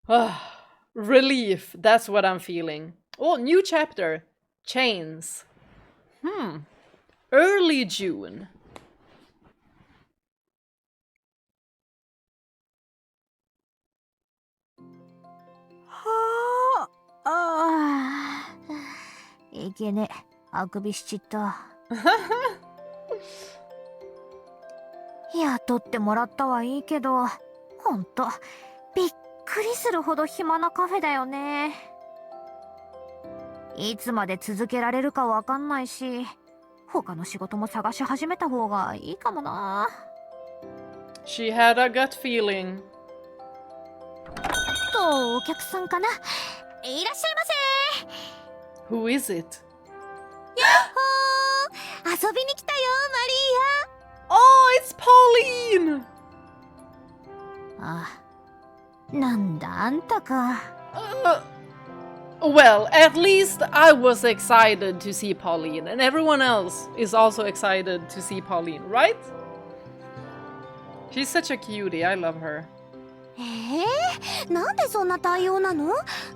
Ah, relief, that's what I'm feeling. Oh, new chapter. Chains. Early June. はあ、ああ、いけねえ、あくびしちった。雇ってもらったはいいけど、ほんとびっくりするほど暇なカフェだよね。いつまで続けられるかわかんないし、他の仕事も探し始めた方がいいかもな。She had a gut feeling. お客さんかな。いらっしゃいませ。 Who is it? やっほー、遊びに来たよマ Oh, it's Pauline! リーア。あ、なんだあんたか。Well, at least I was excited to see Pauline, and everyone else is also excited to see Pauline, right? She's such a cutie, I love her. なんでそんな対応なの？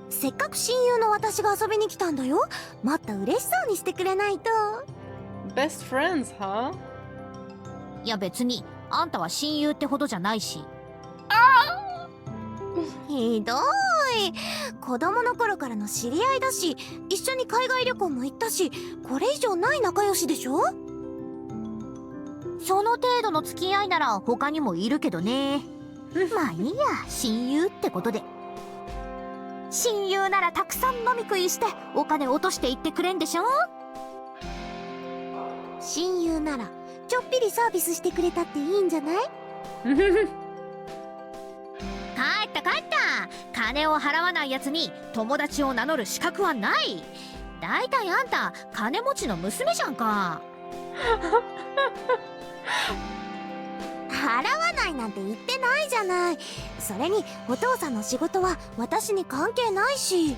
せっかく親友の私が遊びに来たんだよ。もっと嬉しそうにしてくれないと。Best friends, huh? いや別にあんたは親友ってほどじゃないし。ひどい。子供の頃からの知り合いだし、一緒に海外旅行も行ったし、これ以上ない仲良しでしょ？その程度の付き合いなら他にもいるけどね。まあいいや、親友ってことで。親友ならたくさん飲み食いしてお金落としていってくれんでしょ？親友ならちょっぴりサービスしてくれたっていいんじゃない？帰った帰った。金を払わないやつに友達を名乗る資格はない。だいたいあんた金持ちの娘じゃんか。払わないなんて言ってないじゃない。それにお父さんの仕事は私に関係ないし。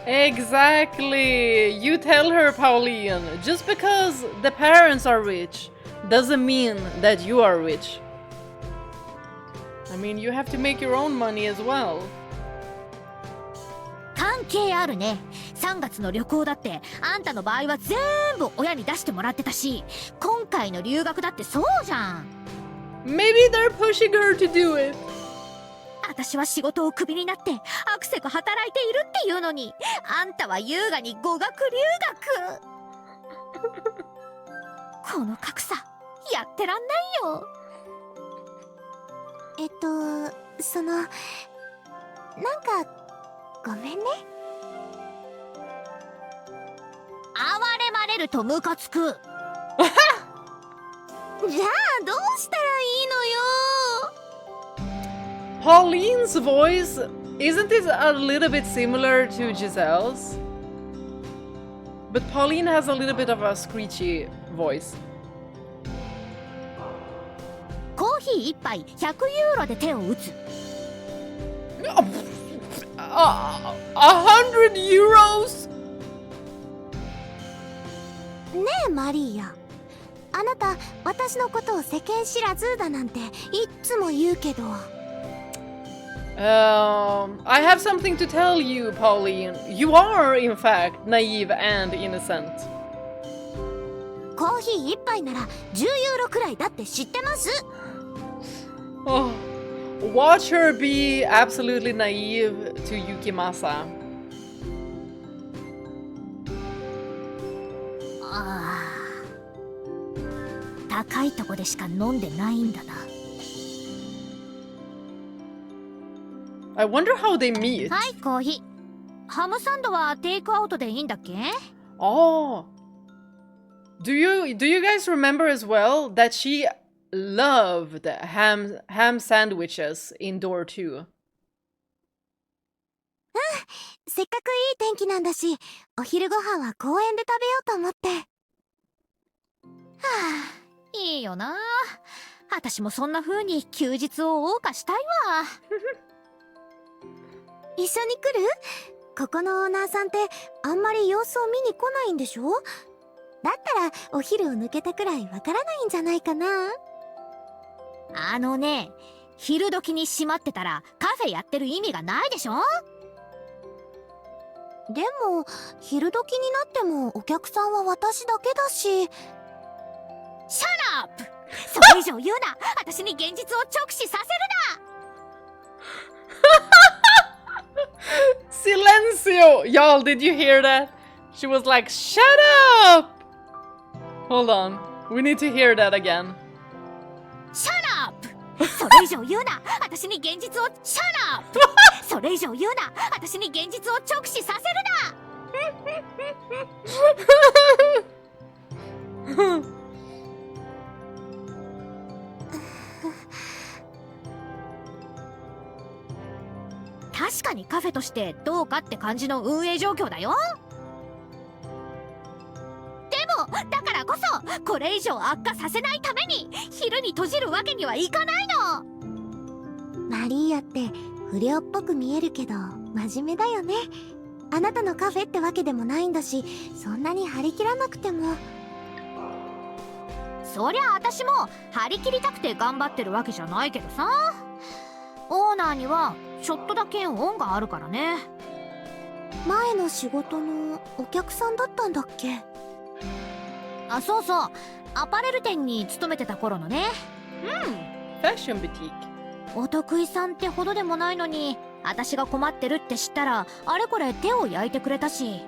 Exactly! You tell her, Pauline. Just because the parents are rich doesn't mean that you are rich. I mean, you have to make your own money as well. 関係あるね。3月の旅行だってあんたの場合は全部親に出してもらってたし、今回の留学だってそうじゃん。 Maybe they're pushing her to do it. 私は仕事をクビになってアクセク働いているっていうのに、あんたは優雅に語学留学。この格差やってらんないよ。なんかごめんね。哀れまれるとムカつく。じゃあどうしたらいいのよ。 Pauline's voice, isn't it a little bit similar to Giselle's? But Pauline has a little bit of a screechy voice. コーヒー一杯100ユーロで手を打つ。 100 euros? ねえマリーヤ、あなた私のことを世間知らずだなんていっつも言うけど。I have something to tell you, Pauline. You are, in fact, naive and innocent. コーヒー一杯なら10ユーロくらいだって知ってます？ Oh, watch her be absolutely naive to Yukimasa. ああ、高いとこでしか飲んでないんだな。 I wonder how they meet. はい、コーヒー。ハムサンドはテイクアウトでいいんだっけ？ Oh. Do you guys remember as well that she loved ham sandwiches in Door 2? せっかくいい天気なんだし、お昼ご飯は公園で食べようと思って。はあ、いいよな。私もそんな風に休日を謳歌したいわ。一緒に来る？ここのオーナーさんってあんまり様子を見に来ないんでしょ？だったらお昼を抜けたくらいわからないんじゃないかな。あのね、昼時に閉まってたらカフェやってる意味がないでしょ。でも昼時になってもお客さんは私だけだし。シャラップ。それ以上言うな。私に現実を直視させるな。Silencio! Y'all, did you hear that? She was like, shut up! Hold on. We need to hear that again. シャラップ。それ以上言うな。私に現実をシャラップ。それ以上言うな。私に現実を直視させるな。確かにカフェとしてどうかって感じの運営状況だよ。でもだからこそこれ以上悪化させないために昼に閉じるわけにはいかないの。マリーヤって不良っぽく見えるけど真面目だよね。あなたのカフェってわけでもないんだし、そんなに張り切らなくても。そりゃ私も張り切りたくて頑張ってるわけじゃないけどさ。オーナーにはちょっとだけ恩があるからね。前の仕事のお客さんだったんだっけ。あ、そうそう、アパレル店に勤めてた頃のね。ファッションブティーク。お得意さんってほどでもないのに、私が困ってるって知ったらあれこれ手を焼いてくれたし、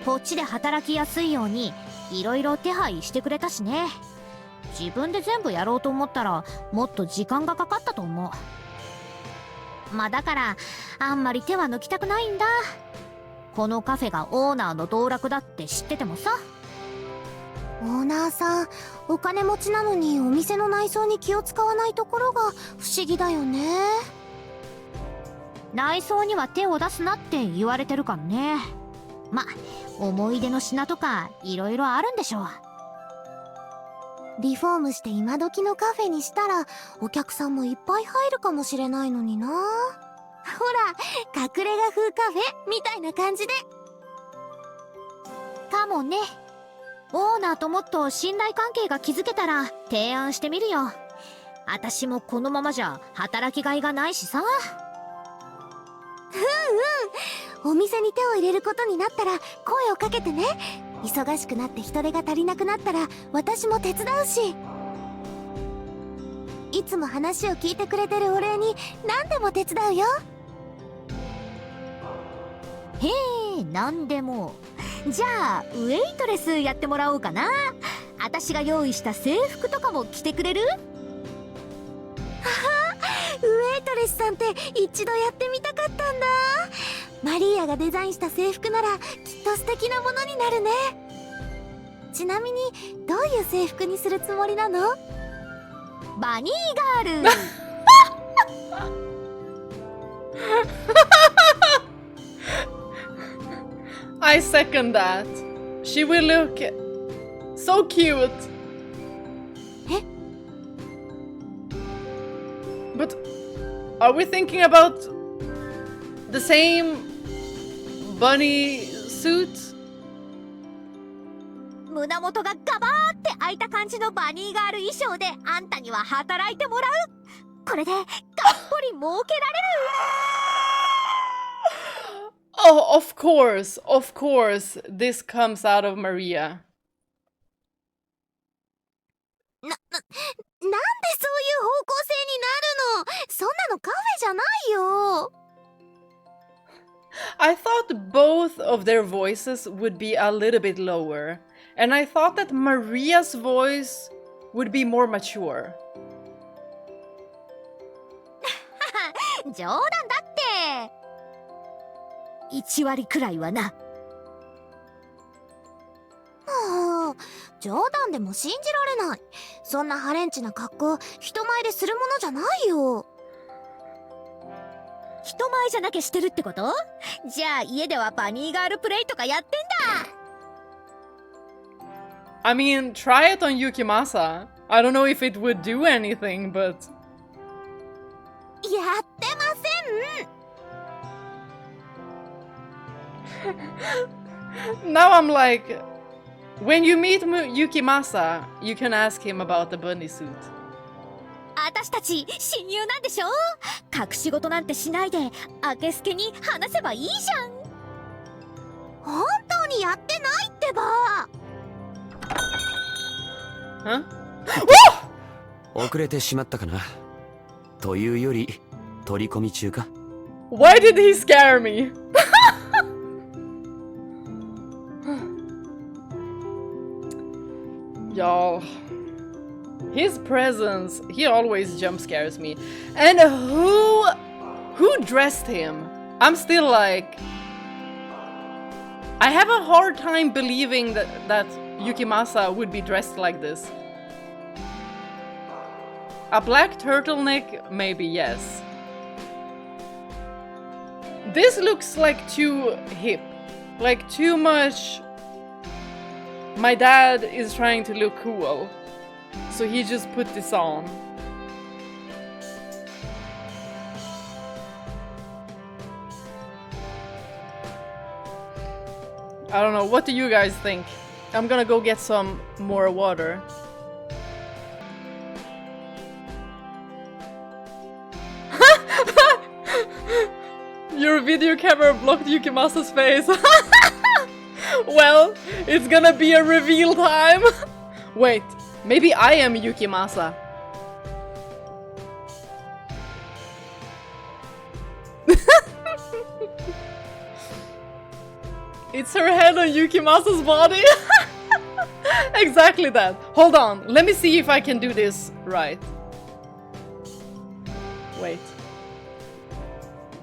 こっちで働きやすいようにいろいろ手配してくれたしね。自分で全部やろうと思ったらもっと時間がかかったと思う。まあだからあんまり手は抜きたくないんだ。このカフェがオーナーの道楽だって知っててもさ。オーナーさんお金持ちなのにお店の内装に気を使わないところが不思議だよね。内装には手を出すなって言われてるからね。ま、思い出の品とかいろいろあるんでしょう。リフォームして今時のカフェにしたらお客さんもいっぱい入るかもしれないのにな。ほら、隠れ家風カフェみたいな感じで。かもね。オーナーともっと信頼関係が築けたら提案してみるよ。私もこのままじゃ働きがいがないしさ。お店に手を入れることになったら声をかけてね。忙しくなって人手が足りなくなったら私も手伝うし。いつも話を聞いてくれてるお礼に何でも手伝うよ。へえ、何でも。じゃあウェイトレスやってもらおうかな。私が用意した制服とかも着てくれる？はは、ウェイトレスさんって一度やってみたかったんだ。マリーヤがデザインした制服ならきっと素敵なものになるね。ちなみにどういう制服にするつもりなの？バニーガール。I second that. She will look so cute. え？ But are we thinking about the same bunny suit? 胸元がガバーって開いた感じのバニーガール衣装であんたには働いてもらう。これでがっぽり儲けられる。Oh, of course, this comes out of Maria. なんでそういう方向性になるの？そんなのカフェじゃないよ。I thought both of their voices would be a little bit lower, and I thought that Maria's voice would be more mature. 冗談だって。1割くらいはな。もう冗談でも信じられない。そんなハレンチな格好人前でするものじゃないよ。人前じゃなきゃしてるってこと？じゃあ家ではバニーガールプレイとかやってんだ。I mean, try it on Yukimasa. I don't know if it would do anything, but... やってません。Now I'm like, when you meet Yukimasa, you can ask him about the bunny suit. 私たち親友なんでしょ？隠し事なんてしないであけすけに話せばいいじゃん。本当にやってないってば。遅れてしまったかな。というより取り込み中か。Why did he scare me? Y'all, his presence, he always jump scares me. And who dressed him? I'm still like, I have a hard time believing that Yukimasa would be dressed like this. A black turtleneck, maybe, yes. This looks like too hip, like too much. My dad is trying to look cool, so he just put this on. I don't know, what do you guys think? I'm gonna go get some more water. Your video camera blocked Yukimasa's face. Well, it's gonna be a reveal time. Wait, maybe I am Yukimasa. It's her head on Yukimasa's body. Exactly that. Hold on, let me see if I can do this right. Wait.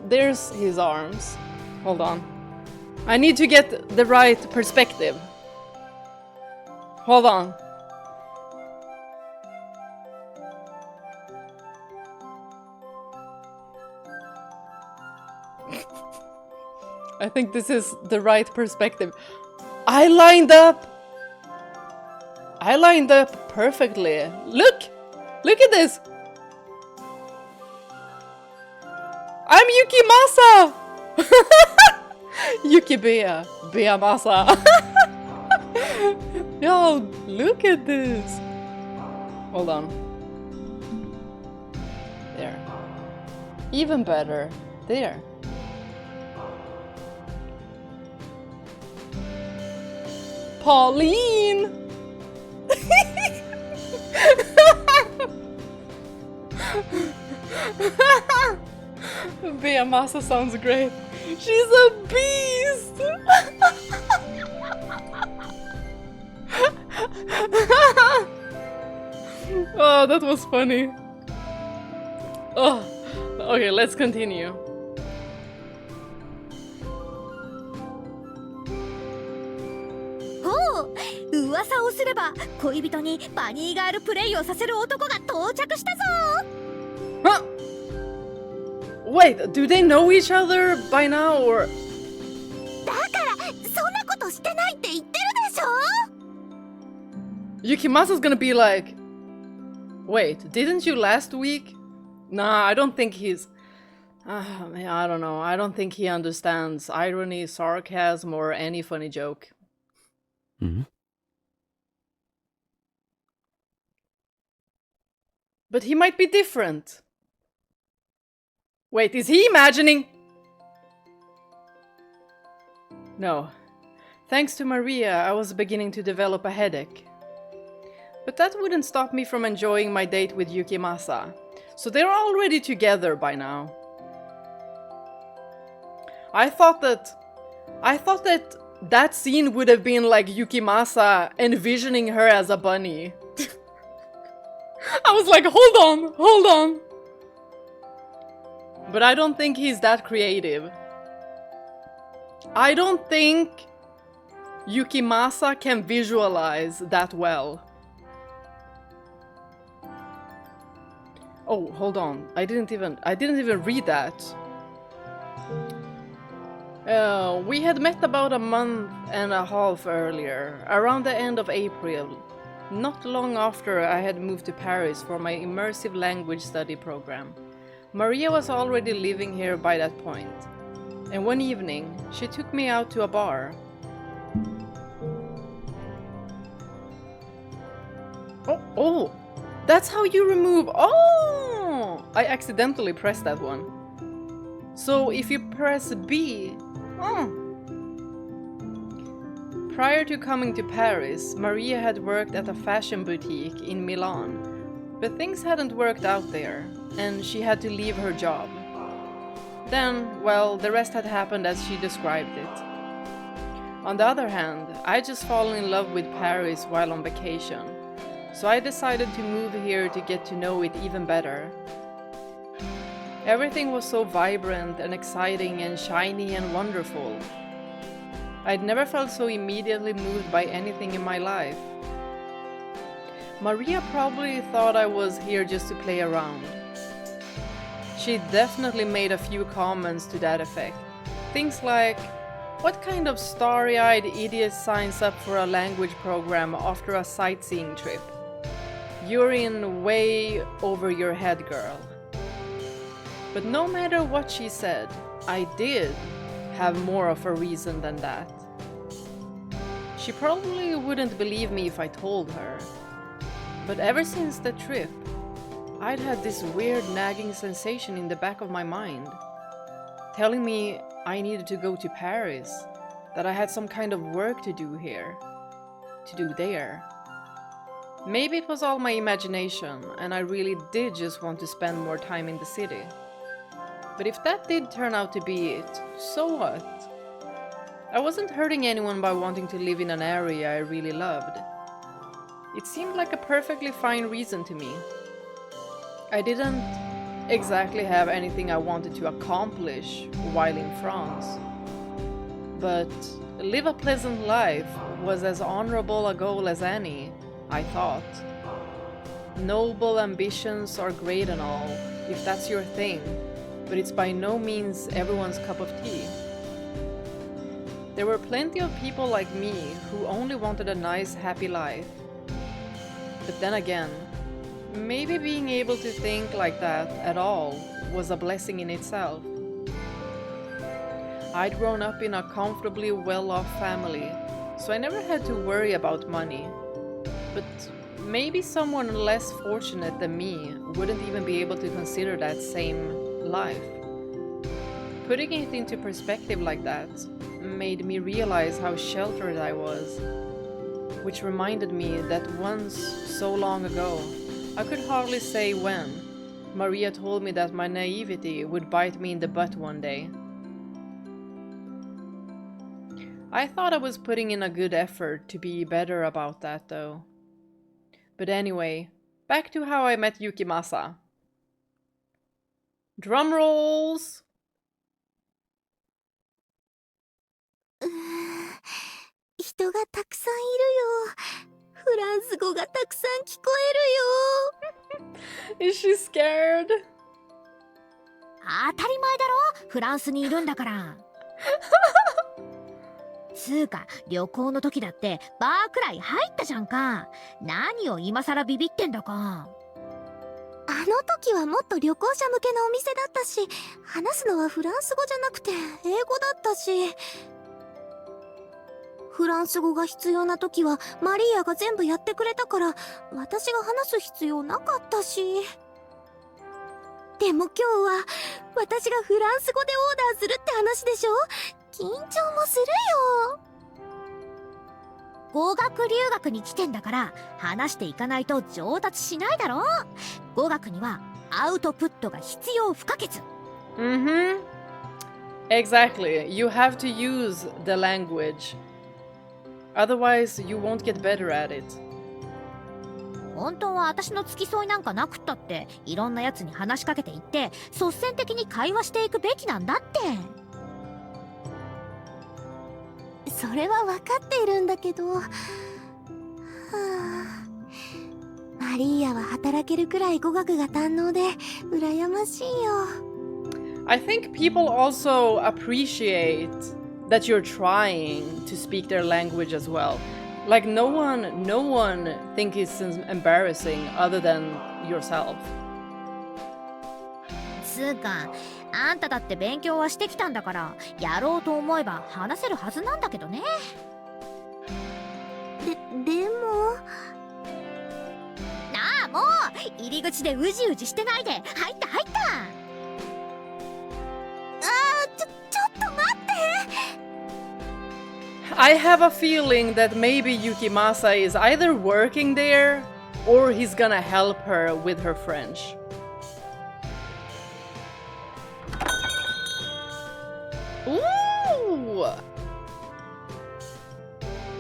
There's his arms. Hold on. I need to get the right perspective. Hold on. I think this is the right perspective. I lined up perfectly. Look! Look at this! I'm Yukimasa! Yukibea. Beamasa. Yo, look at this. Hold on. There. Even better. There. Pauline! Beamasa sounds great. She's a beast! Oh, that was funny. Oh, okay, let's continue. Oh, 噂をすれば恋人にバニーガールプレイをさせる男が到着したぞ。Huh? Wait, do they know each other by now, or? だからそんなことしてないって言ってるでしょ。Yukimasa's gonna be like, wait, didn't you last week? Nah, I don't think he's... man, I don't know. I don't think he understands irony, sarcasm, or any funny joke. Mm-hmm. But he might be different. Wait, is he imagining? No. Thanks to Maria, I was beginning to develop a headache. But that wouldn't stop me from enjoying my date with Yukimasa. So they're already together by now. I thought that scene would have been like Yukimasa envisioning her as a bunny. I was like, hold on. But I don't think he's that creative. I don't think Yukimasa can visualize that well. Oh, hold on. I didn't even read that. We had met about a month and a half earlier, around the end of April, not long after I had moved to Paris for my immersive language study program. Maria was already living here by that point, and one evening she took me out to a bar. That's how you remove... Oh! I accidentally pressed that one. So if you press B... Oh. Prior to coming to Paris, Maria had worked at a fashion boutique in Milan. But things hadn't worked out there, and she had to leave her job. Then, well, the rest had happened as she described it. On the other hand, I just fallen in love with Paris while on vacation, so I decided to move here to get to know it even better. Everything was so vibrant and exciting and shiny and wonderful. I'd never felt so immediately moved by anything in my life. Maria probably thought I was here just to play around. She definitely made a few comments to that effect. Things like, what kind of starry-eyed idiot signs up for a language program after a sightseeing trip? You're in way over your head, girl. But no matter what she said, I did have more of a reason than that. She probably wouldn't believe me if I told her. But ever since the trip, I'd had this weird nagging sensation in the back of my mind, telling me I needed to go to Paris, that I had some kind of work to do here, to do there. Maybe it was all my imagination, and I really did just want to spend more time in the city. But if that did turn out to be it, so what? I wasn't hurting anyone by wanting to live in an area I really loved. It seemed like a perfectly fine reason to me. I didn't exactly have anything I wanted to accomplish while in France. But live a pleasant life was as honorable a goal as any, I thought. Noble ambitions are great and all, if that's your thing, but it's by no means everyone's cup of tea. There were plenty of people like me who only wanted a nice, happy life. But then again, maybe being able to think like that at all was a blessing in itself. I'd grown up in a comfortably well-off family, so I never had to worry about money. But maybe someone less fortunate than me wouldn't even be able to consider that same life. Putting it into perspective like that made me realize how sheltered I was, which reminded me that once, so long ago, I could hardly say when, Maria told me that my naivety would bite me in the butt one day. I thought I was putting in a good effort to be better about that though. But anyway, back to how I met Yukimasa. Drum rolls! 人がたくさんいるよ。フランス語がたくさん聞こえるよ。 Is she scared? 当たり前だろ、フランスにいるんだから。つうか旅行の時だってバーくらい入ったじゃんか。何を今さらビビってんだか。あの時はもっと旅行者向けのお店だったし、話すのはフランス語じゃなくて英語だったし。フランス語が必要な時はマリアが全部やってくれたから、私が話す必要なかったし。でも今日は私がフランス語でオーダーするって話でしょ。緊張もするよ。語学留学に来てんだから話していかないと上達しないだろ。語学にはアウトプットが必要不可欠。Exactly. You have to use the language. Otherwise, you won't get better at it. 本当は私の付き添いなんかなくったって、いろんなやつに話しかけていって率先的に会話していくべきなんだって。それは分かっているんだけど、はあ、マリーアは働けるくらい語学が堪能で羨ましいよ。I think people also appreciate that you're trying to speak their language as well. Like no one thinks it's embarrassing other than yourself. つうか、あんただって勉強はしてきたんだから、やろうと思えば話せるはずなんだけどね。でもなあ、入り口でうじうじしてないで。入った入った。ちょっと待って。 I have a feeling that maybe Yukimasa is either working there or he's gonna help her with her French. Ooh!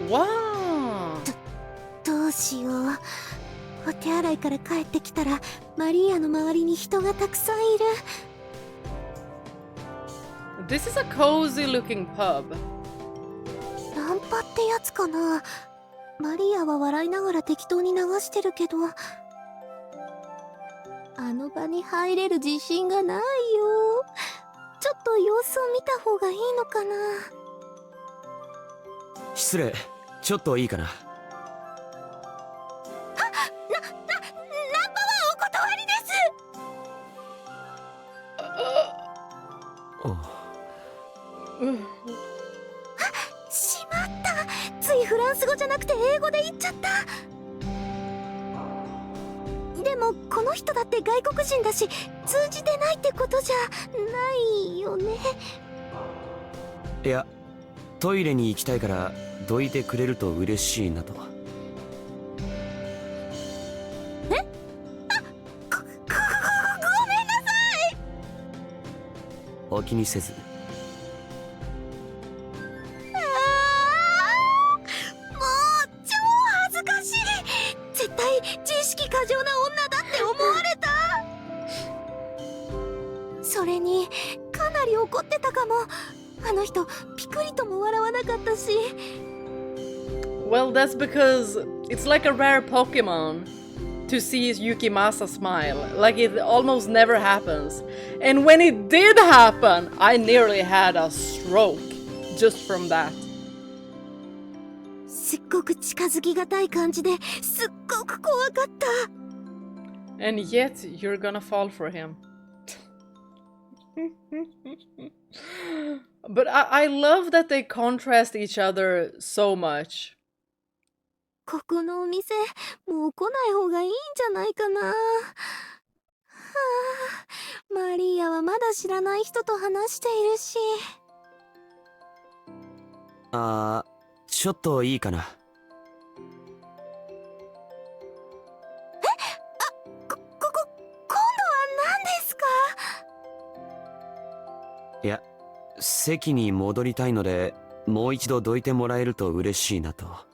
Wow! どうしよう。お手洗いから帰ってきたらマリーアの周りに人がたくさんいる。 This is a cozy looking pub. ナンパってやつかな。マリアは笑いながら適当に流してるけど、あの場に入れる自信がないよ。ちょっと様子を見た方がいいのかな。失礼、ちょっといいかな。ナンパはお断りです。しまった。ついフランス語じゃなくて英語で言っちゃった。でもこの人だって外国人だし、通じてないってことじゃないよね。いや、トイレに行きたいからどいてくれると嬉しいなと。え？ごめんなさい。お気にせず。過剰な女だって思われた。それにかなり怒ってたかも。あの人ピクリとも笑わなかったし。 Well, that's because it's like a rare Pokemon to see Yukimasa smile. Like it almost never happens. And when it did happen, I nearly had a stroke just from that. すっごく近づきがたい感じですっごく怖かった。 And yet you're gonna fall for him. But I love that they contrast each other so much. ここのお店もう来ない方がいいんじゃないかな。はあ、マリーアはまだ知らない人と話しているし。ちょっといいかな。今度は何ですか？いや、席に戻りたいのでもう一度どいてもらえると嬉しいなと。また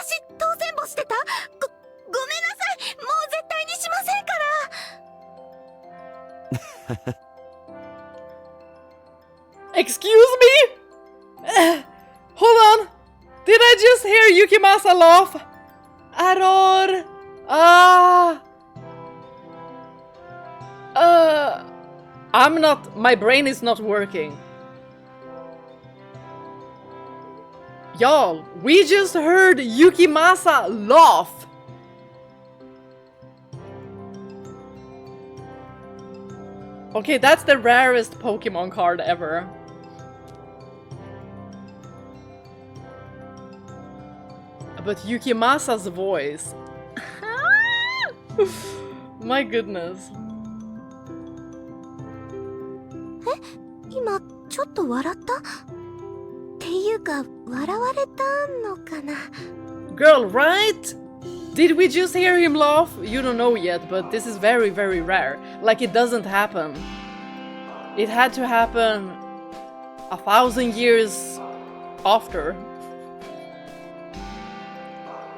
私当選簿してた？ごめんなさい。もう絶対にしませんから。Excuse me? Hold on. Did I just hear Yukimasa laugh? Aror. I'm not. My brain is not working. Y'all, we just heard Yukimasa laugh. Okay, that's the rarest Pokemon card ever. But Yukimasa's voice. My goodness. 今ちょっと笑ったっていうか笑われたのかな。 Girl, right? Did we just hear him laugh? You don't know yet, but this is very, very rare. Like it doesn't happen. It had to happen 1,000 years after.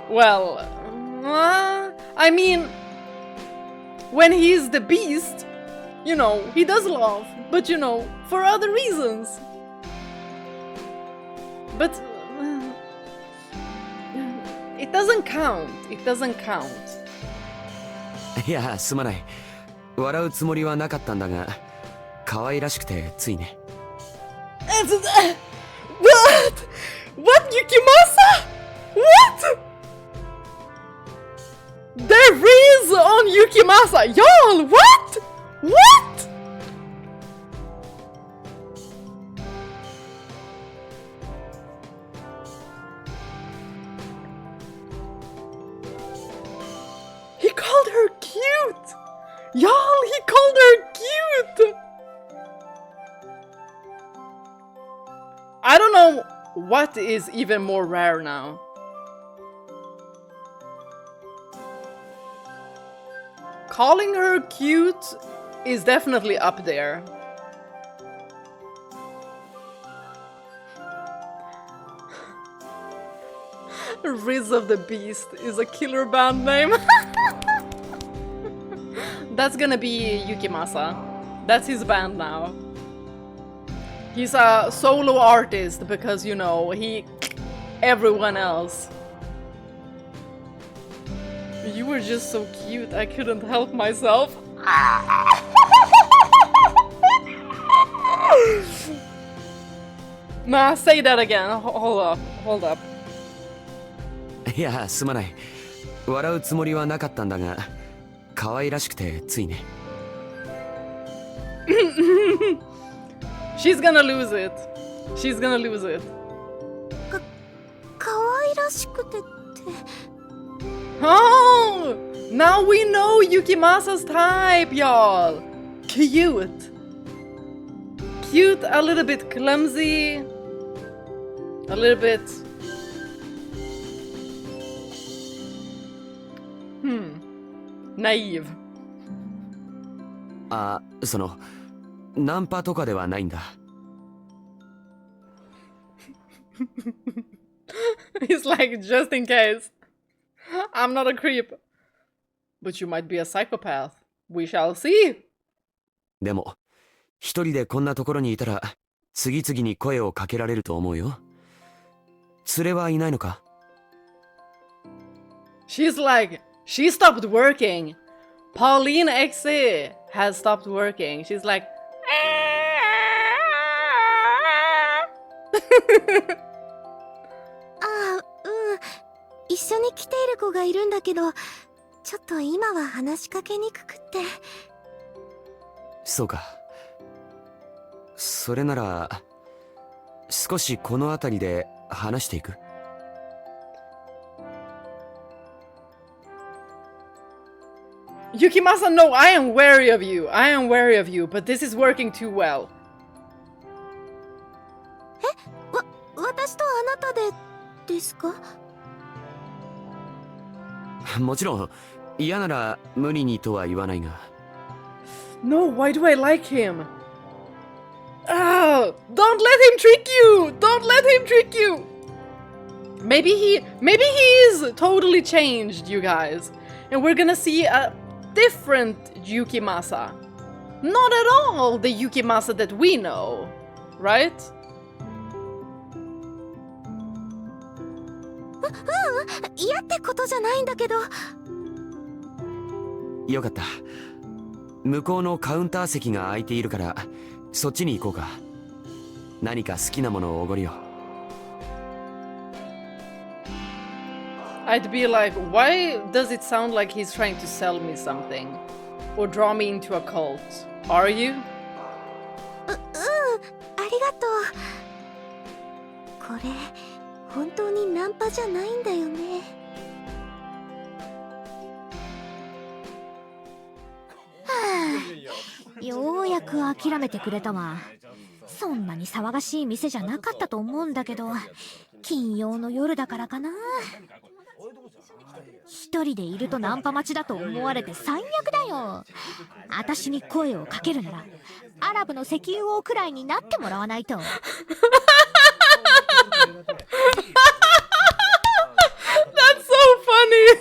Well, I mean, when he's the beast, you know, he does laugh, but you know, for other reasons. But it doesn't count. It doesn't count. いや、すまない。笑うつもりはなかったんだが、可愛らしくてついね。What? What, Yukimasa? What? There is on Yukimasa! Y'all, what? What? called her cute! I don't know what is even more rare now. Calling her cute is definitely up there. Riz of the Beast is a killer band name. That's gonna be Yukimasa. That's his band now. He's a solo artist because, you know, everyone else. You were just so cute, I couldn't help myself. Nah, say that again. Hold up. いや、すまない。笑うつもりはなかったんだが、可愛らしくてついね。She's gonna lose it. She's gonna lose it. 可愛らしくてって。Oh! Now we know Yukimasa's type, y'all! Cute! Cute, a little bit clumsy, a little bit... naive. あ、ナンパとかではないんだ。He's like, just in case. I'm not a creep. But you might be a psychopath. We shall see. でも、一人でこんなところにいたら、次々に声をかけられると思うよ。連れはいないのか？ She's like, she stopped working. Pauline XA has stopped working. She's like, 一緒に来ている子がいるんだけど、ちょっと今は話しかけにくくって。そうか。それなら、少しこの辺りで話していく。Yukimasa, no, I am wary of you. I am wary of you, but this is working too well. 私とあなたでですか？もちろん、嫌なら無理にとは言わないが。No, why do I like him? Oh, don't let him trick you! Don't let him trick you! Maybe he is totally changed, you guys. And we're gonna see a different Yukimasa. Not at all the Yukimasa that we know, right? 嫌ってことじゃないんだけど。よかった。向こうのカウンター席が空いているから、そっちに行こうか。何か好きなものをおごるよ。I'd be like, why does it sound like he's trying to sell me something? Or draw me into a cult? Are you? ありがとう。これ本当にナンパじゃないんだよね。ようやく諦めてくれたわ。そんなに騒がしい店じゃなかったと思うんだけど、金曜の夜だからかな。一人でいるとナンパ待ちだと思われて最悪だよ。私に声をかけるならアラブの石油王くらいになってもらわないと。That's so funny!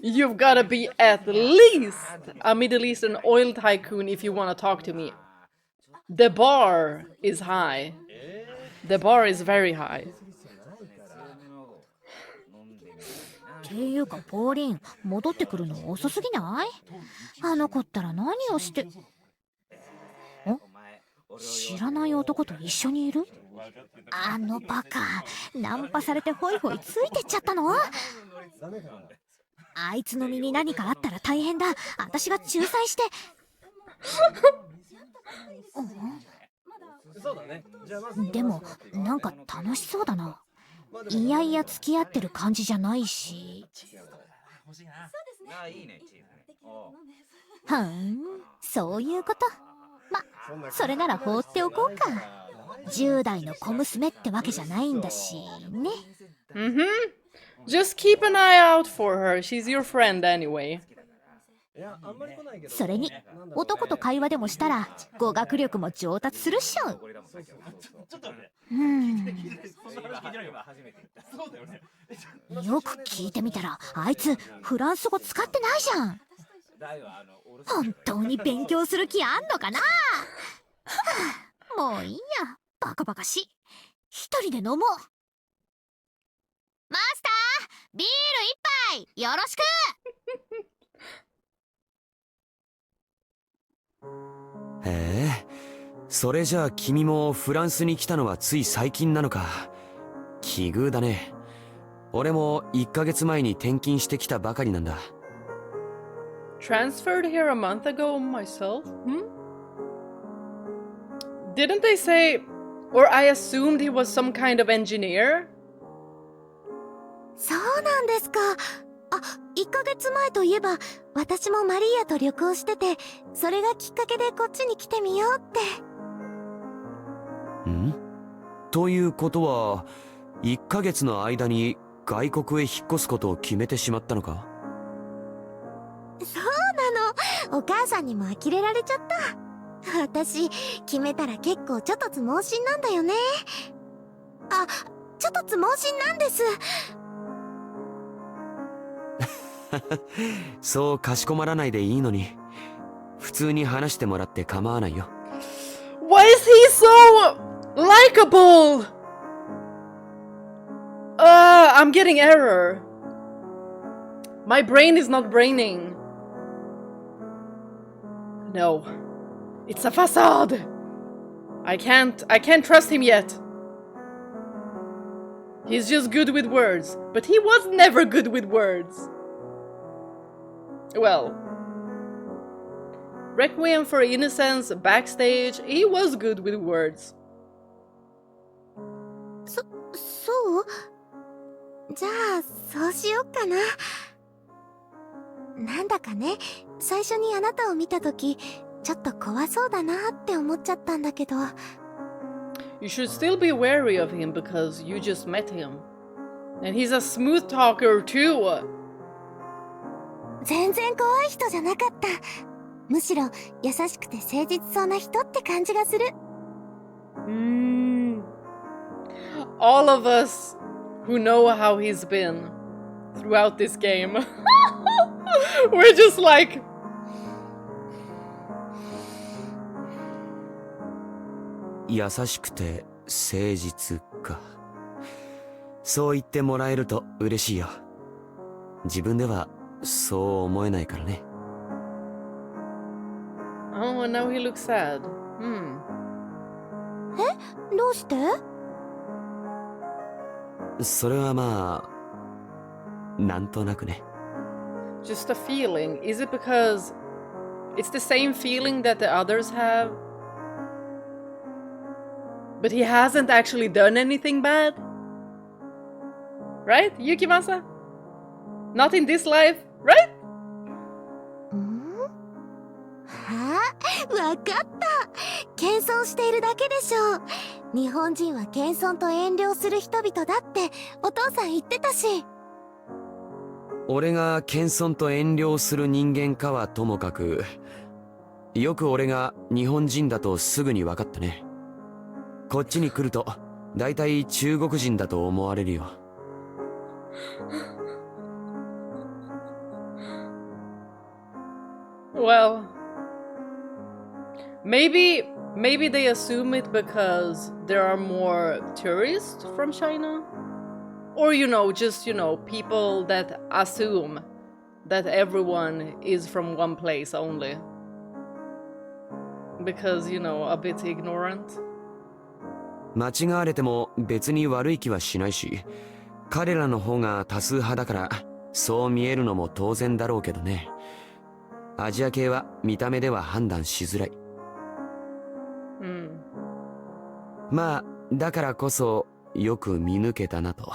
You've gotta be at least a Middle Eastern oil tycoon if you wanna talk to me. The bar is high. The bar is very high. っていうかポーリン、戻ってくるの遅すぎない？あの子ったら何をして。知らない男と一緒にいる？あのバカ、ナンパされてホイホイついてっちゃったの？あいつの身に何かあったら大変だ。私が仲裁して。でもなんか楽しそうだな。いやいや付き合ってる感じじゃないし。ふん、そういうこと。ま、それなら放っておこうか。10代の小娘ってわけじゃないんだしね。Just keep an eye out for her. She's your friend anyway. それに男と会話でもしたら語学力も上達するっしょ。よく聞いてみたらあいつフランス語使ってないじゃん。本当に勉強する気あんのかな。もういいや、バカバカし。一人で飲もう。マスター、ビール一杯よろしく。へえ、それじゃあ君もフランスに来たのはつい最近なのか。奇遇だね。俺も1ヶ月前に転勤してきたばかりなんだ。Transferred here a month ago myself? Didn't they say, or I assumed he was some kind of engineer? そうなんですか。あ、1ヶ月前といえば私もマリーアと旅行してて、それがきっかけでこっちに来てみようって。ん？ということは1ヶ月の間に外国へ引っ越すことを決めてしまったのか？そうなの。お母さんにも呆れられちゃった。私決めたら結構ちょっとつ盲信なんだよね。あ、ちょっとつ盲信なんです。そうかしこまらないでいいのに。普通に話してもらって構わないよ。Why is he so likable? I'm getting error. My brain is not braining. No. It's a facade. I can't trust him yet. He's just good with words, but he was never good with words. Well, Requiem for Innocence backstage, he was good with words. そうじゃあそうしよっかな。なんだかね、最初にあなたを見たときちょっと怖そうだなって思っちゃったんだけど。You should still be wary of him because you just met him. And he's a smooth talker too. 全然怖い人じゃなかった。むしろ優しくて誠実そうな人って感じがする。All of us who know how he's been throughout this game, we're just like,優しくて誠実か。そう言ってもらえると嬉しいよ。自分ではそう思えないからね。oh, now he looks sad. どうして？それはまあなんとなくね。Just a feeling. Is it because it's the same feeling that the others have? But he hasn't actually done anything bad? Right, Yukimasa? Not in this life, right? わかった。謙遜しているだけでしょう。日本人は謙遜と遠慮する人々だってお父さん言ってたし。俺が謙遜と遠慮する人間かはともかく、よく俺が日本人だとすぐに分かったね。こっちに来るとだいたい中国人だと思われるよ。Well, maybe they assume it because there are more tourists from China, or just people that assume that everyone is from one place only because a bit ignorant. 間違われても別に悪い気はしないし、彼らの方が多数派だからそう見えるのも当然だろうけどね。アジア系は見た目では判断しづらい。まあだからこそよく見抜けたなと。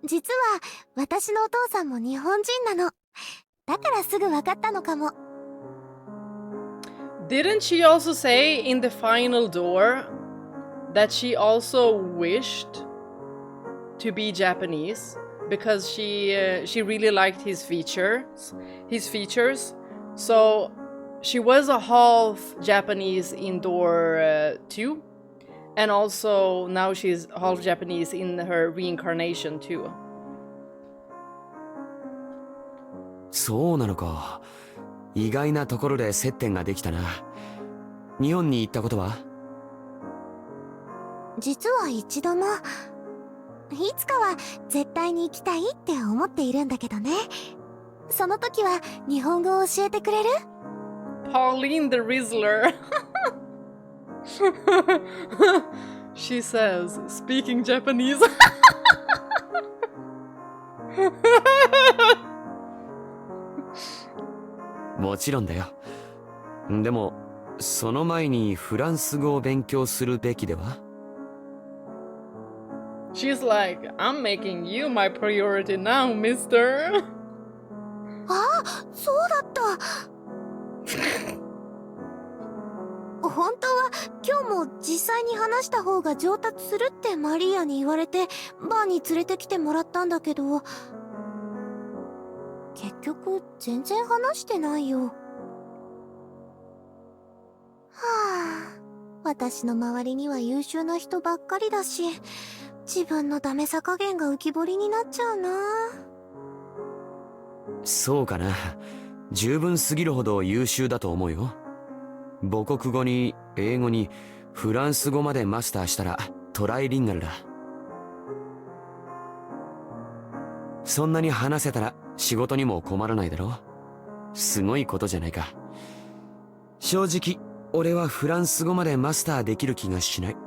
実は私のお父さんも日本人なの。だからすぐ分かったのかも。 Didn't she also say in the final door that she also wished to be Japanese because she really liked his features? So she was a half Japanese in door 2, and also now she's half Japanese in her reincarnation too. そうなのか。意外なところで接点ができたな。日本に行ったことは？実は一度も。いつかは絶対に行きたいって思っているんだけどね。その時は日本語を教えてくれる？ Pauline the Rizzler. She says, speaking Japanese. もちろんだよ。でもその前にフランス語を勉強するべきでは？ She's like, I'm making you my priority now, mister. あ、そうだった。本当は今日も実際に話した方が上達するってマリアに言われてバーに連れてきてもらったんだけど、結局全然話してないよ。はあ、私の周りには優秀な人ばっかりだし、自分のダメさ加減が浮き彫りになっちゃうな。そうかな。十分すぎるほど優秀だと思うよ。母国語に英語にフランス語までマスターしたらトライリンガルだ。そんなに話せたら仕事にも困らないだろう。すごいことじゃないか。正直俺はフランス語までマスターできる気がしない。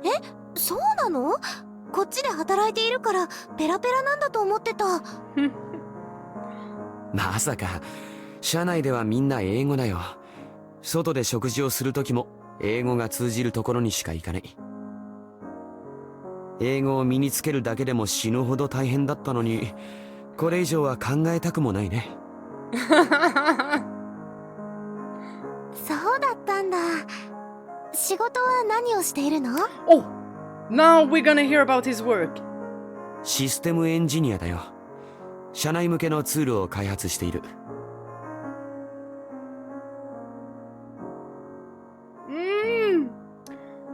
え、そうなの？こっちで働いているからペラペラなんだと思ってた。まさか。社内ではみんな英語だよ。外で食事をする時も英語が通じるところにしか行かない。英語を身につけるだけでも死ぬほど大変だったのに、これ以上は考えたくもないね。そうだったんだ。仕事は何をしているの？ Oh, now we're gonna hear about his work. システムエンジニアだよ。社内向けのツールを開発している。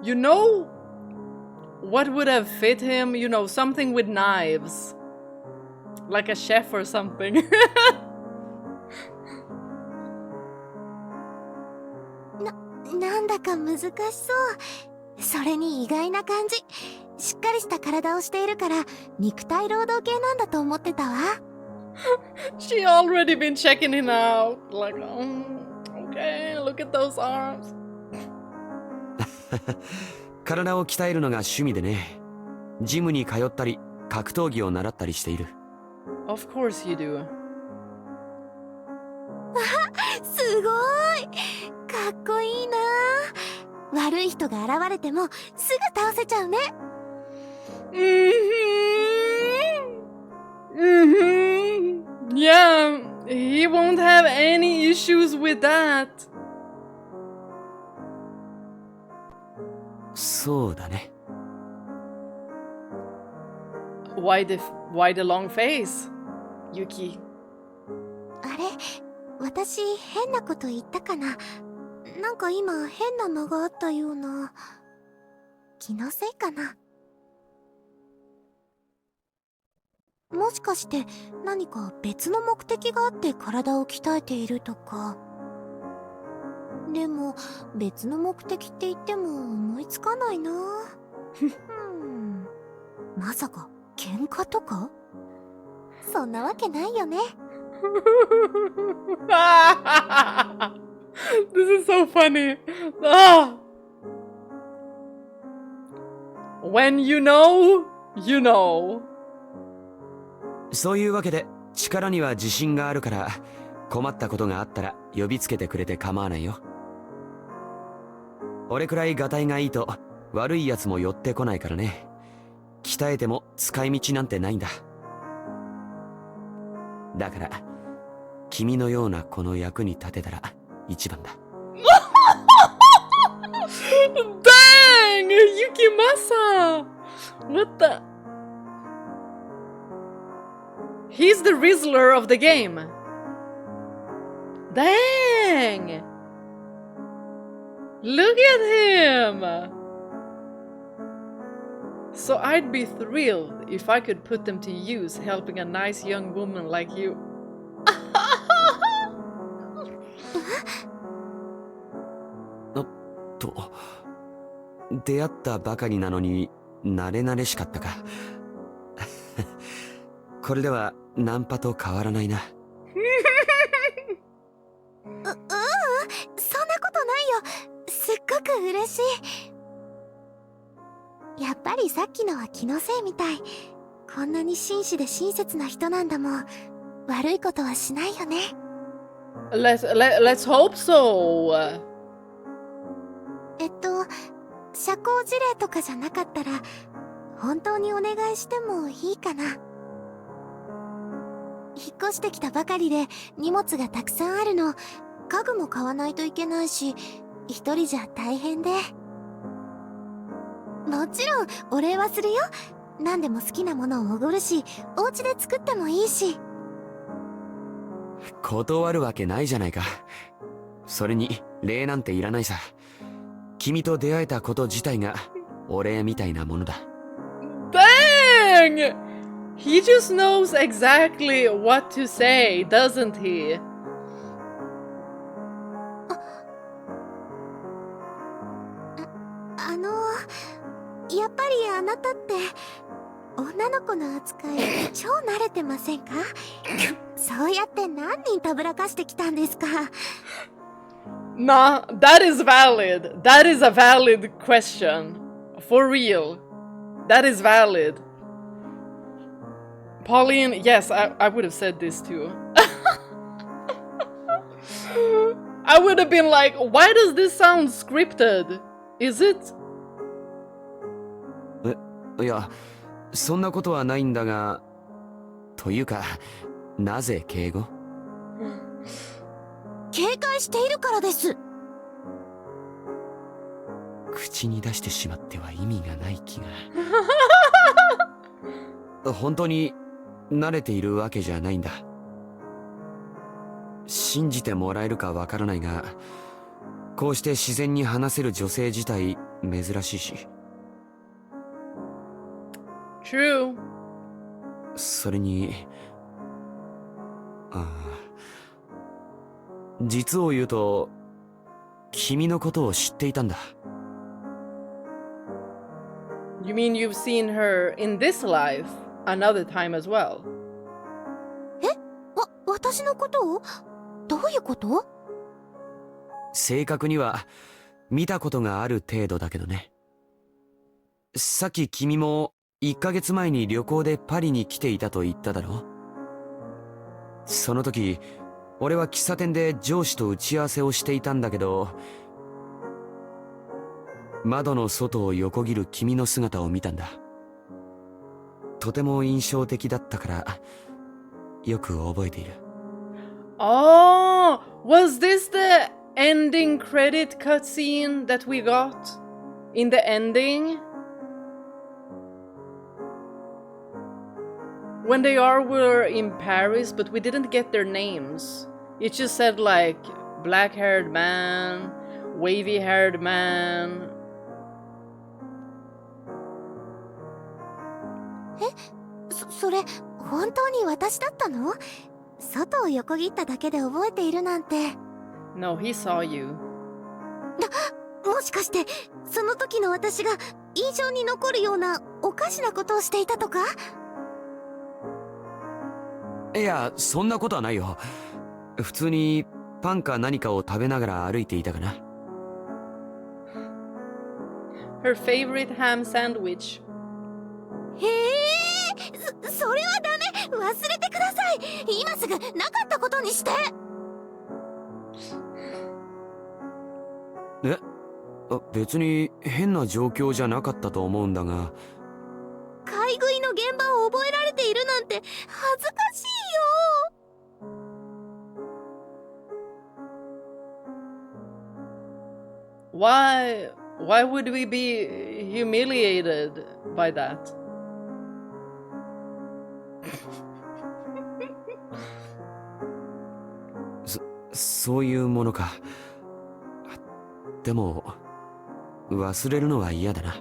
You know what would have fit him? You know, something with knives. Like a chef or something. なんだか難しそう。それに意外な感じ。しっかりした体をしているから肉体労働系なんだと思ってたわ。She already been checking him out. Like, okay, look at those arms. 体を鍛えるのが趣味でね。ジムに通ったり格闘技を習ったりしている。 Of course you do. すごい。かっこいいな。悪い人が現れてもすぐ倒せちゃうね。Yeah, he won't have any issues with that. そうだね。Why the long face, Yuki? あれ、私変なこと言ったかな。なんか今変な間があったような。気のせいかな。もしかして何か別の目的があって体を鍛えているとか。でも別の目的って言っても思いつかないな。まさか喧嘩とか？そんなわけないよね。This is so funny. Ah. When you know, you know. そういうわけで力には自信があるから困ったことがあったら呼びつけてくれて構わないよ。俺くらいガタイがいいと悪いやつも寄ってこないからね。鍛えても使い道なんてないんだ。だから君のような子の役に立てたら一番だ。Dang! Yukimasa! What the? He's the Rizzler of the game. Dang! Look at him! So I'd be thrilled if I could put them to use helping a nice young woman like you. と、出会ったばかりなのに慣れ慣れしかったか。これではナンパと変わらないな。そんなことないよ。すっごく嬉しい。やっぱりさっきのは気のせいみたい。こんなに紳士で親切な人なんだもん。悪いことはしないよね。Let's hope so. 社交辞令とかじゃなかったら本当にお願いしてもいいかな。引っ越してきたばかりで荷物がたくさんあるの。家具も買わないといけないし、一人じゃ大変で。もちろんお礼はするよ。何でも好きなものをおごるし、お家で作ってもいいし。断るわけないじゃないか。それに礼なんていらないさ。君と出会えたこと自体がお礼みたいなものだ。Dang! He just knows exactly what to say, doesn't he? やっぱりあなたって女の子の扱い超慣れてませんか？そうやって何人たぶらかしてきたんですか？ Nah, that is valid. That is a valid question. For real. That is valid. Pauline, yes, I would have said this too. I would have been like, why does this sound scripted? Is it? いや、そんなことはないんだが、というか、なぜ敬語？警戒しているからです。口に出してしまっては意味がない気が。本当に慣れているわけじゃないんだ。信じてもらえるかわからないが、こうして自然に話せる女性自体珍しいし。True. それに、実を言うと、君のことを知っていたんだ。You mean you've seen her in this life another time as well? 私のことを？どういうこと？正確には見たことがある程度だけどね。さっき君も1ヶ月前に旅行でパリに来ていたと言っただろ？その時、俺は喫茶店で上司と打ち合わせをしていたんだけど、窓の外を横切る君の姿を見たんだ。とても印象的だったから、よく覚えている。Oh, was this the ending credit cutscene that we got? In the ending? When they all were in Paris, but we didn't get their names. It just said like, black-haired man, wavy-haired man. それ本当に私だったの？外を横切っただけで覚えているなんて。 No, he saw you. もしかしてその時の私が印象に残るようなおかしなことをしていたとか？いや、そんなことはないよ。普通にパンか何かを食べながら歩いていたかな。Her favorite ham sandwich. へえ、それはダメ。忘れてください。今すぐなかったことにして。別に変な状況じゃなかったと思うんだが。買い食いの現場を覚えられているなんて恥ずかしいよ。Why would we be humiliated by that?そういうものか。でも忘れるのは嫌だな。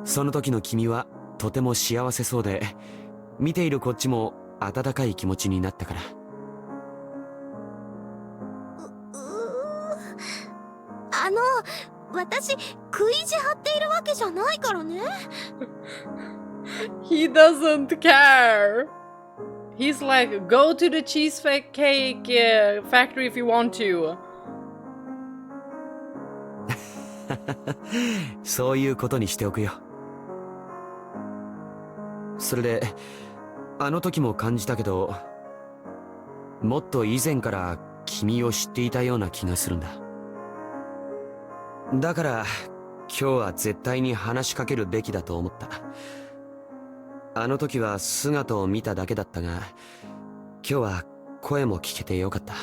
その時の君はとても幸せそうで、見ているこっちも温かい気持ちになったから。私食い意地張っているわけじゃないからね。He doesn't care. He's like, go to the cheesecake factory if you want to. そういうことにしておくよ。それであの時も感じたけど、もっと以前から君を知っていたような気がするんだ。だから今日は絶対に話しかけるべきだと思った。あの時は姿を見ただけだったが、今日は声も聞けてよかった。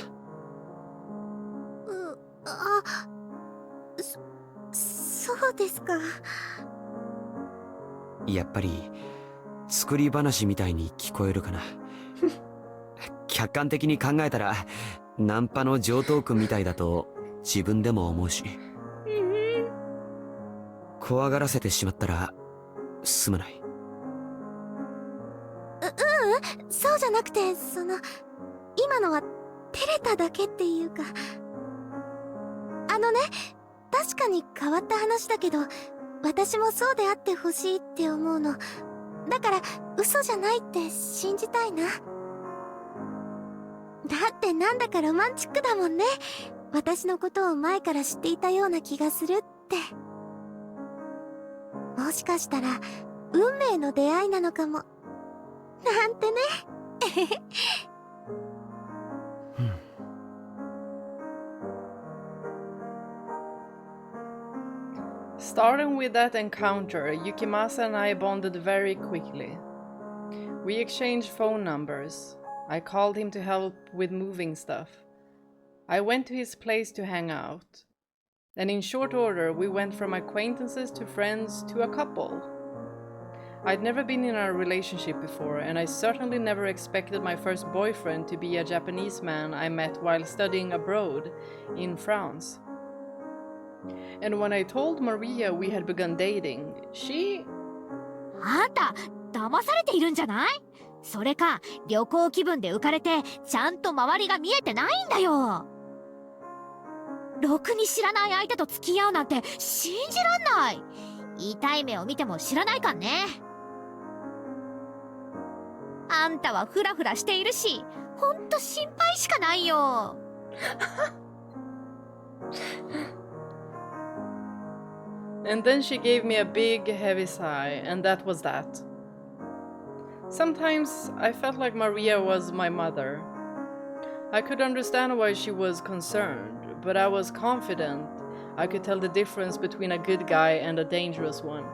そうですか。やっぱり作り話みたいに聞こえるかな。客観的に考えたらナンパの常套句みたいだと自分でも思うし、怖がらせてしまったらすまない。そうじゃなくて、今のは照れただけっていうか、確かに変わった話だけど、私もそうであってほしいって思うの。だから嘘じゃないって信じたいな。だってなんだかロマンチックだもんね。私のことを前から知っていたような気がするって。もしかしたら運命の出会いなのかもなんてね。Starting with that encounter, Yukimasa and I bonded very quickly. We exchanged phone numbers. I called him to help with moving stuff. I went to his place to hang out. And in short order, we went from acquaintances to friends to a couple. I'd never been in a relationship before, and I certainly never expected my first boyfriend to be a Japanese man I met while studying abroad in France. And when I told Maria we had begun dating, she... あんた騙されているんじゃない？それか旅行気分で浮かれてちゃんと周りが見えてないんだよ。ろくに知らない相手と付き合うなんて信じらんない。痛い目を見ても知らないかんね。あんたはフラフラしているし、ほんと心配しかないよ。And then she gave me a big, heavy sigh, and that was that. Sometimes I felt like Maria was my mother. I could understand why she was concerned, but I was confident I could tell the difference between a good guy and a dangerous one.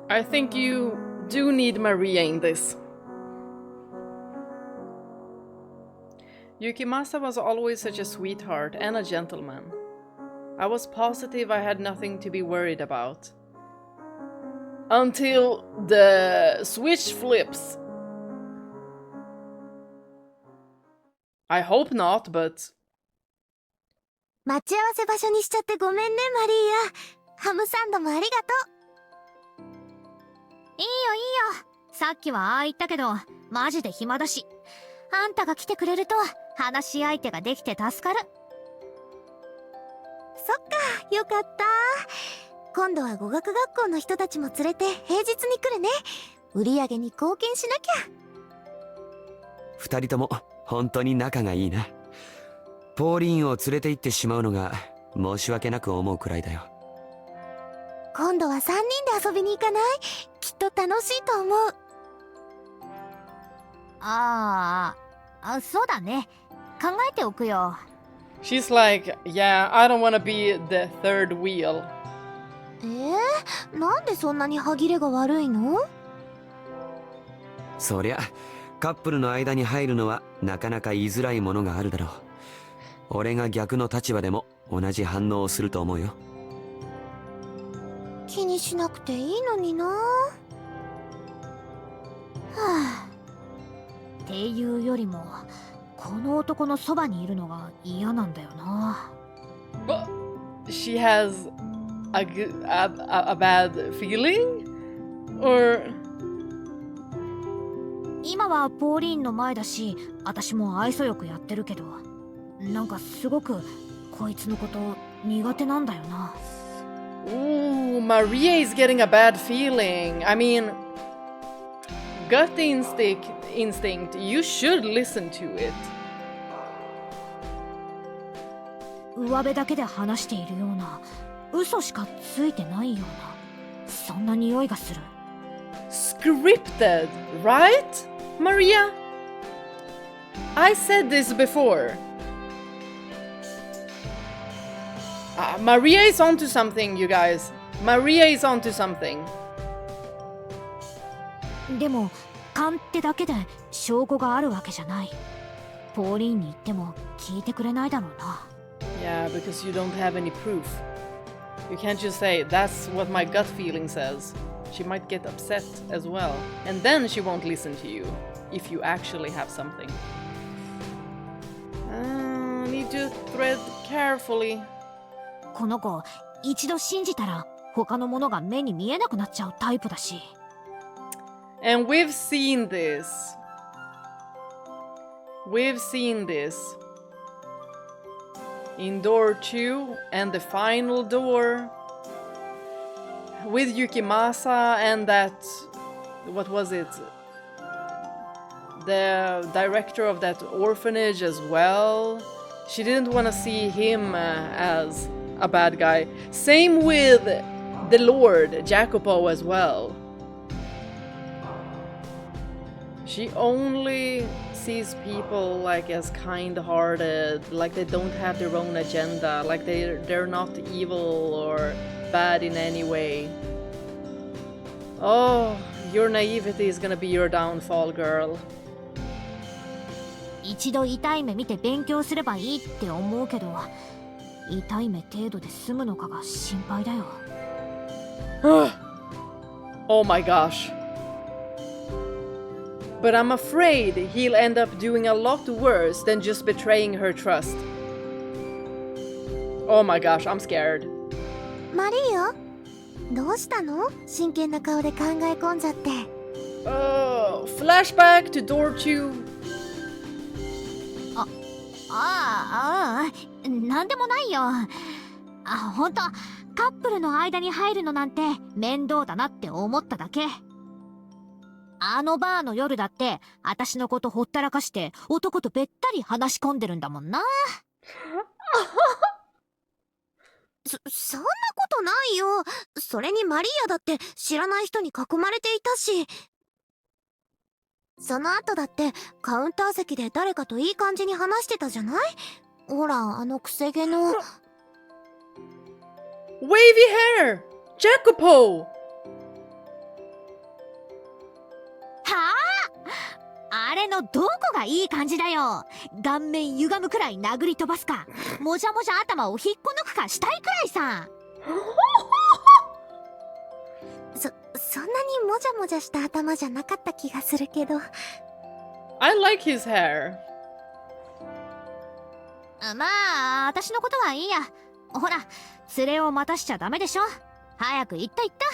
I think you do need Maria in this. Yukimasa was always such a sweetheart and a gentleman. I was positive I had nothing to be worried about. Until the switch flips. I hope not, but... 待ち合わせ場所にしちゃってごめんね、マリーア。ハムサンドもありがとう。いいよいいよ。さっきはああ言ったけど、マジで暇だし。あんたが来てくれると話し相手ができて助かる。そっか、よかった。今度は語学学校の人たちも連れて平日に来るね。売り上げに貢献しなきゃ。二人とも本当に仲がいいな。ポーリーンを連れて行ってしまうのが申し訳なく思うくらいだよ。今度は3人で遊びに行かない？きっと楽しいと思う。そうだね。考えておくよ。She's like, yeah, I don't wanna be the third wheel. なんでそんなに歯切れが悪いの？そりゃカップルの間に入るのはなかなか言いづらいものがあるだろう。俺が逆の立場でも同じ反応をすると思うよ。気にしなくていいのにな。はあ。っていうよりもこの男のそばにいるのが嫌なんだよな。But she has a bad feeling? Or... 今はポーリーンの前だし、私も愛想よくやってるけど、なんかすごくこいつのこと苦手なんだよな。Ooh, Maria is getting a bad feeling. I mean, gut instinct, you should listen to it. 上辺だけで話しているような、嘘しかついてないような、そんな匂いがする。Scripted, right, Maria? I said this before. Maria is onto something, you guys. Maria is onto something. でも勘ってだけで証拠があるわけじゃない。ポーリーンに言っても聞いてくれないだろうな。Yeah, because you don't have any proof. You can't just say, that's what my gut feeling says. She might get upset as well. And then she won't listen to you, if you actually have something. Need to tread carefully. この子、一度信じたら他のものが目に見えなくなっちゃうタイプだし。And we've seen this. We've seen this. In door 2 and the final door. With Yukimasa and that... What was it? The director of that orphanage as well. She didn't want to see him as a bad guy. Same with the Lord, Jacopo, as well. She only sees people like as kind-hearted, like they don't have their own agenda, like they're not evil or bad in any way. Oh, your naivety is gonna be your downfall, girl. 一度痛い目見て勉強すればいいって思うけど、痛い目程度で済むのかが心配だよ。Oh my gosh. But I'm afraid he'll end up doing a lot worse than just betraying her trust. Oh my gosh, I'm scared. マリア、どうしたの？真剣な顔で考え込んじゃって。Flashback to door 2. なんでもないよ。ほんと、カップルの間に入るのなんて面倒だなって思っただけ。あのバーの夜だって、私のことほったらかして男とべったり話し込んでるんだもんな。そんなことないよ。それにマリアだって知らない人に囲まれていたし。その後だってカウンター席で誰かといい感じに話してたじゃない？ほら、あのくせ毛の。Wavy hair! Jacopo! はあ？あれのどこがいい感じだよ。顔面歪むくらい殴り飛ばすか、もじゃもじゃ頭を引っこ抜くかしたいくらいさ。そんなにもじゃもじゃした頭じゃなかった気がするけど。I like his hair. まあ、私のことはいいや。ほら、連れを待たしちゃダメでしょ。早く行った行った。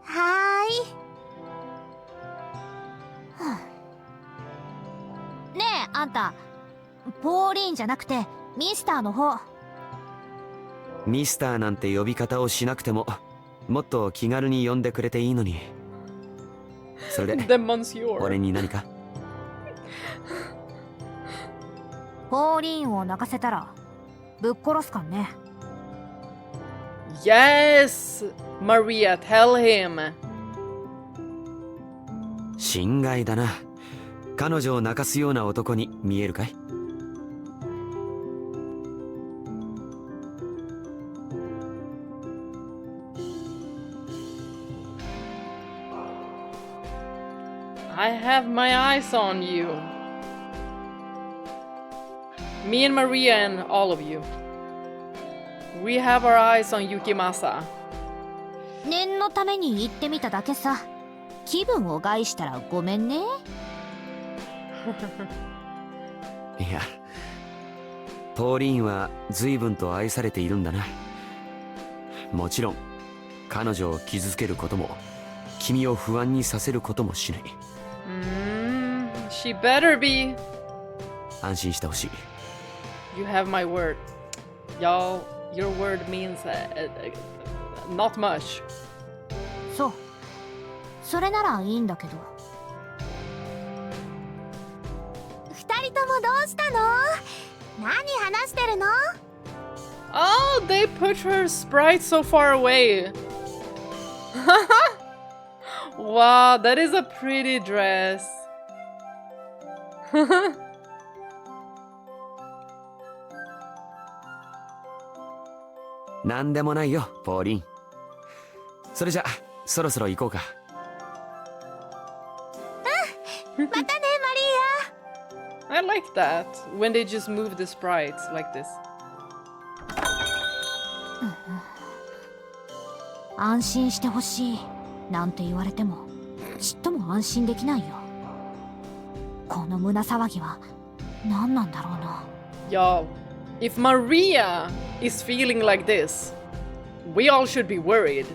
はーい。ねえ、あんた、ポーリーンじゃなくてミスターの方。ミスターなんて呼び方をしなくても、もっと気軽に呼んでくれていいのに。それで、俺に何か？ポーリーンを泣かせたらぶっ殺すかんね。Yes! Maria, tell him. 心外だな。彼女を泣かすような男に見えるかい？ I have my eyes on you. Me and Maria and all of you. We have our eyes on Yukimasa. 念のために言ってみただけさ。気分を害したらごめんね。いや、ポーリーンは随分と愛されているんだな。もちろん彼女を傷つけることも君を不安にさせることもしない。She better be. 安心してほしい。 You have my word. Y'all, your word means not much. そう。それならいいんだけど。二人ともどうしたの？何話してるの？ Oh, they put her sprite so far away. Wow, that is a pretty dress. なんでもないよ、ポーリン。それじゃ、そろそろ行こうか。またね、マリ I like that when they just move the sprites like this. ア。安心してほしいなんて言われてもちっとも安心できないよ。この胸騒ぎは何なんだろうな。Y'all, if Maria is feeling like this, we all should be worried.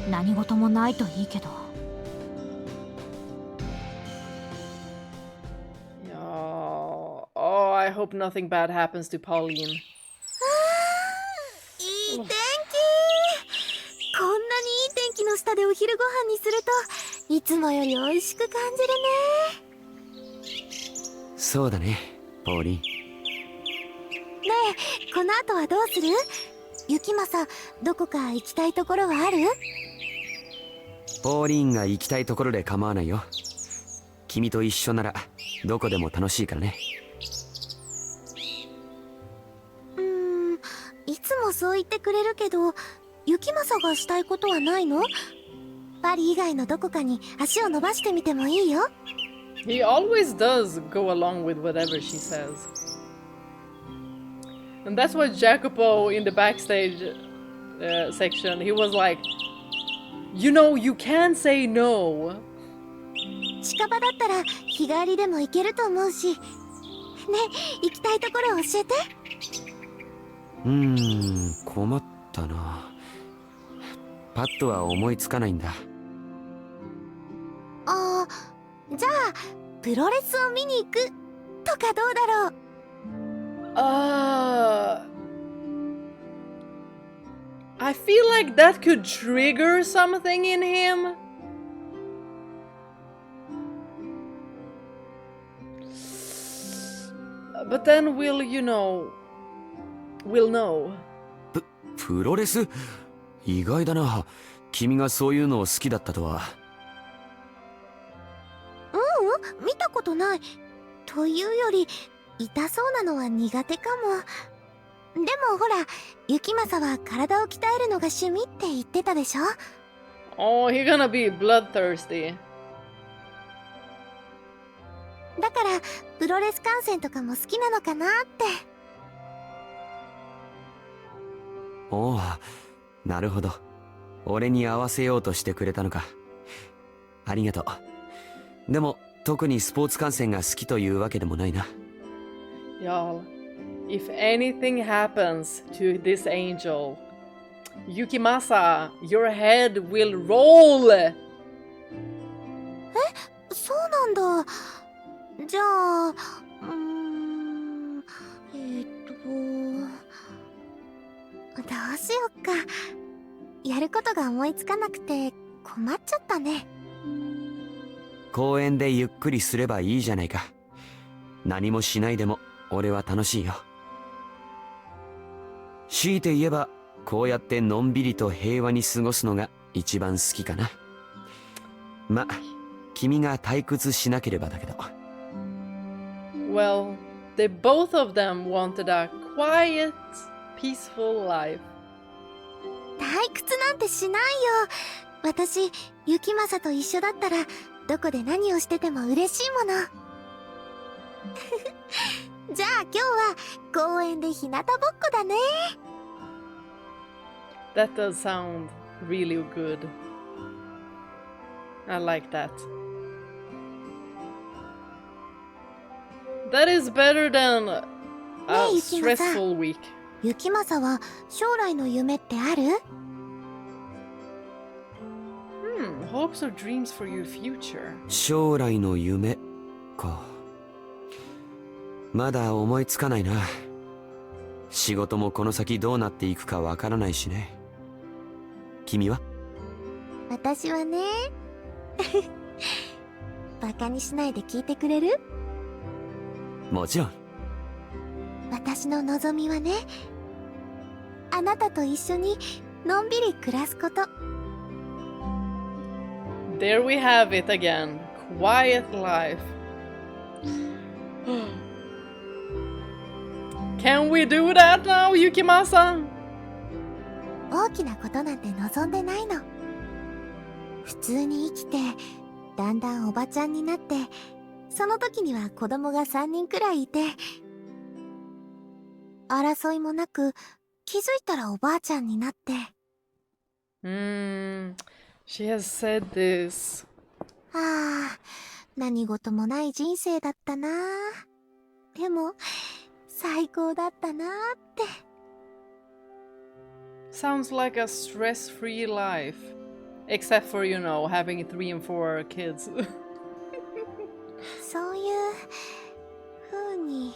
何事もないといいけど。Y'all, oh, I hope nothing bad happens to Pauline. いい天気。こんなにいい天気の下でお昼ご飯にするといつもより美味しく感じるね。そうだね、ポーリン。ねえ、この後はどうする？雪政、どこか行きたいところはある？ポーリーンが行きたいところで構わないよ。君と一緒ならどこでも楽しいからね。いつもそう言ってくれるけど、雪政がしたいことはないの？パリ以外のどこかに足を伸ばしてみてもいいよ。He always does go along with whatever she says. And that's what Jacopo in the backstage section, he was like, you know, you can say no. 近場だったら日帰りでも行けると思うし。ね、行きたいところを教えて。困ったな。パッとは思いつかないんだ。ああ、じゃあプロレスを見に行くとかどうだろう。I feel like that could trigger something in him. But then we'll know. プロレス？意外だな。君がそういうのを好きだったとは。見たことない。というより痛そうなのは苦手かも。でもほら、雪政は体を鍛えるのが趣味って言ってたでしょ。 Oh, he's gonna be bloodthirsty. だからプロレス観戦とかも好きなのかなって。おお、なるほど。俺に合わせようとしてくれたのか。ありがとう。でも特にスポーツ観戦が好きというわけでもないな。Y'all, if anything happens to this angel, Yukimasa, your head will roll! そうなんだ。じゃあ、どうしよっか。やることが思いつかなくて困っちゃったね。公園でゆっくりすればいいじゃないか。何もしないでも俺は楽しいよ。強いて言えばこうやってのんびりと平和に過ごすのが一番好きかな。ま、君が退屈しなければだけど。 Well, they both of them wanted a quiet, peaceful life. 退屈なんてしないよ。私、雪政と一緒だったらどこで何をしてても嬉しいもの。じゃあ今日は公園で日向ぼっこだね。That does sound really good. I like that. That is better than a Yukimasa. stressful week. 雪政は将来の夢ってある？ Hopes or dreams for your future. 将来の夢か。まだ思いつかないな。仕事もこの先どうなっていくかわからないしね。君は？私はね。バカにしないで聞いてくれる？もちろん。私の望みはね、あなたと一緒にのんびり暮らすこと。There we have it again. Quiet life. Can we do that now, Yukimasa? 大きなことなんて望んでないの。普通に生きて、だんだんおばちゃんになって、その時には子供が3人くらいいて、争いもなく、気づいたらおばあちゃんになって。She has said this. ああ、何事もない人生だったな。でも、最高だったなって。Sounds like a stress-free life. Except for, you know, having 3 and 4 kids. そういう風に。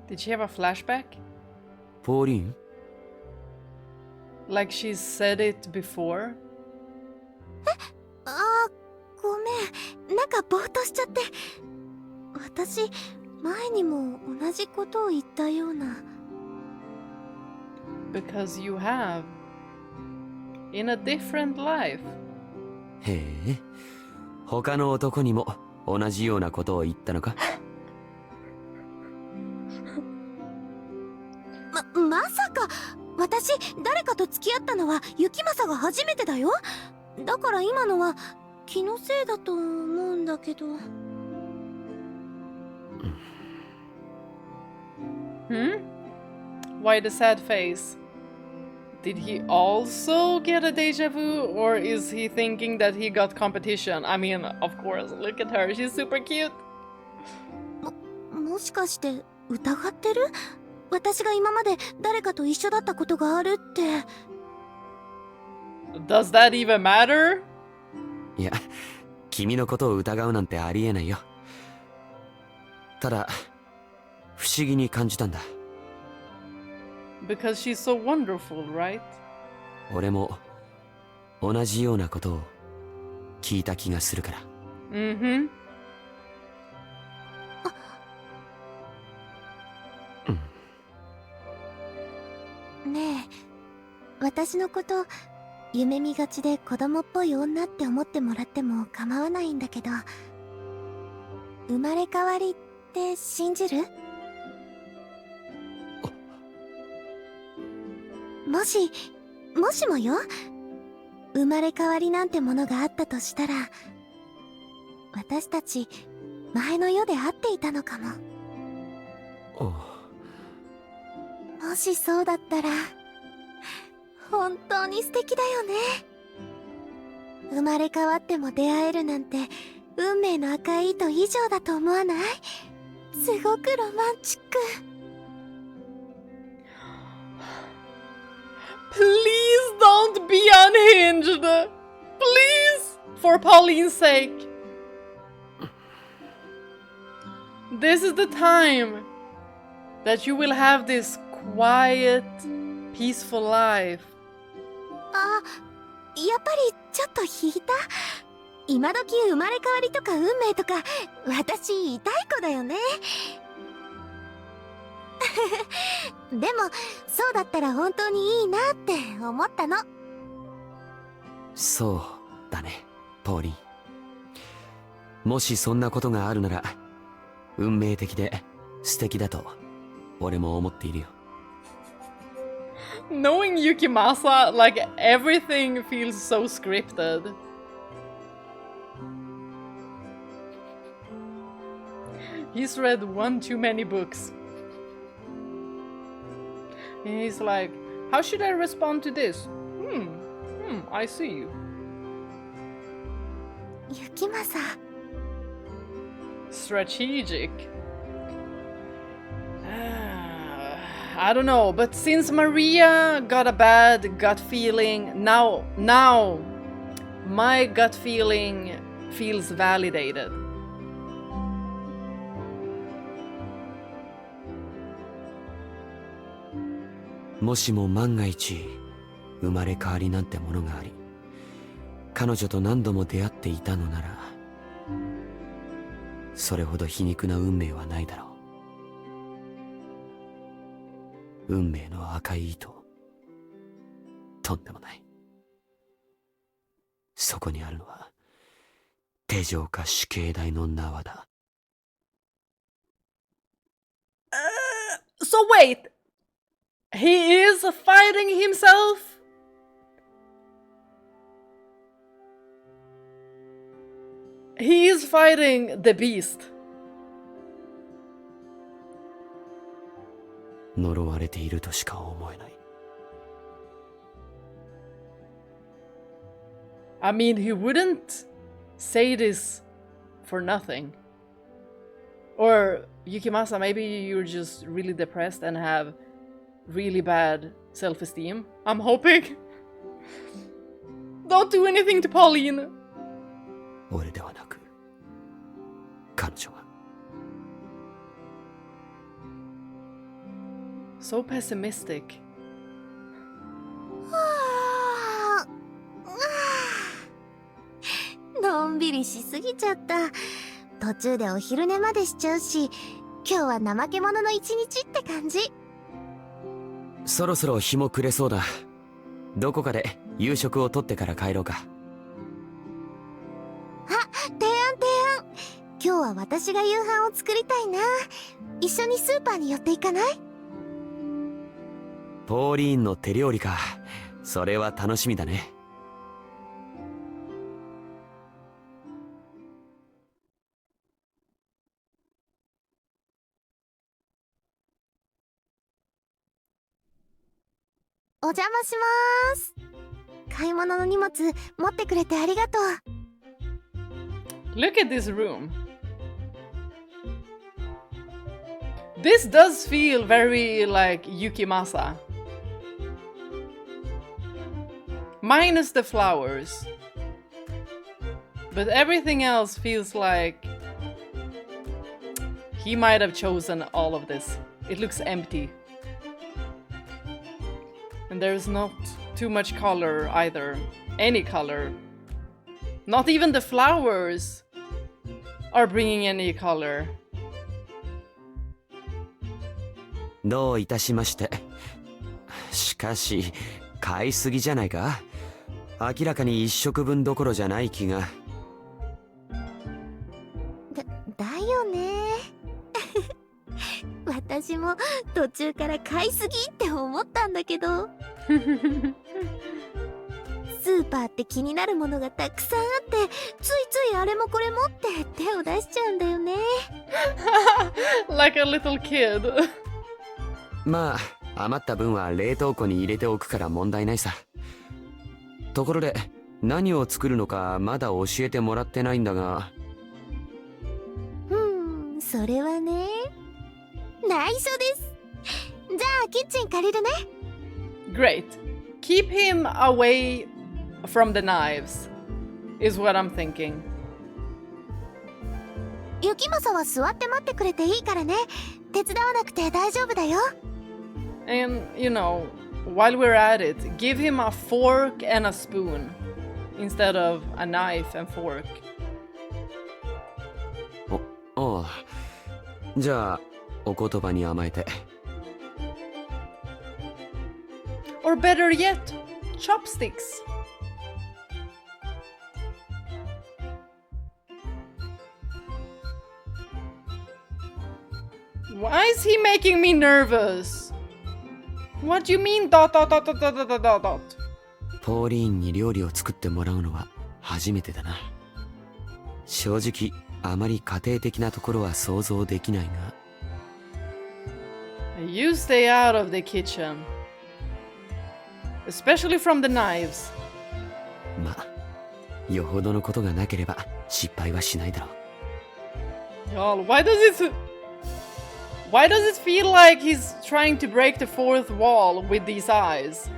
Did she have a flashback? ポーリン？ Like she's said it before? あー、ごめん。なんかぼーっとしちゃって。私、前にも同じことを言ったような。Because you have. In a different life. へえ、他の男にも同じようなことを言ったのか？まさか、私、誰かと付き合ったのは雪政が初めてだよ。だから今のは気のせいだと思うんだけど。Why the sad face? Did he also get a deja vu, or is he thinking that he got competition? I mean, of course, look at her, she's super cute. もしかして疑ってる？私が今まで誰かと一緒だったことがあるって。Does that even matter? いや、君のことを疑うなんてありえないよ。ただ、不思議に感じたんだ。Because she's so wonderful, right? 俺も同じようなことを聞いた気がするから。ねえ、私のこと夢見がちで子供っぽい女って思ってもらっても構わないんだけど、生まれ変わりって信じる？もしもよ、生まれ変わりなんてものがあったとしたら、私たち前の世で会っていたのかも。もしそうだったら本当に素敵だよね。生まれ変わっても出会えるなんて運命の赤い糸以上だと思わない？すごくロマンチック。Please don't be unhinged! Please! For Pauline's sake! This is the time that you will have this quiet, peaceful life. あ、やっぱりちょっと引いた？今時生まれ変わりとか運命とか、私痛い子だよね。でもそうだったら本当にいいなって思ったの。そうだね、ポーリン。もしそんなことがあるなら運命的で素敵だと俺も思っているよ。Knowing Yukimasa, like everything feels so scripted. He's read one too many books. And he's like, how should I respond to this? I see you. Yukimasa. Strategic. I don't know, but since Maria got a bad gut feeling, now my gut feeling feels validated. If も万が一生まれ変わりなんてものがあり、彼女と何度も出会っていたのなら、それほど皮肉な運命はないだろう。運命の赤い糸、とんでもない。そこにあるのは手錠か死刑台の縄だ。So wait, he is fighting himself? He is fighting the beast. 呪われているとしか思えない。I mean, he wouldn't say this for nothing. Or, Yukimasa, maybe you're just really depressed and have really bad self-esteem. I'm hoping. Don't do anything to Pauline. 俺ではなく、彼女が。So pessimistic. のんびりしすぎちゃった。途中でお昼寝までしちゃうし、今日は怠け者の一日って感じ。そろそろ日も暮れそうだ。どこかで夕食をとってから帰ろうか。あ、提案。今日は私が夕飯を作りたいな。一緒にスーパーに寄っていかない？ポーリーンの手料理か。それは楽しみだね。お邪魔します。買い物の荷物持ってくれてありがとう。Look at this room. This does feel very like Yukimasa. Minus the flowers. But everything else feels like he might have chosen all of this. It looks empty. And there's not too much color either. Any color. Not even the flowers are bringing any color. どういたしまして。しかし、買いすぎじゃないか？明らかに一食分どころじゃない気が。だよね。私も途中から買いすぎって思ったんだけど。スーパーって気になるものがたくさんあって、ついついあれもこれもって手を出しちゃうんだよね。Like a little kid. まあ、余った分は冷凍庫に入れておくから問題ないさ。ところで、何を作るのかまだ教えてもらってないんだが。それはね、内緒です。じゃあキッチン借りるね。Great. Keep him away from the knives, is what I'm thinking. 雪政は座って待ってくれていいからね。手伝わなくて大丈夫だよ。And, you know, while we're at it, give him a fork and a spoon. instead of a knife and fork. おう。じゃあお言葉に甘えて。 Or better yet, chopsticks. Why is he making me nervous? What do you mean dot dot dot dot dot dot dot dot? ポーリーンに料理を作ってもらうのは初めてだな。正直あまり家庭的なところは想像できないが。You stay out of the kitchen. Especially from the knives. まあ、よほどのことがなければ失敗はしないだろう。Y'all, why does it feel like he's trying to break the fourth wall with these eyes?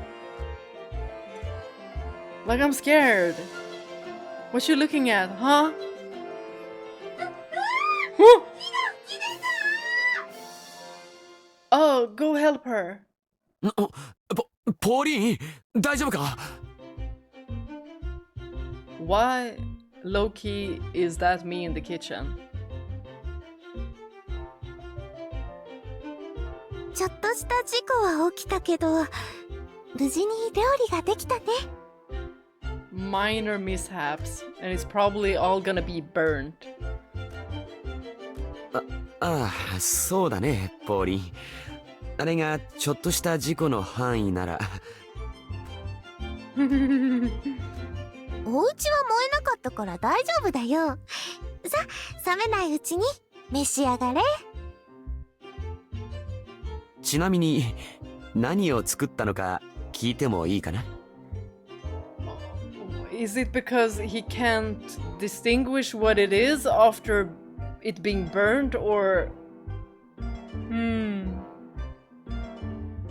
Like I'm scared. What you looking at, huh? Huh? Oh, go help her. ポーリーン、大丈夫か？ Why, low-key, is that me in the kitchen? ちょっとした事故は起きたけど、無事に料理ができたね。Minor mishaps, and it's probably all gonna be burnt. ああ、そうだね、ポーリーン。あれがちょっとした事故の範囲なら。お家は燃えなかったから大丈夫だよ。さ、冷めないうちに召し上がれ。ちなみに何を作ったのか聞いてもいいかな？ Is it because he can't distinguish what it is after it being burnt, or...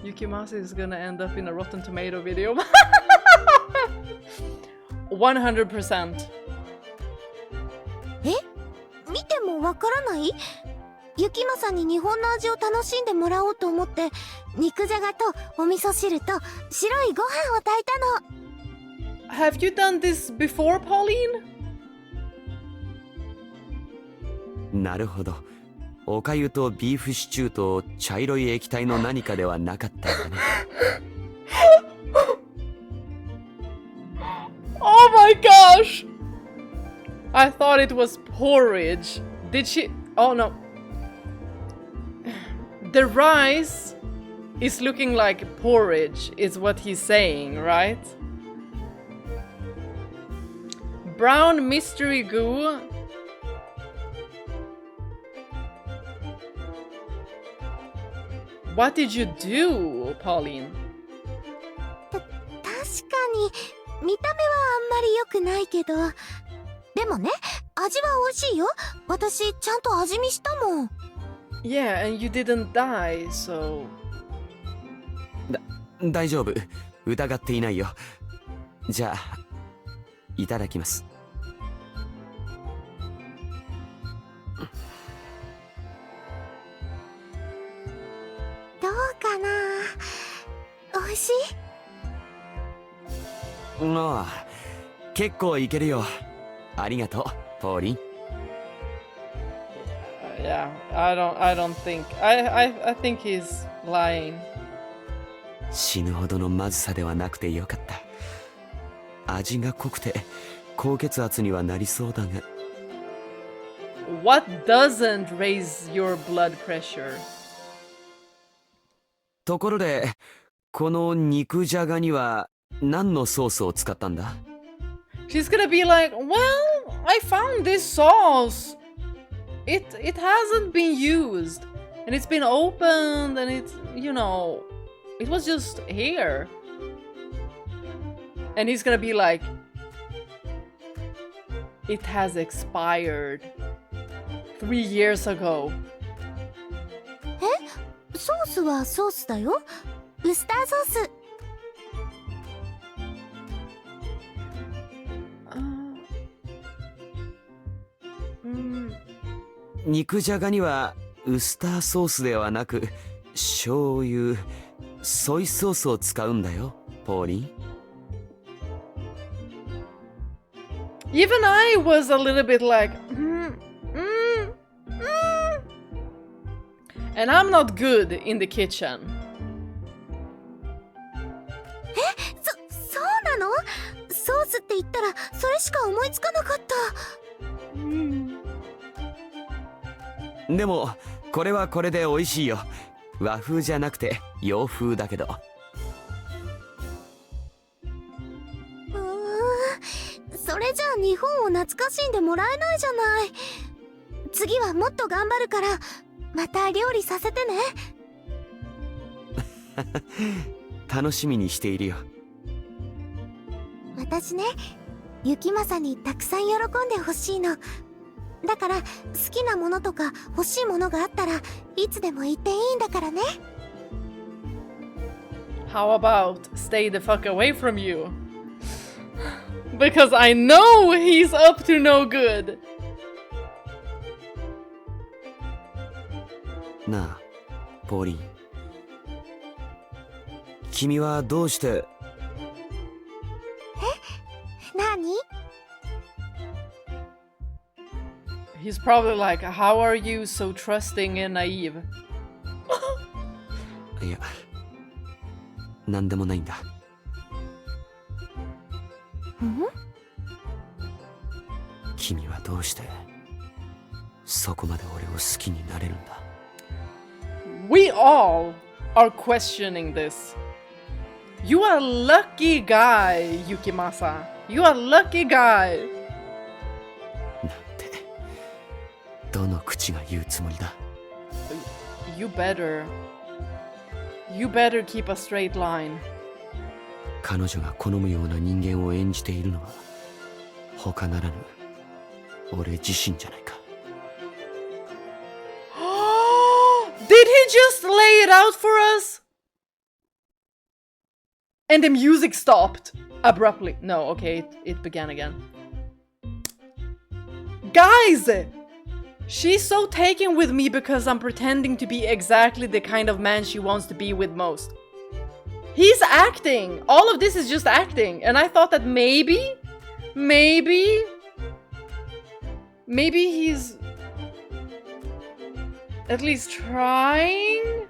Yukimasa is gonna end up in a Rotten Tomato video. 100%. 見てもわからない？ゆきまさんに日本の味を楽しんでもらおうと思って肉じゃがとお味噌汁と白いご飯を炊いたの。Have you done this before, Pauline? なるほど。おかゆとビーフシチューと茶色い液体の何かではなかったんだね。Oh my gosh! I thought it was porridge. Did she? Oh no. The rice is looking like porridge, is what he's saying, right? Brown mystery goo. What did you do, Pauline? 確かに見た目はあんまり良くないけど、でもね、味は美味しいよ。私ちゃんと味見したもん。Yeah, and you didn't die, so... 大丈夫。疑っていないよ。じゃあ、いただきます。どうかな？美味しい？ああ、結構いけるよ。ありがとう、ポーリン。Yeah, I don't think. I think he's lying. 死ぬほどのまずさではなくてよかった。味が濃くて高血圧にはなりそうだが。What doesn't raise your blood pressure? ところで、この肉じゃがには何のソースを使ったんだ？ She's gonna be like, well, I found this sauce. It hasn't been used, and it's been opened, and it's, you know, it was just here. And he's gonna be like, it has expired 3 years ago. ソースはソースだよ。ウスターソース。肉じゃがにはウスターソースではなく醤油、ソイソースを使うんだよ、ポーリン。Even I was a little bit like, And I'm not good in the kitchen. そうなの？ソースって言ったらそれしか思いつかなかった。でもこれはこれで美味しいよ。和風じゃなくて洋風だけど。それじゃあ日本を懐かしんでもらえないじゃない。次はもっと頑張るからまた料理させてね。楽しみにしているよ。私ね、雪政にたくさん喜んでほしいの。だから好きなものとか欲しいものがあったらいつでも言っていいんだからね。How about stay the fuck away from you? Because I know he's up to no good. なあ、ポーリン。君はどうして？何？ He's probably like, how are you so trusting and naive? いや、なんでもないんだ。君はどうしてそこまで俺を好きになれるんだ？ We all are questioning this. You are a lucky guy, Yukimasa. You are a lucky guy. なんて、どの口が言うつもりだ？ You better keep a straight line. 彼女が好むような人間を演じているのは他ならぬ俺自身じゃないか。Did he just lay it out for us? And the music stopped abruptly. No, okay, it began again. Guys! She's so taken with me because I'm pretending to be exactly the kind of man she wants to be with most. He's acting! All of this is just acting. And I thought that maybe he's at least trying?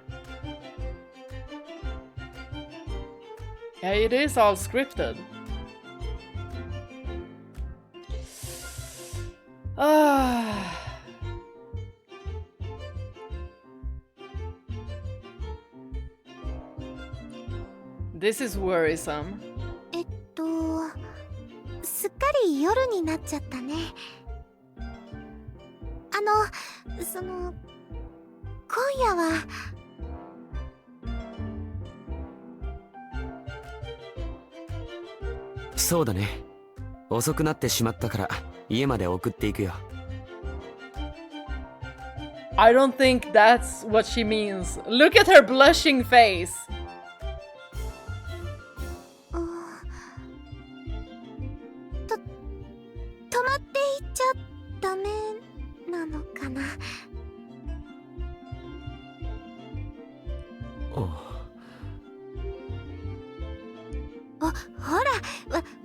Yeah, it is all scripted. This is worrisome. すっかり夜になっちゃったね。今夜はそうだね。遅くなってしまったから家まで送っていくよ。I don't think that's what she means. Look at her blushing face. 泊まっていっちゃダメなのかな。ほら、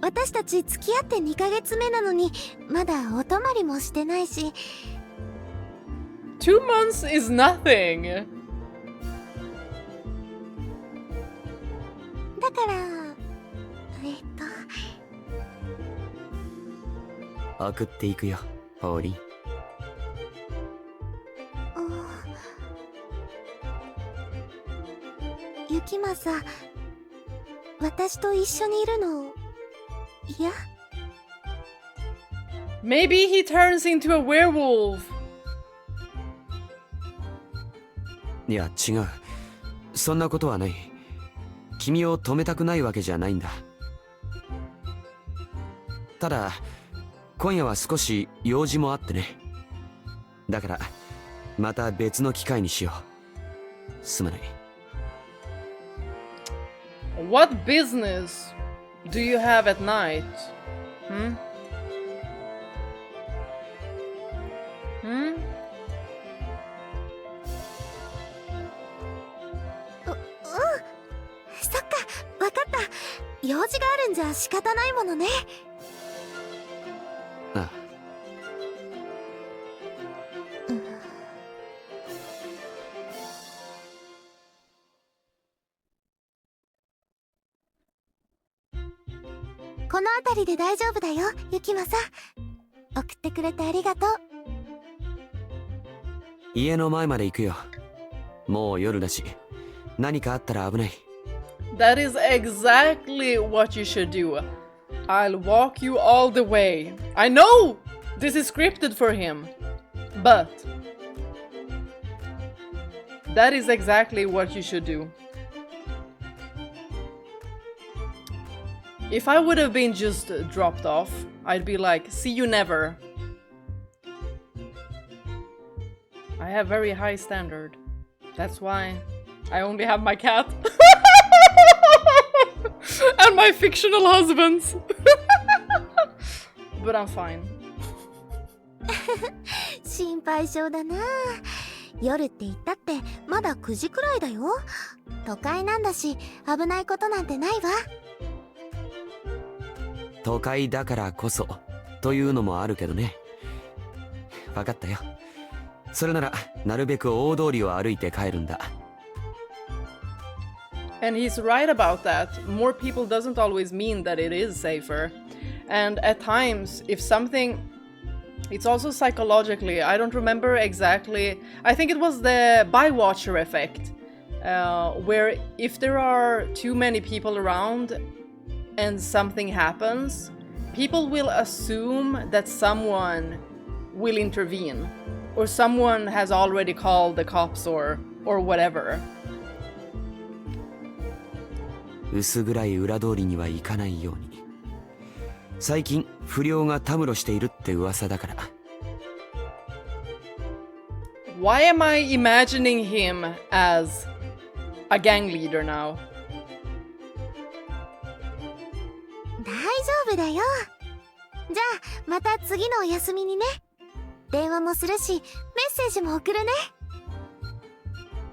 私たち付き合って2ヶ月目なのにまだお泊まりもしてないし。2 months is nothing. だから送っていくよ、ポーリン。雪政、私と一緒にいるの嫌？ Maybe he turns into a werewolf. いや違う、そんなことはない。君を止めたくないわけじゃないんだ。ただ今夜は少し用事もあってね。だからまた別の機会にしよう。すまない。What business do you have at night? Hmm? そっか、わかった。用事があるんじゃ仕方ないものね。この辺りで大丈夫だよ、ユキマさ。送ってくれてありがとう。家の前まで行くよ。もう夜だし、何かあったら危ない。That is exactly what you should do. I'll walk you all the way. I know this is scripted for him, but that is exactly what you should do. If I would have been just dropped off, I'd be like, see you never. I have very high standard. That's why I only have my cat. And my fictional husbands. But I'm fine. 心配性だな。夜って言ったってまだ9時くらいだよ。都会なんだし危ないことなんてないわ。都会だからこそというのもあるけどね。分かったよ。それならなるべく大通りを歩いて帰るんだ。And he's right about that. More people doesn't always mean that it is safer. And at times, if something... It's also psychologically, I don't remember exactly. I think it was the bywatcher effect. Where if there are too many people around and something happens, people will assume that someone will intervene. Or someone has already called the cops or whatever. 薄暗い裏通りには行かないように。最近不良がたむろしているって噂だから。Why am I imagining him as a gang leader now? 大丈夫だよ。じゃあまた次のお休みにね。電話もするし、メッセージも送るね。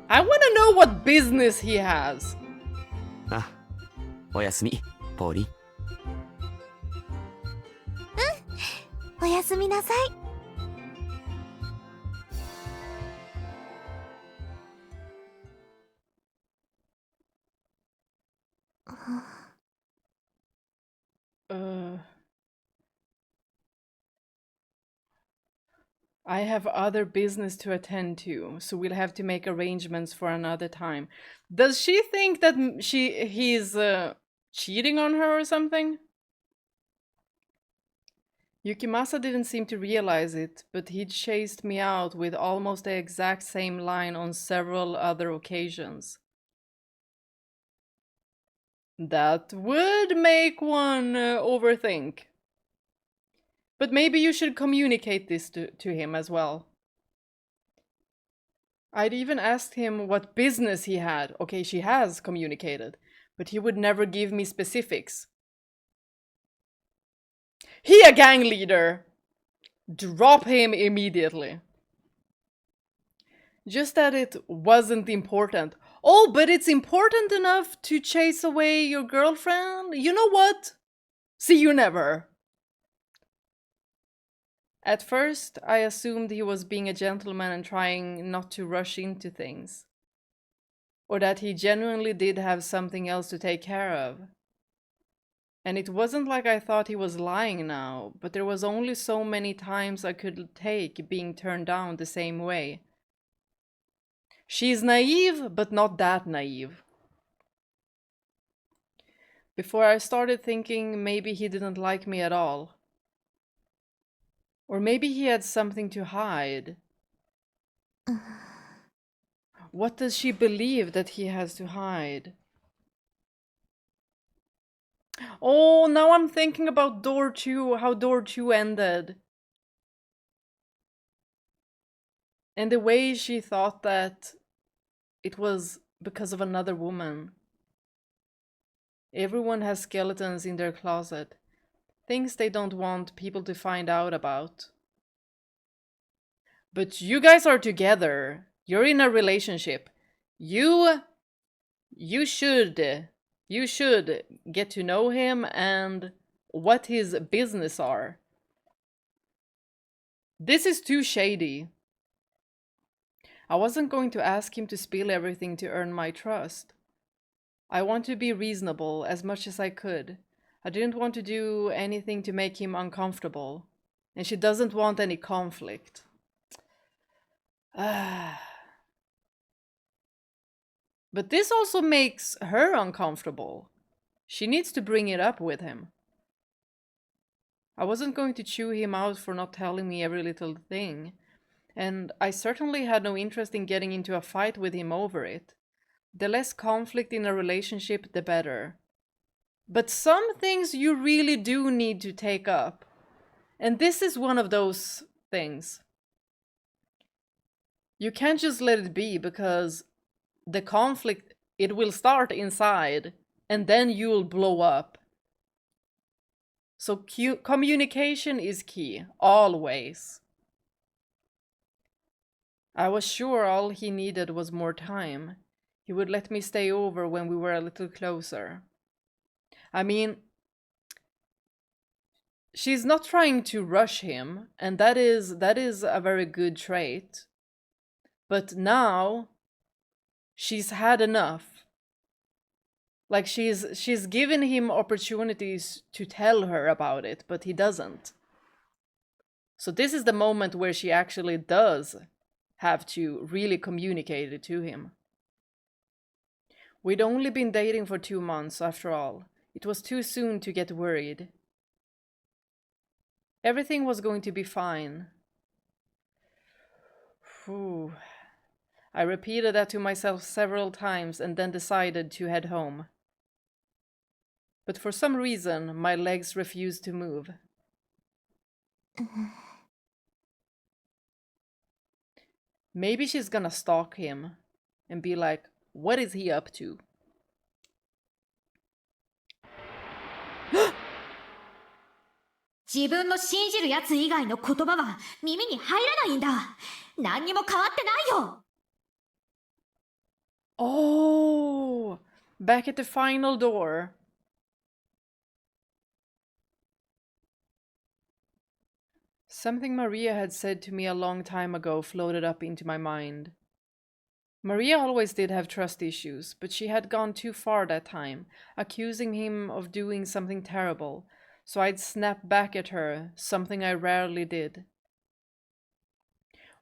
I wanna know what business he has. あ、おやすみ、ポーリン。おやすみなさい。I have other business to attend to, so we'll have to make arrangements for another time. Does she think that he's cheating on her or something? Yukimasa didn't seem to realize it, but he'd chased me out with almost the exact same line on several other occasions. That would make one overthink. But maybe you should communicate this to him as well. I'd even asked him what business he had. Okay, she has communicated, but he would never give me specifics. He a gang leader! Drop him immediately. Just that it wasn't important. Oh, but it's important enough to chase away your girlfriend? You know what? See you never. At first, I assumed he was being a gentleman and trying not to rush into things. Or that he genuinely did have something else to take care of. And it wasn't like I thought he was lying now, but there was only so many times I could take being turned down the same way. She's naive, but not that naive. Before I started thinking maybe he didn't like me at all. Or maybe he had something to hide. What does she believe that he has to hide? Oh, now I'm thinking about door 2, how door 2 ended. And the way she thought that it was because of another woman. Everyone has skeletons in their closet. Things they don't want people to find out about. But you guys are together. You're in a relationship. You should get to know him and what his business are. This is too shady. I wasn't going to ask him to spill everything to earn my trust. I want to be reasonable as much as I could. I didn't want to do anything to make him uncomfortable, and she doesn't want any conflict. But this also makes her uncomfortable. She needs to bring it up with him. I wasn't going to chew him out for not telling me every little thing, and I certainly had no interest in getting into a fight with him over it. The less conflict in a relationship, the better. But some things you really do need to take up. And this is one of those things. You can't just let it be, because the conflict, it will start inside and then you'll blow up. So communication is key, always. I was sure all he needed was more time. He would let me stay over when we were a little closer. I mean, she's not trying to rush him, and that is a very good trait. But now she's had enough. Like she's given him opportunities to tell her about it, but he doesn't. So this is the moment where she actually does have to really communicate it to him. We'd only been dating for 2 months, after all. It was too soon to get worried. Everything was going to be fine. Phew. I repeated that to myself several times and then decided to head home. But for some reason, my legs refused to move. Maybe she's gonna stalk him and be like, what is he up to? Oh, back at the final door. Something Maria had said to me a long time ago floated up into my mind. Maria always did have trust issues, but she had gone too far that time, accusing him of doing something terrible, so I'd snap back at her, something I rarely did.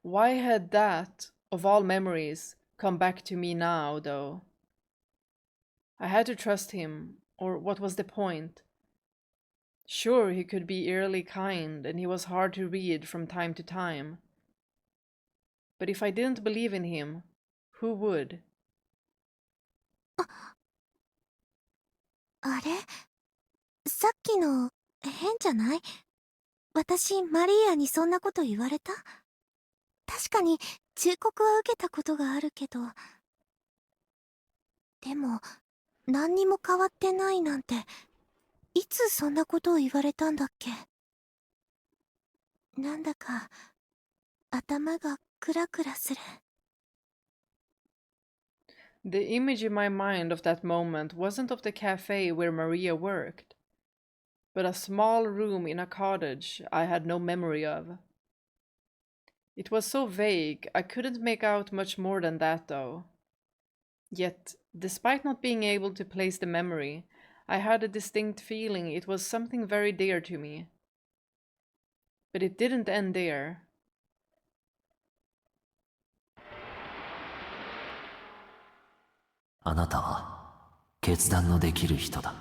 Why had that, of all memories, come back to me now, though? I had to trust him, or what was the point? Sure, he could be eerily kind, and he was hard to read from time to time. But if I didn't believe in him, who would? あれさっきの変じゃない？私マリアにそんなこと言われた？確かに忠告は受けたことがあるけど、でも何にも変わってないなんていつそんなことを言われたんだっけ？なんだか頭がクラクラする。The image in my mind of that moment wasn't of the cafe where Maria worked, but a small room in a cottage I had no memory of. It was so vague, I couldn't make out much more than that, though. Yet, despite not being able to place the memory, I had a distinct feeling it was something very dear to me. But it didn't end there. あなたは決断のできる人だ。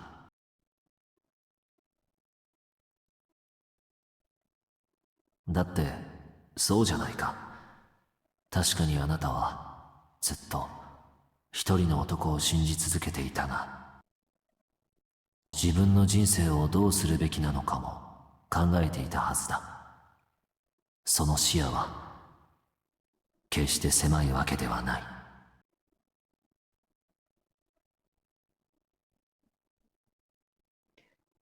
だってそうじゃないか。確かにあなたはずっと一人の男を信じ続けていたが、自分の人生をどうするべきなのかも考えていたはずだ。その視野は決して狭いわけではない。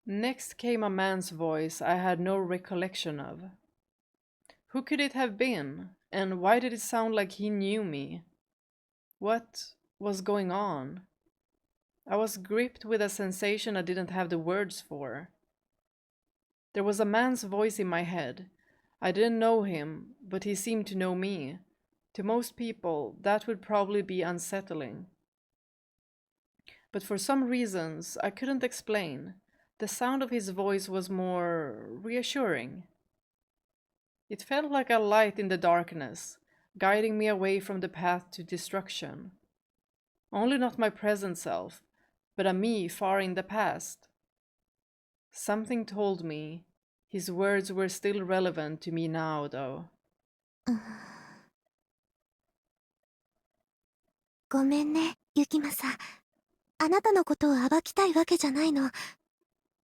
Next came a man's voice I had no recollection of. Who could it have been, and why did it sound like he knew me? What was going on? I was gripped with a sensation I didn't have the words for. There was a man's voice in my head. I didn't know him, but he seemed to know me. To most people, that would probably be unsettling. But for some reasons I couldn't explain, The sound of his voice was more reassuring. It felt like a light in the darkness, guiding me away from the path to destruction. Only not my present self, but a me far in the past. Something told me his words were still relevant to me now, though. ごめんね、ユキマさん。あなたのことを暴きたいわけじゃないの。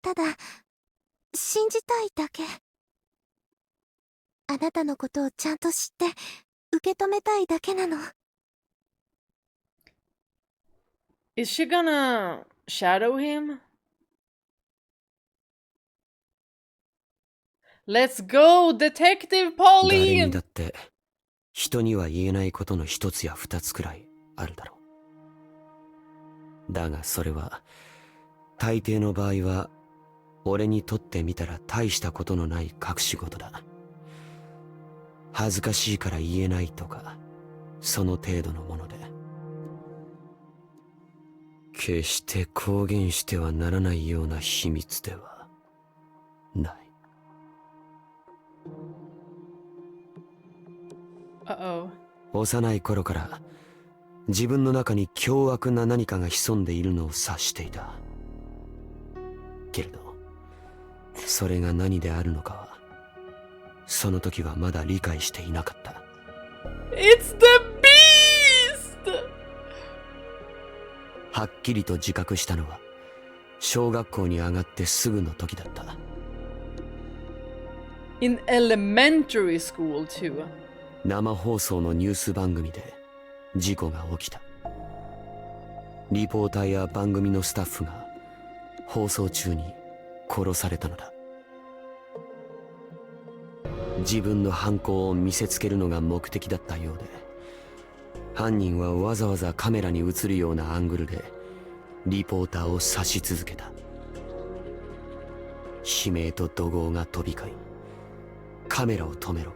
ただ、信じたいだけ。あなたのことをちゃんと知って、受け止めたいだけなの。Is she gonna shadow him? Let's go, Detective 誰に Pauline! だって人には言えないことの一つや二つくらいあるだろう。だがそれは大抵の場合は俺にとってみたら大したことのない隠し事だ。恥ずかしいから言えないとかその程度のもので、決して公言してはならないような秘密ではない。Uh-oh. 幼い頃から自分の中に凶悪な何かが潜んでいるのを察していた。けれどそれが何であるのかはその時はまだ理解していなかった。 It's the beast! はっきりと自覚したのは小学校に上がってすぐの時だった。 In elementary school, too. 生放送のニュース番組で事故が起きた。リポーターや番組のスタッフが放送中に殺されたのだ。自分の犯行を見せつけるのが目的だったようで、犯人はわざわざカメラに映るようなアングルでリポーターを指し続けた。悲鳴と怒号が飛び交い、カメラを止めろ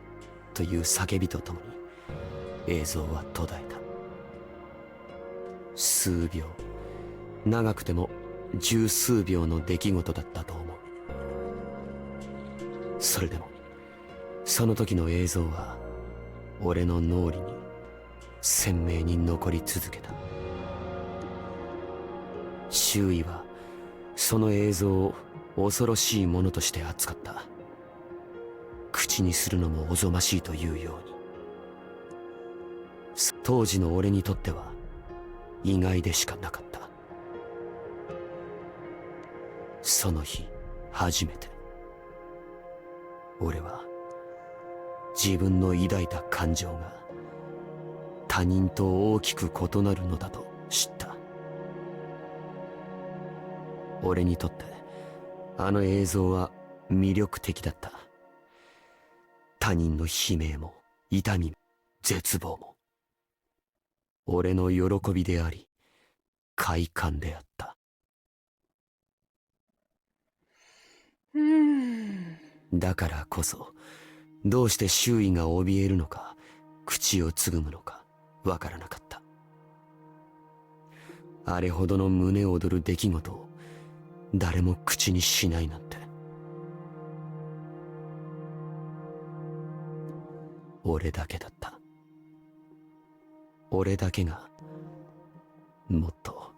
という叫びとともに映像は途絶えた。数秒、長くても十数秒の出来事だったと思う。それでもその時の映像は俺の脳裏に鮮明に残り続けた。周囲はその映像を恐ろしいものとして扱った。口にするのもおぞましいというように。当時の俺にとっては意外でしかなかった。その日初めて俺は自分の抱いた感情が他人と大きく異なるのだと知った。俺にとってあの映像は魅力的だった。他人の悲鳴も痛みも絶望も俺の喜びであり快感であった。だからこそどうして周囲が怯えるのか口をつぐむのかわからなかった。あれほどの胸躍る出来事を誰も口にしないなんて。俺だけだった。俺だけがもっと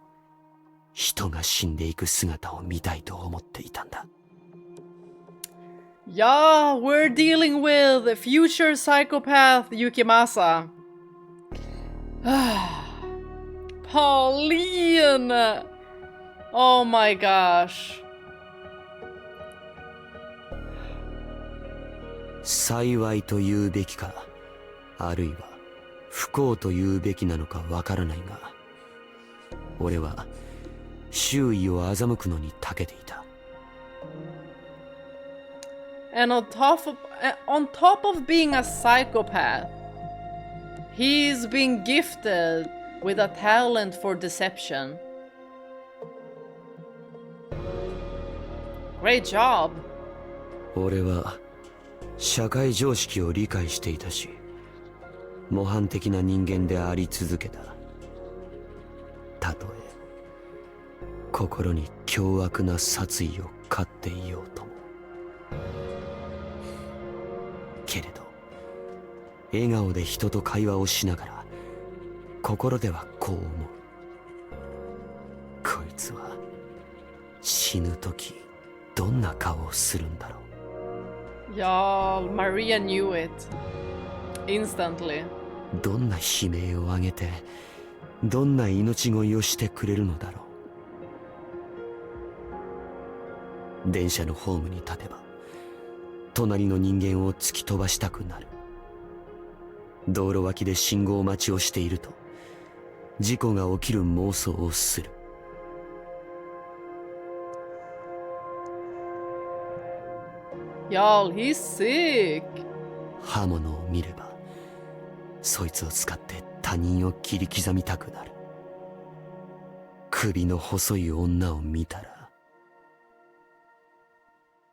人が死んでいく姿を見たいと思っていたんだ。Yeah, we're dealing with future psychopath Yukimasa. Pauline! Oh my gosh. 幸いと言うべきか、あるいは不幸と言うべきなのかわからないが、俺は周囲を欺くのに長けていた。And on top of being a psychopath, he's been gifted with a talent for deception. Great job. 俺は社会常識を理解していたし、模範的な人間であり続けた。たとえ心に凶悪な殺意を飼っていようとも。けれど笑顔で人と会話をしながら心ではこう思う。こいつは死ぬ時どんな顔をするんだろう。Y'all, Maria knew it. Instantly. どんな悲鳴を上げてどんな命乞いをしてくれるのだろう。電車のホームに立てば隣の人間を突き飛ばしたくなる。道路脇で信号待ちをしていると事故が起きる妄想をする。Y'all, he's sick. 刃物を見ればそいつを使って他人を切り刻みたくなる。首の細い女を見たら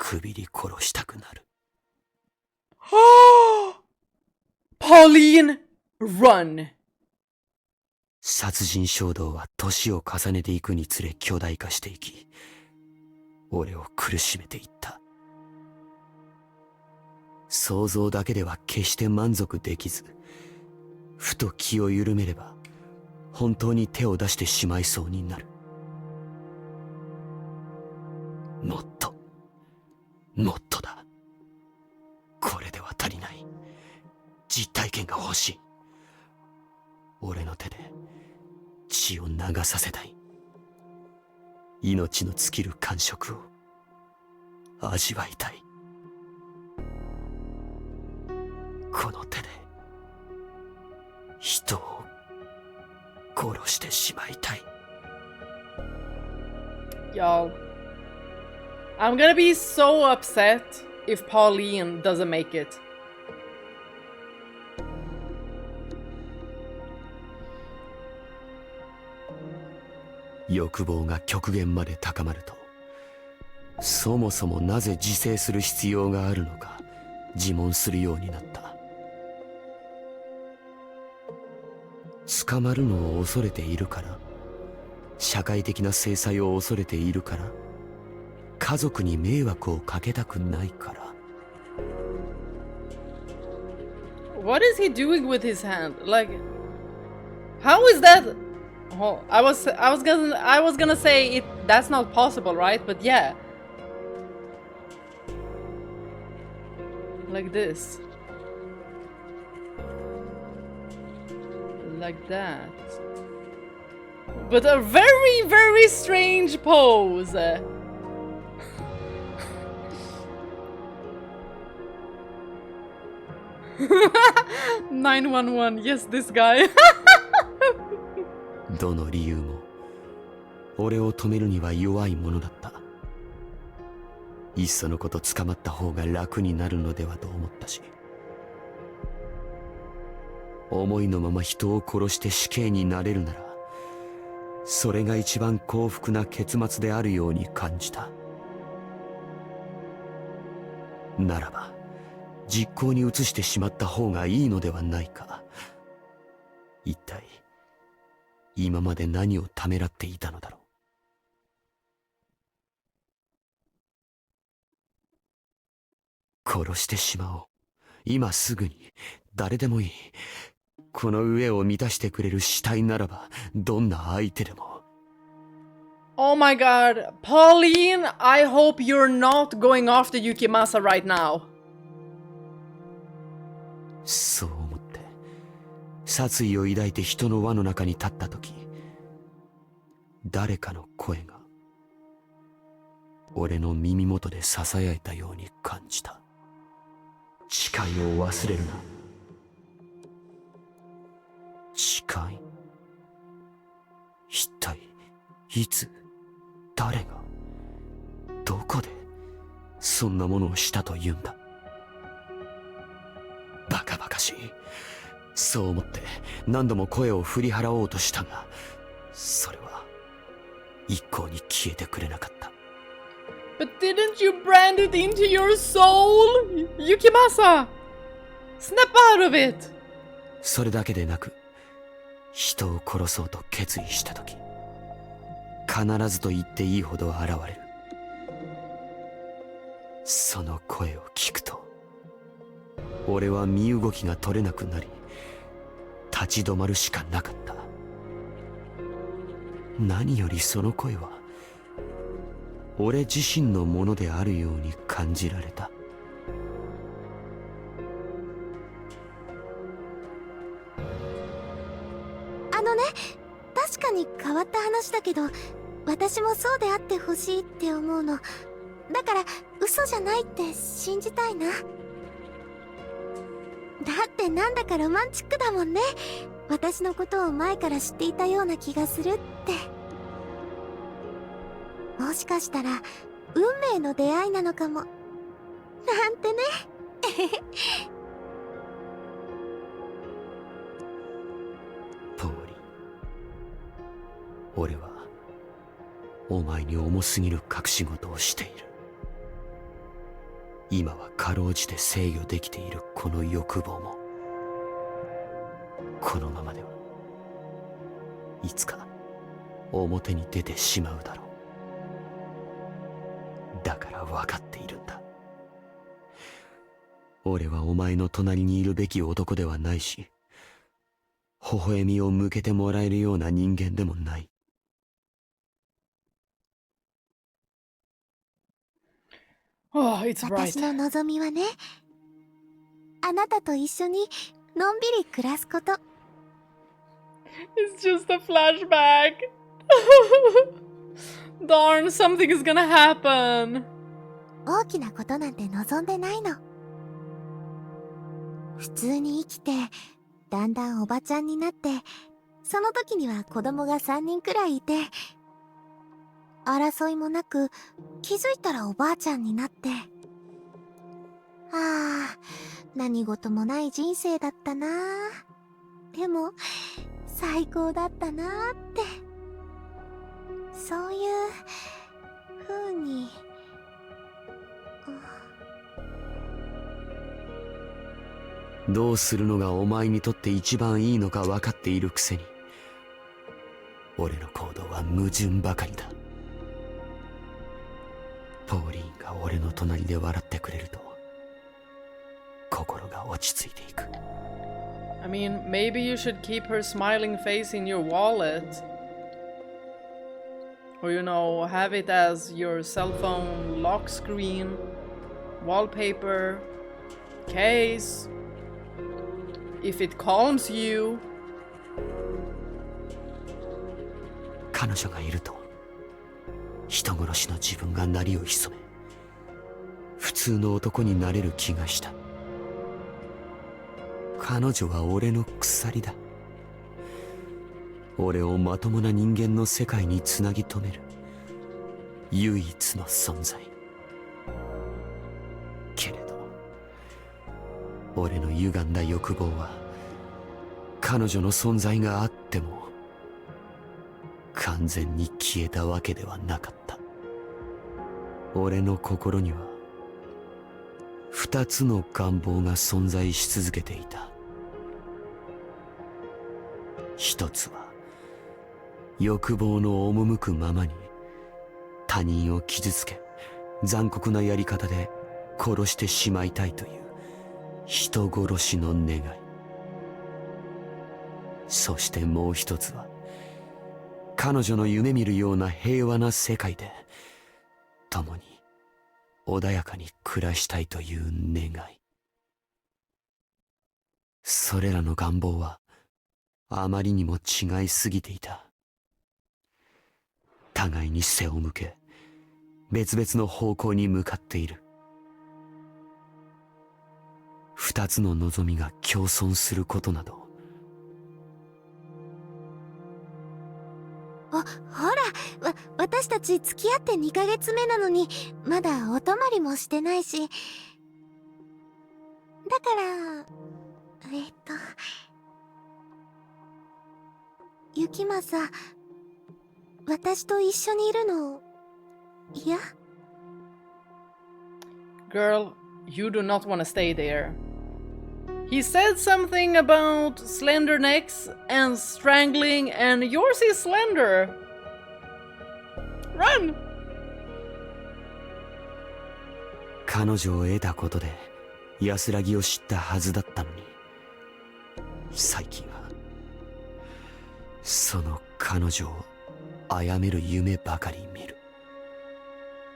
首に殺したくなる。Pauline, run. 殺人衝動は年を重ねていくにつれ巨大化していき、俺を苦しめていった。想像だけでは決して満足できず、ふと気を緩めれば本当に手を出してしまいそうになる。もっともっとだ。これでは足りない。実体験が欲しい。俺の手で血を流させたい。命の尽きる感触を味わいたい。この手で人を殺してしまいたい。Y'all, I'm gonna be so upset if Pauline doesn't make it. 欲望が極限まで高まると、そもそもなぜ自制する必要があるのか自問するようになった。捕まるのを恐れているから、社会的な制裁を恐れているから、家族に迷惑をかけたくないから。 What is he doing with his hand? Like, how is that? Oh, I was gonna say it. That's not possible, right? But yeah, like this, like that. But a very, very strange pose. 911, yes, this guy. どの理由も俺を止めるには弱いものだった。いっそのこと捕まった方が楽になるのではと思ったし、思いのまま人を殺して死刑になれるなら、それが一番幸福な結末であるように感じた。ならば実行に移してしまった方がいいのではないか。一体今まで何をためらっていたのだろう。殺してしまおう。今すぐに。誰でもいい。この上を満たしてくれる死体ならば、どんな相手でも。Oh my god, Pauline, I hope you're not going after Yukimasa right now. そう思って、殺意を抱いて人の輪の中に立った時、誰かの声が俺の耳元で囁いたように感じた。誓いを忘れるな。誓い？一体いつ、誰が、どこでそんなものをしたと言うんだ。バカバカしい。そう思って何度も声を振り払おうとしたが、それは一向に消えてくれなかった。 But didn't you brand it into your soul? Yukimasa! Snap out of it! それだけでなく、人を殺そうと決意した時、必ずと言っていいほど現れる。その声を聞くと俺は身動きが取れなくなり立ち止まるしかなかった。何よりその声は俺自身のものであるように感じられた。確かに変わった話だけど、私もそうであってほしいって思うの。だから嘘じゃないって信じたいな。だってなんだかロマンチックだもんね。私のことを前から知っていたような気がするって。もしかしたら運命の出会いなのかも。なんてね。ポーリー、俺はお前に重すぎる隠し事をしている。今はかろうじて制御できているこの欲望もこのままではいつか表に出てしまうだろう。だから分かっているんだ。俺はお前の隣にいるべき男ではないし、微笑みを向けてもらえるような人間でもない。Oh, it's 私 right. の望みはね、あなたと一緒にのんびり暮らすこと。It's just a flashback. Darn, something is gonna happen. 大きなことなんて望んでないの。普通に生きて、だんだんおばちゃんになって、その時には子供が3人くらいいて、争いもなく気づいたらおばあちゃんになって、ああ、何事もない人生だったな。でも最高だったなって、そういう風に。どうするのがお前にとって一番いいのか分かっているくせに、俺の行動は矛盾ばかりだ。ポーリーンが俺の隣で笑ってくれると心が落ち着いていく。I mean, maybe you should keep her smiling face in your wallet. Or, you know, have it as your cell phone lock screen, wallpaper, case. If it calms you. 彼女がいると人殺しの自分が鳴りを潜め、普通の男になれる気がした。彼女は俺の鎖だ。俺をまともな人間の世界につなぎ止める唯一の存在。けれど俺の歪んだ欲望は彼女の存在があっても完全に消えたわけではなかった。俺の心には二つの願望が存在し続けていた。一つは欲望の赴くままに他人を傷つけ残酷なやり方で殺してしまいたいという人殺しの願い。そしてもう一つは彼女の夢見るような平和な世界で共に穏やかに暮らしたいという願い。それらの願望はあまりにも違いすぎていた。互いに背を向け別々の方向に向かっている。二つの望みが共存することなど。ほら、私たち付き合って2ヶ月目なのにまだお泊まりもしてないし、だから雪政、私と一緒にいるの嫌？ Girl, you do not want to stay there. He said something about slender necks and strangling, and yours is slender. Run! 彼女を得たことで安らぎを知ったはずだったのに、最近はその彼女を殺める夢ばかり見る。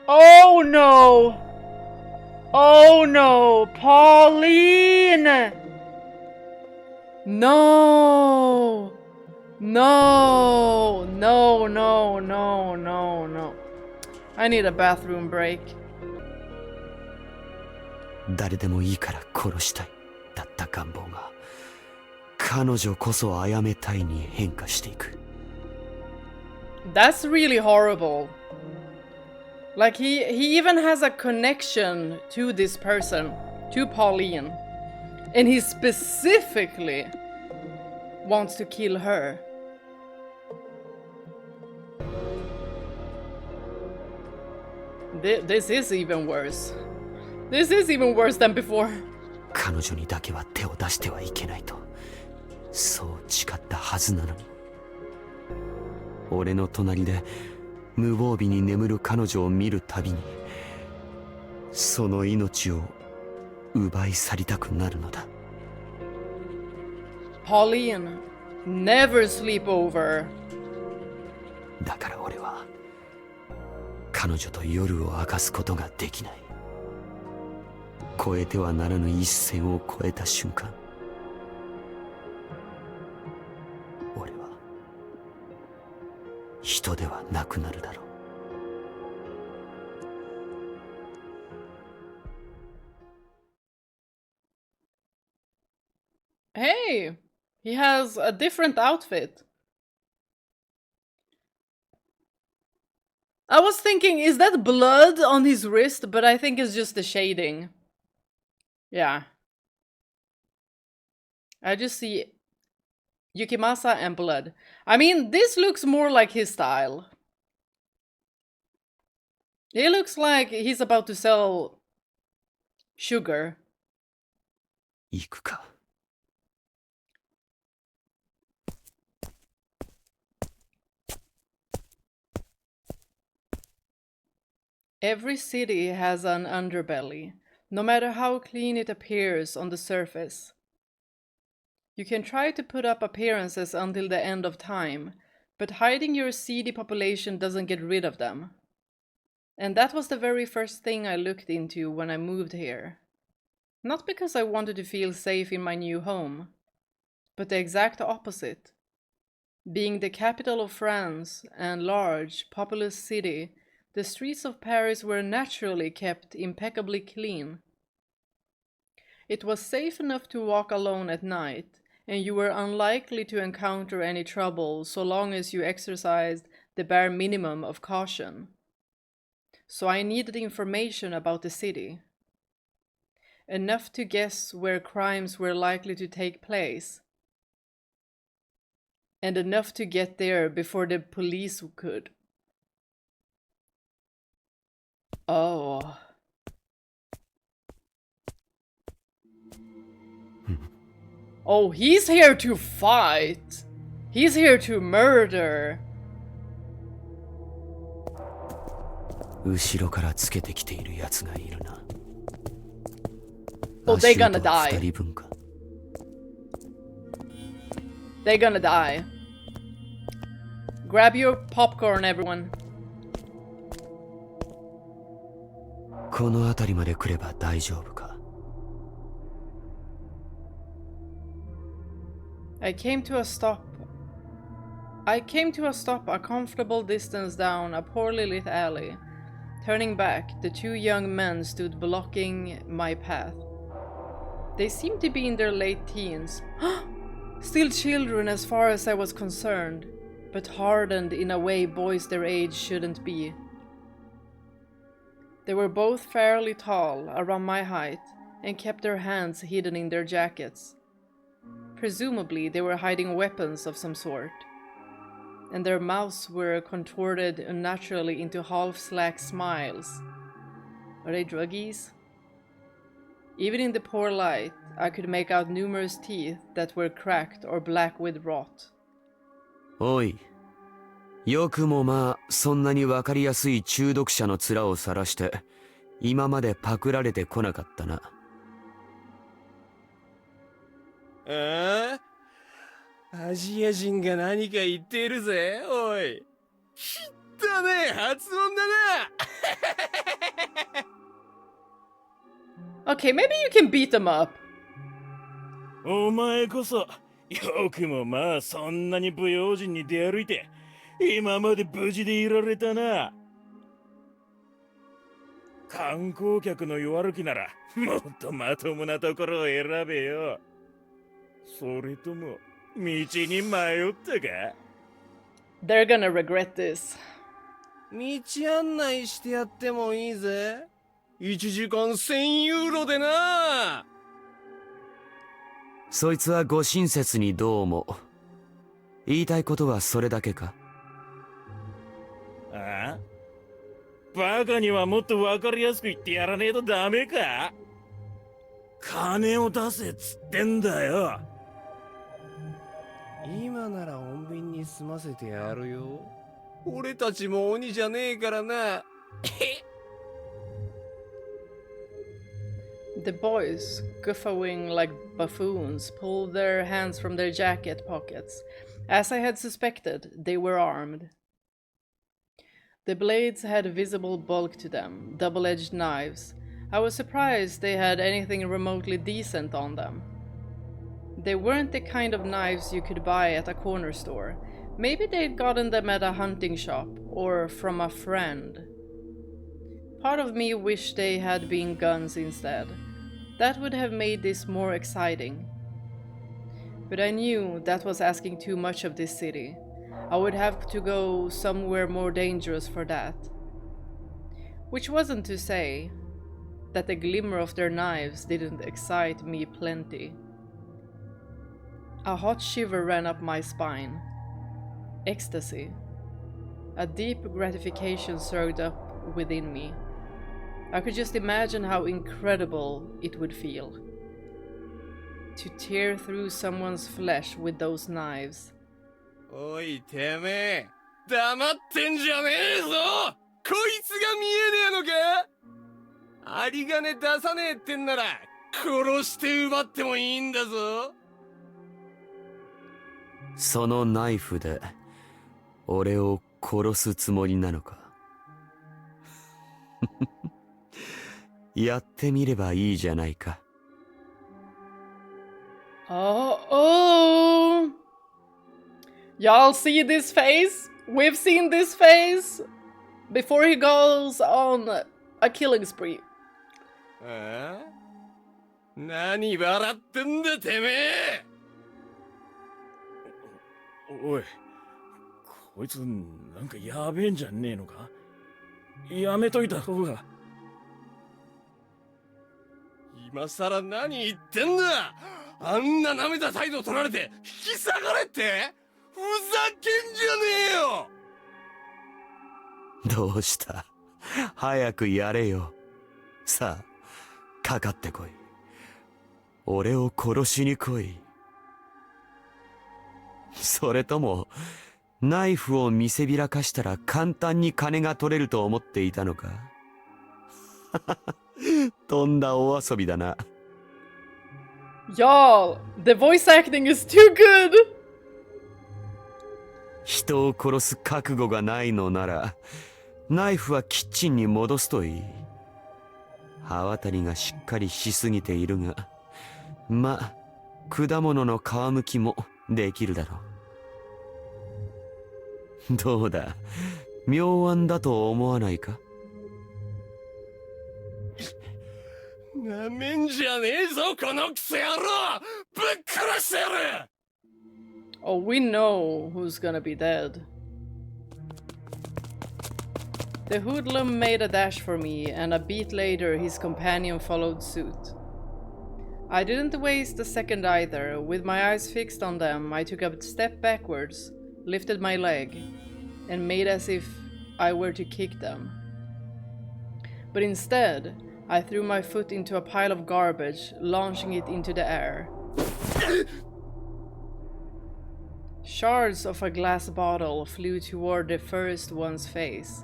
Oh no! Oh no! Pauline! No! No! No, no, no, no, no. I need a bathroom break. 誰でもいいから殺したいだった願望が、彼女こそ殺めたいに変化していく。 That's really horrible. Like he even has a connection to this person, to Pauline. And he specifically wants to kill her. This is even worse. This is even worse than before. 彼女にだけは手を出してはいけないと、そう誓ったはずなのに、俺の隣で無防備に眠る彼女を見るたびに、その命を奪い去りたくなるのだ。 Pauline, never sleep over. だから俺は彼女と夜を明かすことができない。越えてはならぬ一線を越えた瞬間、俺は人ではなくなるだろう。 Hey, he has a different outfit. I was thinking, is that blood on his wrist? But I think it's just the shading. Yeah. I just see Yukimasa and blood. I mean, this looks more like his style. He looks like he's about to sell sugar. 行くか。 Every city has an underbelly, no matter how clean it appears on the surface. You can try to put up appearances until the end of time, but hiding your seedy population doesn't get rid of them. And that was the very first thing I looked into when I moved here. Not because I wanted to feel safe in my new home, but the exact opposite. Being the capital of France and large, populous city, the streets of Paris were naturally kept impeccably clean. It was safe enough to walk alone at night, and you were unlikely to encounter any trouble so long as you exercised the bare minimum of caution. So I needed information about the city. Enough to guess where crimes were likely to take place. And enough to get there before the police could. Oh. Oh, he's here to fight. He's here to murder. 後ろからつけてきているやつがいるな。 Oh, they're gonna 足 die. 音は二人分か。 They're gonna die. Grab your popcorn, everyone. この辺りまで来れば大丈夫か。 I came to a stop a comfortable distance down a poorly lit alley. Turning back, the two young men stood blocking my path. They seemed to be in their late teens. Still children as far as I was concerned, but hardened in a way boys their age shouldn't be. They were both fairly tall, around my height, and kept their hands hidden in their jackets. Presumably, they were hiding weapons of some sort. And their mouths were contorted unnaturally into half-slack smiles. Are they druggies? Even in the poor light, I could make out numerous teeth that were cracked or black with rot. おい、よくもまあそんなにわかりやすい中毒者の面を晒して今までパクられてこなかったな。ああ、アジア人が何か言っているぜ、おい。汚ねえ発音だな。Okay, maybe you can beat them up. お前こそよくもまあそんなに不用心に出歩いて今まで無事でいられたな。観光客の弱歩きならもっとまともなところを選べよ。それとも道に迷ったか？ They're gonna regret this. 道案内してやってもいいぜ。1時間1000ユーロでな。そいつはご親切にどうも。言いたいことはそれだけか？ああ？バカにはもっとわかりやすく言ってやらねえとダメか？金を出せっつってんだよ。今なら穏便に済ませてやるよ。俺たちも鬼じゃねえからな。The boys, guffawing like buffoons, pulled their hands from their jacket pockets. As I had suspected, they were armed. The blades had visible bulk to them, double-edged knives. I was surprised they had anything remotely decent on them. They weren't the kind of knives you could buy at a corner store. Maybe they'd gotten them at a hunting shop, or from a friend. Part of me wished they had been guns instead. That would have made this more exciting. But I knew that was asking too much of this city. I would have to go somewhere more dangerous for that. Which wasn't to say that the glimmer of their knives didn't excite me plenty. A hot shiver ran up my spine. Ecstasy. A deep gratification surged up within me. I could just imagine how incredible it would feel. To tear through someone's flesh with those knives. おいてめえ、黙ってんじゃねえぞ。こいつが見えねえのか？有り金出さねえってんなら殺して奪ってもいいんだぞ。そのナイフで俺を殺すつもりなのか？やってみればいいじゃないか。Oh. Y'all see this face? We've seen this face before he goes on a killing spree. ああ？何笑ってんだてめえ。おい、こいつなんかやべえんじゃねえのか？やめといた方が。今さら何言ってんだ。あんな舐めた態度取られて引き下がれって？ふざけんじゃねえよ。どうした？早くやれよ。さあ、かかってこい。俺を殺しに来い。それともナイフを見せびらかしたら簡単に金が取れると思っていたのか？とんだお遊びだな。Y'all, the voice acting is too good! 人を殺す覚悟がないのならナイフはキッチンに戻すといい。刃渡りがしっかりしすぎているが、ま、果物の皮むきもできるだろう。どうだ、妙案だと思わないか？なめんじゃねえぞこのクソ野郎。ぶっ殺してやる。Oh, we know who's gonna be dead. The hoodlum made a dash for me, and a beat later his companion followed suit. I didn't waste a second either. With my eyes fixed on them, I took a step backwards, lifted my leg, and made as if I were to kick them. But instead, I threw my foot into a pile of garbage, launching it into the air. Shards of a glass bottle flew toward the first one's face.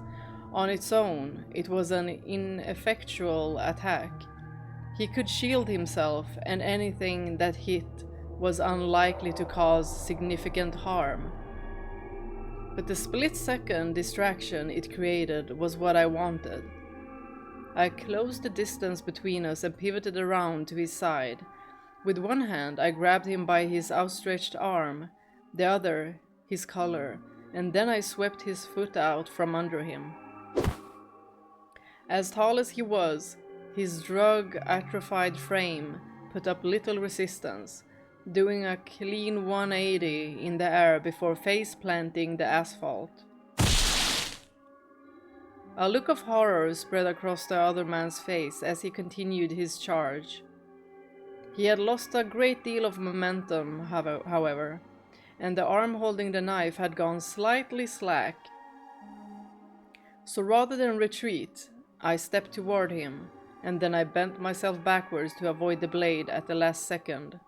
On its own, it was an ineffectual attack. He could shield himself, and anything that hit was unlikely to cause significant harm. But the split-second distraction it created was what I wanted. I closed the distance between us and pivoted around to his side. With one hand, I grabbed him by his outstretched arm, the other his collar, and then I swept his foot out from under him. As tall as he was, his drug-atrophied frame put up little resistance, doing a clean 180 in the air before face-planting the asphalt. A look of horror spread across the other man's face as he continued his charge. He had lost a great deal of momentum, however, and the arm holding the knife had gone slightly slack. So rather than retreat, I stepped toward him, and then I bent myself backwards to avoid the blade at the last second.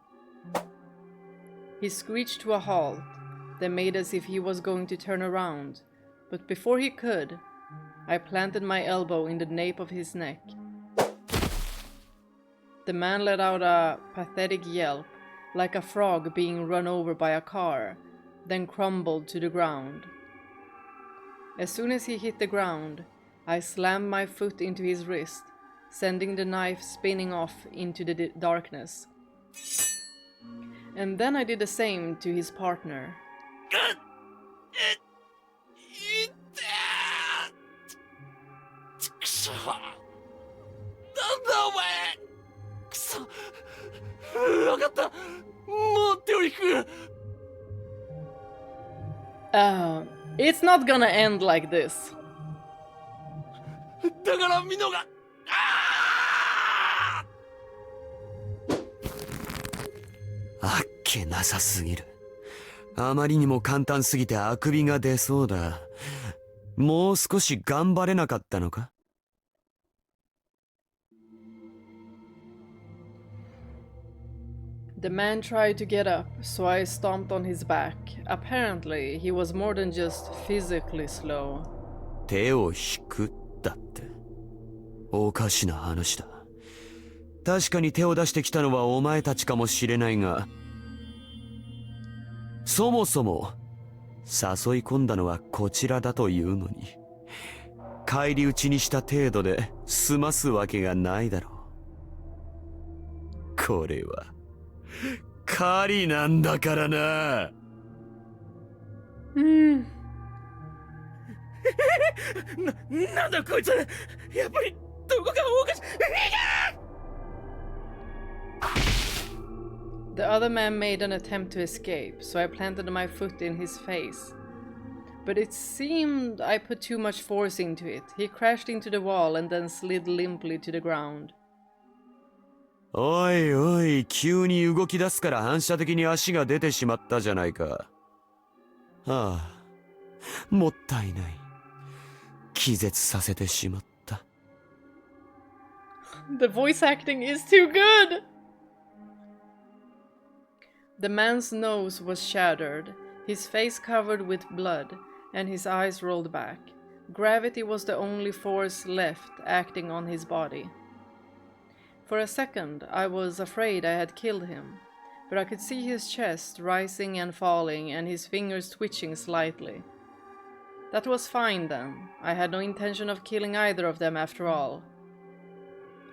He screeched to a halt, then made as if he was going to turn around, but before he could, I planted my elbow in the nape of his neck. The man let out a pathetic yelp, like a frog being run over by a car, then crumbled to the ground. As soon as he hit the ground, I slammed my foot into his wrist, sending the knife spinning off into the darkness. And then I did the same to his partner. It's not gonna end like this. だから見逃あっけなさすぎる。あまりにも簡単すぎてあくびが出そうだ。もう少し頑張れなかったのか？ The man tried to get up, so I stomped on his back. Apparently, he was more than just physically slow. 手を引くだって。おかしな話だ。確かに手を出してきたのはお前たちかもしれないが、そもそも誘い込んだのはこちらだというのに、返り討ちにした程度で済ますわけがないだろう。これは狩りなんだからな。なんだこいつ、やっぱりどこかおかしい。 The other man made an attempt to escape, so I planted my foot in his face. But it seemed I put too much force into it. He crashed into the wall and then slid limply to the ground. おいおい、急に動き出すから反射的に足が出てしまったじゃないか。ああ、もったいない。気絶させてしまった。The voice acting is too good! The man's nose was shattered, his face covered with blood, and his eyes rolled back. Gravity was the only force left acting on his body. For a second, I was afraid I had killed him, but I could see his chest rising and falling and his fingers twitching slightly. That was fine then. I had no intention of killing either of them after all.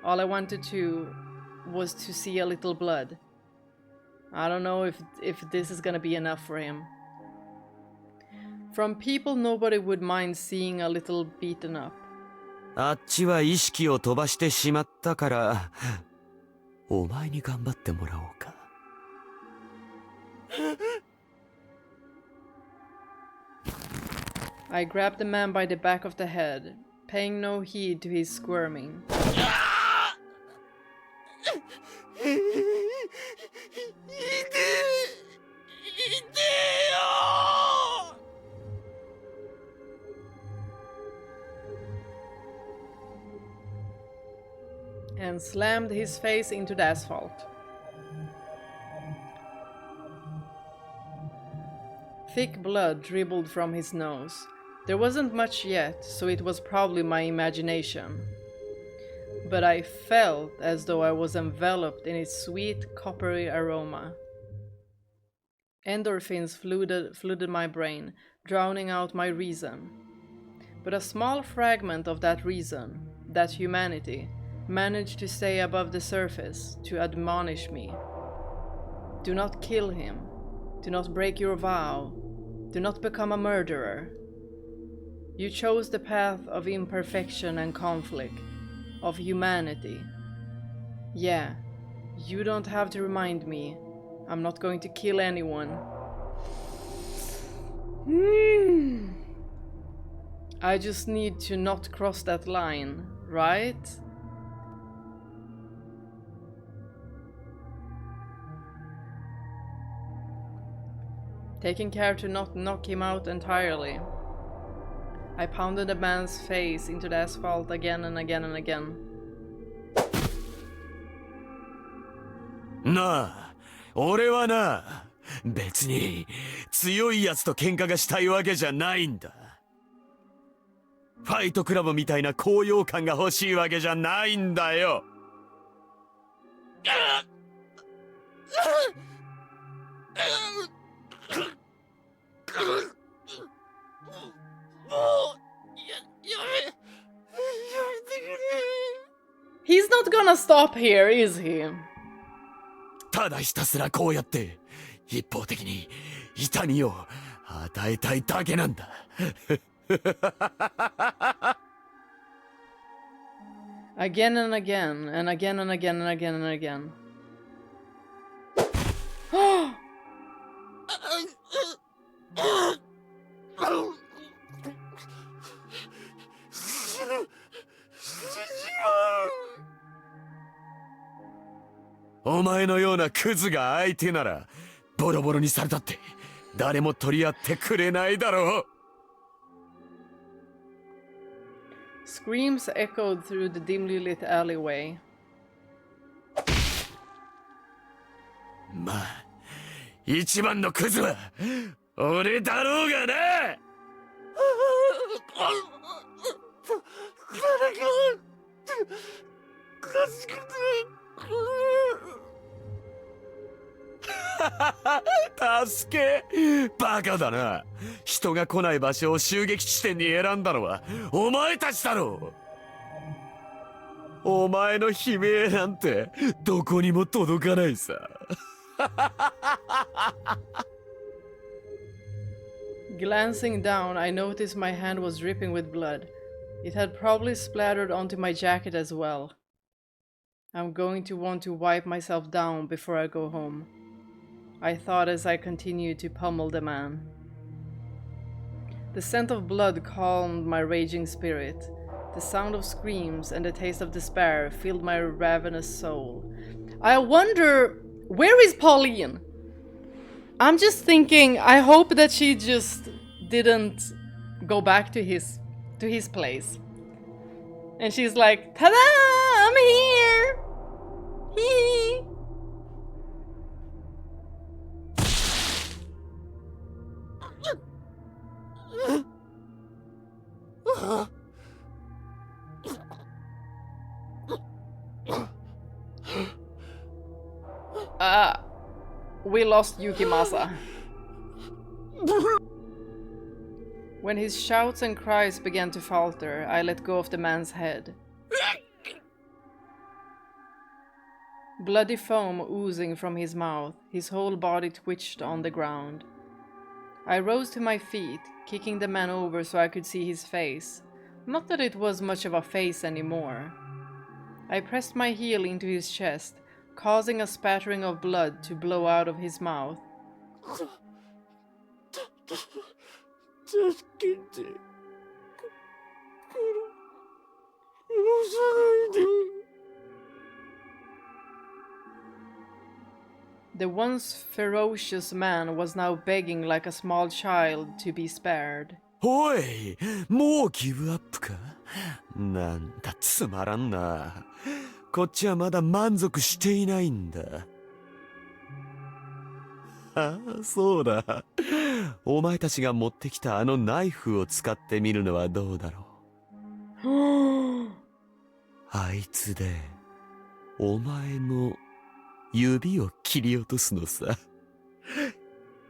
All I wanted was to see a little blood. I don't know if this is gonna be enough for him. From people nobody would mind seeing a little beaten up. あっちは意識を飛ばしてしまったから、お前に頑張ってもらおうか。I grabbed the man by the back of the head, paying no heed to his squirming. And slammed his face into the asphalt. Thick blood dribbled from his nose. There wasn't much yet, so it was probably my imagination. But I felt as though I was enveloped in its sweet, coppery aroma. Endorphins flooded my brain, drowning out my reason. But a small fragment of that reason, that humanity, managed to stay above the surface to admonish me. Do not kill him. Do not break your vow. Do not become a murderer. You chose the path of imperfection and conflict, of humanity. Yeah, you don't have to remind me. I'm not going to kill anyone. I just need to not cross that line, right? Taking care to not knock him out entirely. I pounded the man's face into the asphalt again and again and again. なあ、俺はな、別に強いやつと喧嘩がしたいわけじゃないんだ。ファイトクラブみたいな高揚感が欲しいわけじゃないんだよ。He's not gonna stop here, is he? ただひたすらこうやって一方的に痛みを与えたいだけなんだ。Again and again, and again and again and again and again. Oh! お前のようなクズが相手ならボロボロにされたって誰も取り合ってくれないだろう。Screams echoed through the dimly lit alleyway. まあ一番のクズは俺だろうがな。助け、バカだな。人が来ない場所を襲撃地点に選んだのはお前たちだろう。お前の悲鳴なんてどこにも届かないさ。Glancing down, I noticed my hand was dripping with blood. It had probably splattered onto my jacket as well. I'm going to want to wipe myself down before I go home, I thought as I continued to pummel the man. The scent of blood calmed my raging spirit. The sound of screams and the taste of despair filled my ravenous soul. I wonder, where is Pauline? I'm just thinking, I hope that she just didn't go back to his place. And she's like, ta-da! I'm here! Hee! We lost Yukimasa. When his shouts and cries began to falter, I let go of the man's head. Bloody foam oozing from his mouth, his whole body twitched on the ground. I rose to my feet, kicking the man over so I could see his face. Not that it was much of a face anymore. I pressed my heel into his chest, causing a spattering of blood to blow out of his mouth. The once ferocious man was now begging like a small child to be spared. おい、もうギブアップか？なんだつまらんな。こっちはまだ満足していないんだ。ああ、そうだ。お前たちが持ってきたあのナイフを使ってみるのはどうだろう。あいつでお前の指を切り落とすのさ。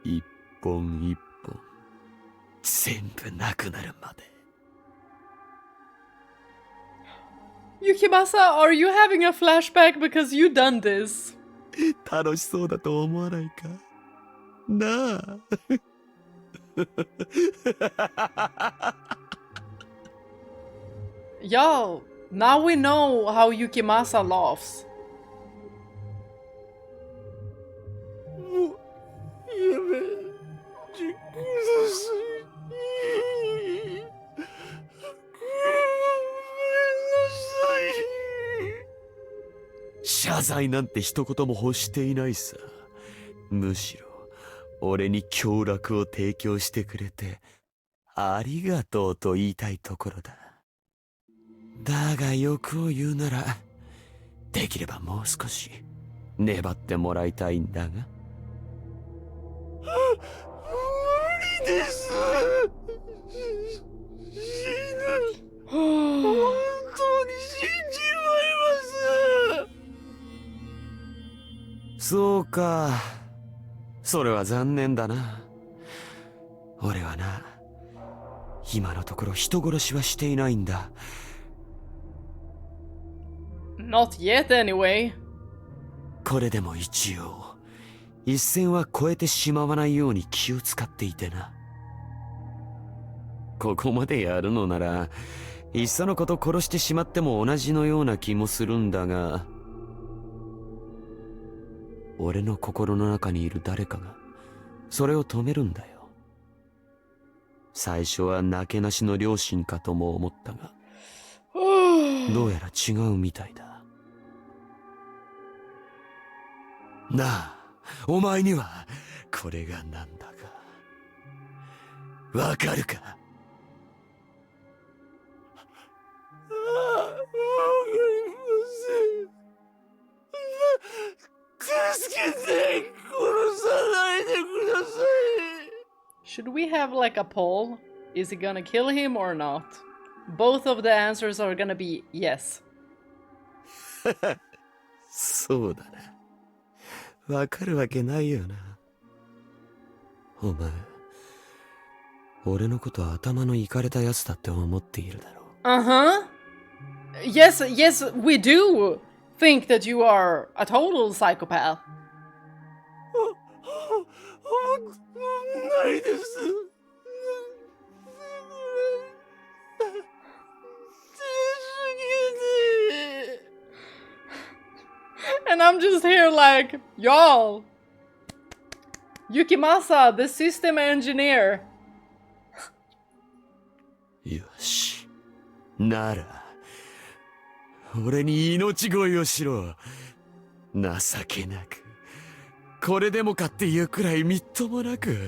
一本一本全部なくなるまで。Yukimasa, are you having a flashback because you done this? 楽しそうだと思わないかなあ。Yo, now we know how Yukimasa laughs. もうやめてください。謝罪なんて一言も欲していないさ。むしろ俺に協力を提供してくれてありがとうと言いたいところだ。だが欲を言うならできればもう少し粘ってもらいたいんだが。無理です。本当に死んじまいます。そうか、それは残念だな。俺はな、今のところ人殺しはしていないんだ。Not yet, anyway. これでも一応一線は越えてしまわないように気を使っていてな。ここまでやるのならいっそのこと殺してしまっても同じのような気もするんだが、俺の心の中にいる誰かがそれを止めるんだよ。最初はなけなしの良心かとも思ったがどうやら違うみたいだ。なあ、お前にはこれがなんだかわかるか？わかりません。助けて、殺さないでください。 Should we have like a poll? Is he gonna kill him or not? Both of the answers are gonna be yes. そうだな。わかるわけないよな。お前、俺のこと頭のいかれたやつだって思っているだろう。Uh-huh. Yes, yes, we do think that you are a total psychopath. ないです。And I'm just here like, y'all, Yukimasa, the system engineer. よし。なら、俺に命乞いをしろ。情けなく。これでもかっていうくらいみっともなく。助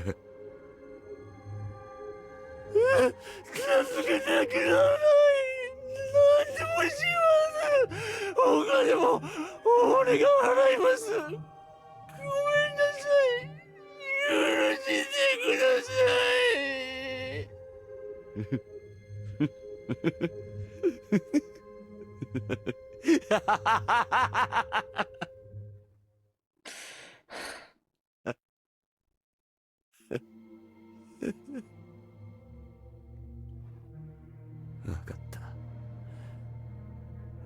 けてください。何でもします。お金も俺が払います。ごめんなさい。許してくださわかった。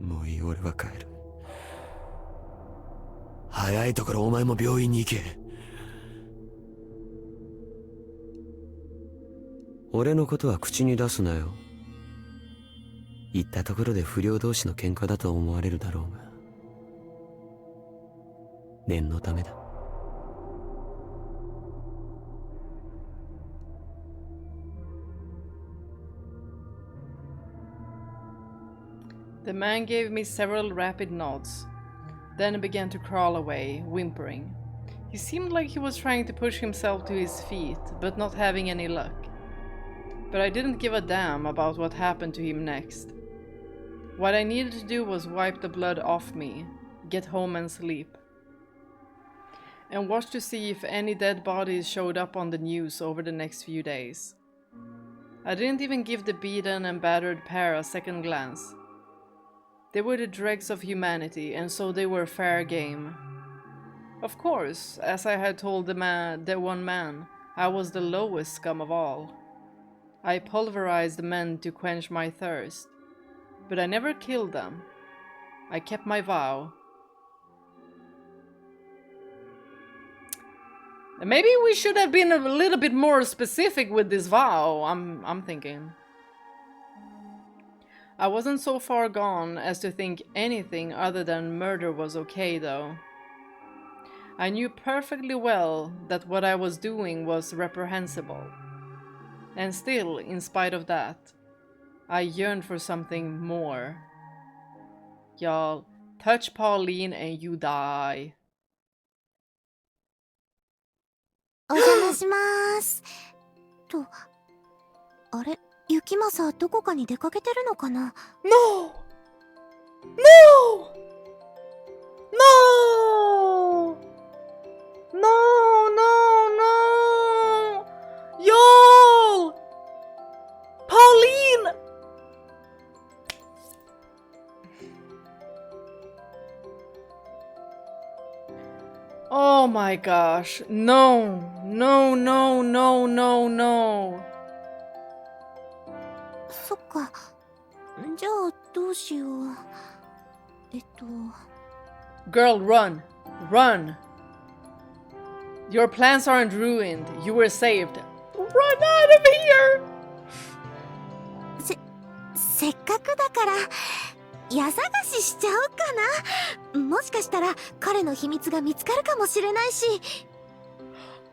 もういい、俺は帰る。早いところお前も病院に行け。俺のことは口に出すなよ。言ったところで不良同士の喧嘩だと思われるだろうが、念のためだ。The man gave me several rapid nods, then began to crawl away, whimpering. He seemed like he was trying to push himself to his feet, but not having any luck. But I didn't give a damn about what happened to him next. What I needed to do was wipe the blood off me, get home and sleep. and watched to see if any dead bodies showed up on the news over the next few days. I didn't even give the beaten and battered pair a second glance. They were the dregs of humanity, and so they were fair game. Of course, as I had told the one man, I was the lowest scum of all. I pulverized men to quench my thirst, but I never killed them. I kept my vow. Maybe we should have been a little bit more specific with this vow, I'm thinking. I wasn't so far gone as to think anything other than murder was okay, though. I knew perfectly well that what I was doing was reprehensible. And still, in spite of that, I yearned for something more. Y'all, touch Pauline and you die. お邪魔します。と、あれ、雪政どこかに出かけてるのかな？ No! No! No! No, no, no! Y'all! Pauline! Oh my gosh. No. No, no, no, no, no. そっか。じゃあどうしよう。Girl, run. Run. Your plans aren't ruined. You were saved. Run out of here! せっかくだから家探ししちゃおうかな。もしかしたら彼の秘密が見つかるかもしれないし。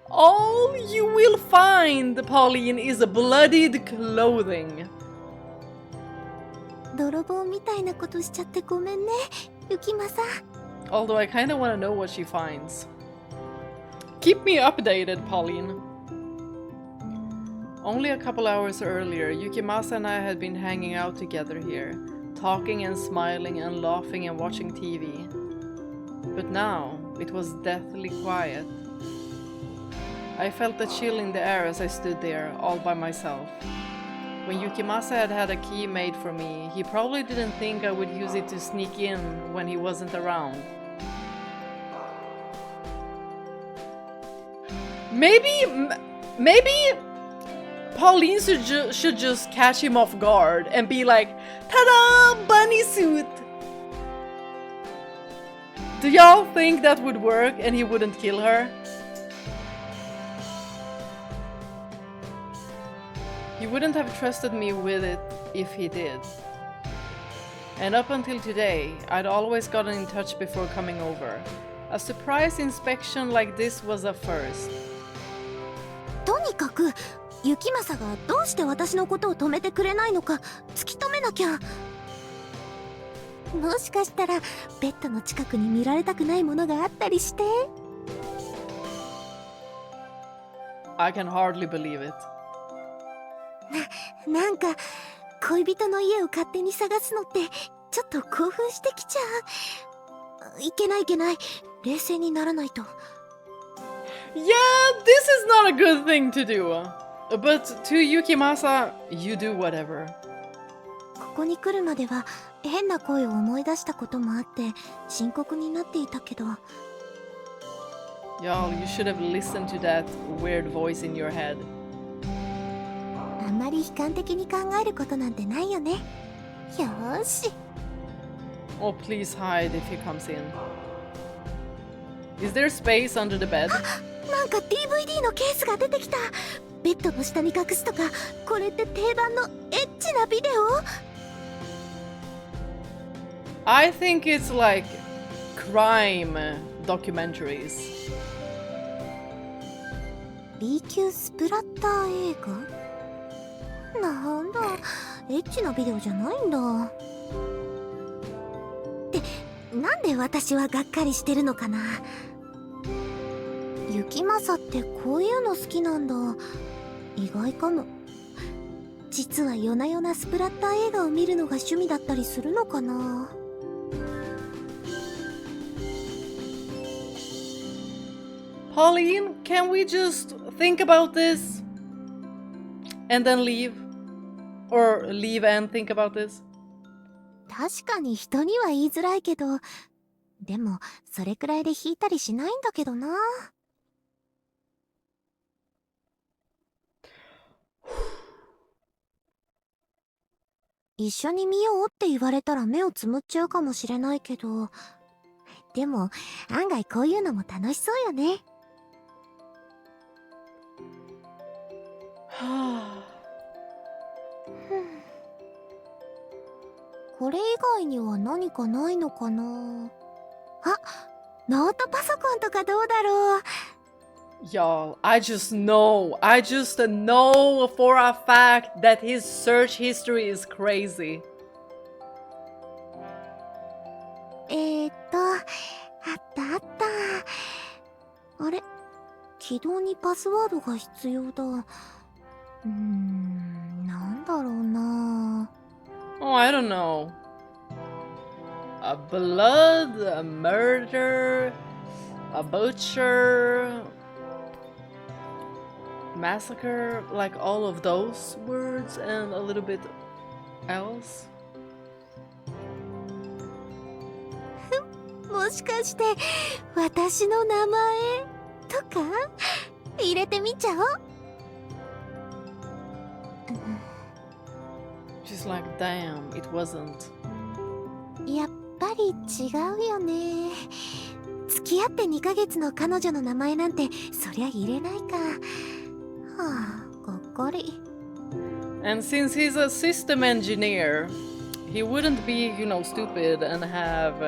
All you will find, Pauline, is bloodied clothing. 泥棒みたいなことしちゃってごめんね、雪政。Although I kinda wanna know what she finds. Keep me updated, Pauline. Only a couple hours earlier, Yukimasa and I had been hanging out together here, talking and smiling and laughing and watching TV. But now, it was deathly quiet. I felt a chill in the air as I stood there, all by myself. When Yukimasa had a key made for me, he probably didn't think I would use it to sneak in when he wasn't around. Maybe Pauline should just catch him off guard and be like, "Ta-da! Bunny suit!" Do y'all think that would work and he wouldn't kill her? He wouldn't have trusted me with it if he did. And up until today, I'd always gotten in touch before coming over. A surprise inspection like this was a first. とにかく雪政がどうして私のことを止めてくれないのか突き止めなきゃ。もしかしたらベッドの近くに見られたくないものがあったりして。I can hardly believe it. なんか恋人の家を勝手に探すのってちょっと興奮してきちゃう。いけないいけない、冷静にならないと。Yeah, this is not a good thing to do. But to Yukimasa, you do whatever. ここに来るまでは変な声を思い出したこともあって深刻になっていたけど。Y'all, you should have listened to that weird voice in your head. あんまり悲観的に考えることなんてないよね。よーし。Oh, please hide if he comes in. Is there space under the bed? なんか DVD のケースが出てきた。ベッドの下に隠すとか、これって定番のエッチなビデオ？ I think it's like crime documentaries. B 級スプラッター映画？なんだ、エッチなビデオじゃないんだ。ってなんで私はがっかりしてるのかな。雪政ってこういうの好きなんだ。意外かも。実は夜な夜なスプラッター映画を見るのが趣味だったりするのかな。Pauline, can we just think about this and then leave? Or leave and think about this? 確かに人には言いづらいけど、でもそれくらいで引いたりしないんだけどな。一緒に見ようって言われたら目をつむっちゃうかもしれないけど、でも案外こういうのも楽しそうよね。これ以外には何かないのかな。あ、ノートパソコンとかどうだろう。Y'all, I just know for a fact that his search history is crazy. あったあった。あれ、起動にパスワードが必要だ。なんだろうな。Oh, I don't know. A blood, a murder, a butcher, massacre, like all of those words and a little bit else. もしかして私の名前とか入れてみちゃおう。She's like, damn, it wasn't. やっぱり違うよね。付き合って2ヶ月の彼女の名前なんてそりゃ入れないか。はあ、がっかり。And since he's a system engineer, he wouldn't be, stupid and have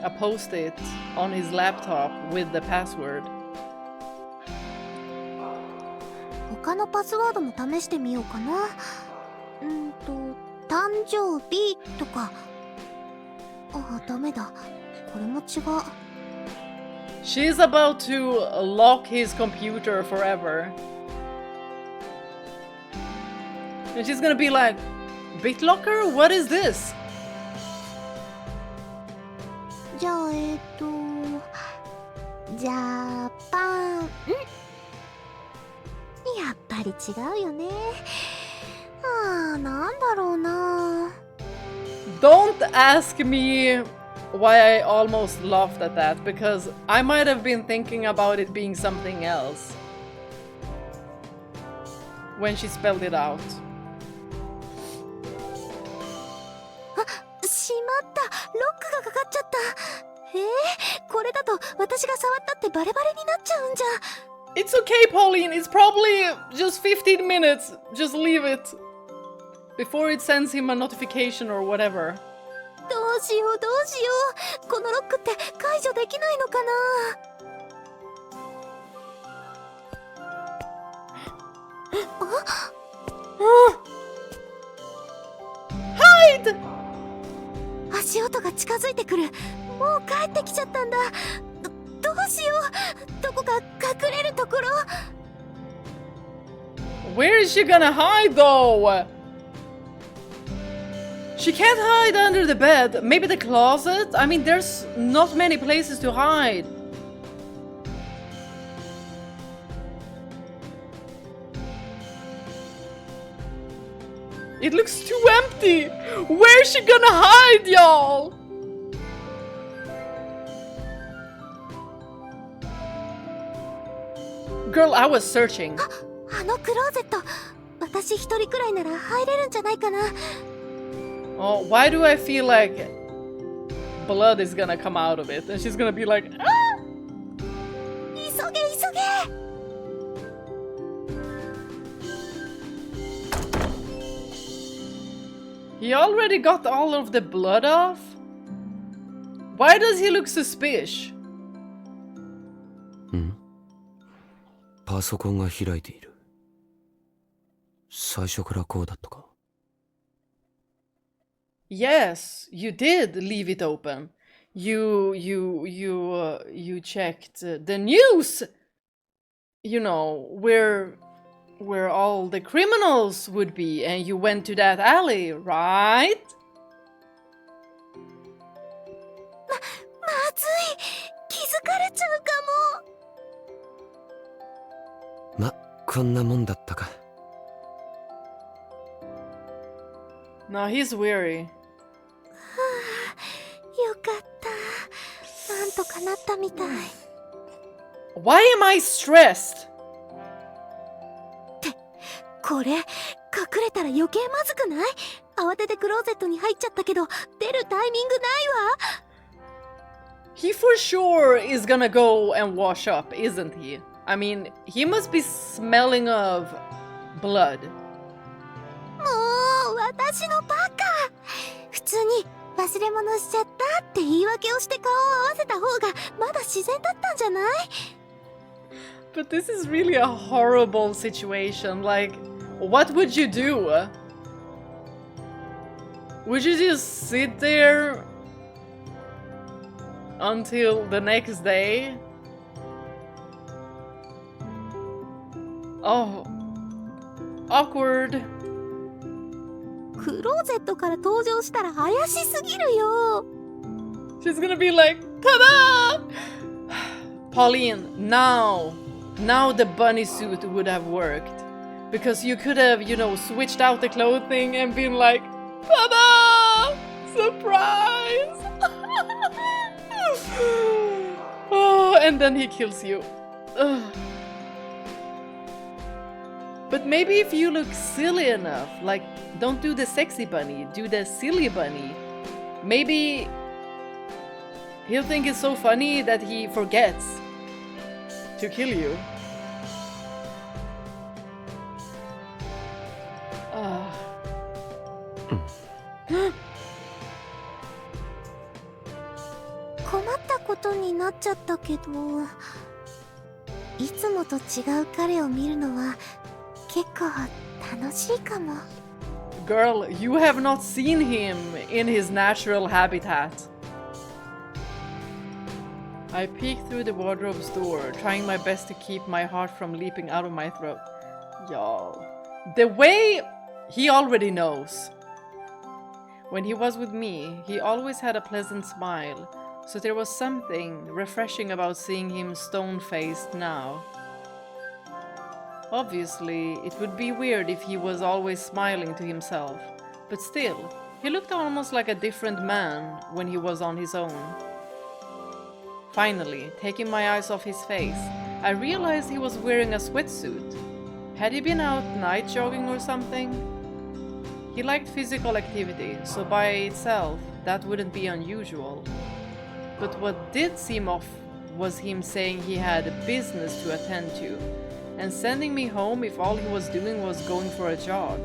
a post-it on his laptop with the password. 他のパスワードも試してみようかな。誕生日とか。あ、ダメだ。これも違う。She's about to lock his computer forever. And she's gonna be like, BitLocker? What is this? じゃあ、ジャパン。やっぱり違うよね。なんだろうな。Don't ask me why I almost laughed at that, because I might have been thinking about it being something else when she spelled it out. しまった。ロックがかかっちゃった。これだと私が触ったってバレバレになっちゃうんじゃ。It's okay, Pauline. It's probably just 15 minutes. Just leave it before it sends him a notification or whatever. どうしようどうしよう。このロックって解除できないのかな。Hide! 足音が近づいてくる。もう帰ってきちゃったんだ。どうしよう。どこか隠れるところ。Where is she gonna hide though? She can't hide under the bed. Maybe the closet? I mean, there's not many places to hide. It looks too empty. Where's she gonna hide, y'all? Girl, I was searching. あのクローゼット。私一人くらいなら入れるんじゃないかな。Oh, why do I feel like blood is gonna come out of it? And she's gonna be like, ah! 急げ急げ。He already got all of the blood off? Why does he look suspicious? パソコンが開いている。最初からこうだったか。Yes, you did leave it open. You checked the news. You know, where all the criminals would be, and you went to that alley, right? まずい。気づかれちゃうかも。ま、こんなもんだったか。No, he's weary. よかった。なんとかなったみたい。Why am I stressed? これ、隠れたら余計まずくない？慌ててクローゼットに入っちゃったけど、出るタイミングないわ。He for sure is gonna go and wash up, isn't he? I mean, he must be smelling of blood. もう、私のバカ。普通に忘れ物しちゃったって言い訳をして顔を合わせた方がまだ自然だったんじゃない？ But this is really a horrible situation. Like, what would you do? Would you just sit there until the next day? Oh, awkward. クローゼットから登場したら怪しすぎるよ。 She's gonna be like, ta-da! Pauline, now the bunny suit would have worked. Because you could have, you know, switched out the clothing and been like, ta-da! Surprise! Oh, and then he kills you. Ugh. But maybe if you look silly enough, like, don't do the sexy bunny, do the silly bunny. Maybe he'll think it's so funny that he forgets to kill you. Ah. 困ったことになっちゃったけど、いつもと違う彼を見るのは結構楽しいかも。Girl, you have not seen him in his natural habitat. I peeked through the wardrobe's door, trying my best to keep my heart from leaping out of my throat. Y'all. The way he already knows. When he was with me, he always had a pleasant smile, so there was something refreshing about seeing him stone-faced now. Obviously, it would be weird if he was always smiling to himself, but still, he looked almost like a different man when he was on his own. Finally, taking my eyes off his face, I realized he was wearing a sweatsuit. Had he been out night jogging or something? He liked physical activity, so by itself, that wouldn't be unusual. But what did seem off was him saying he had business to attend to, and sending me home if all he was doing was going for a jog.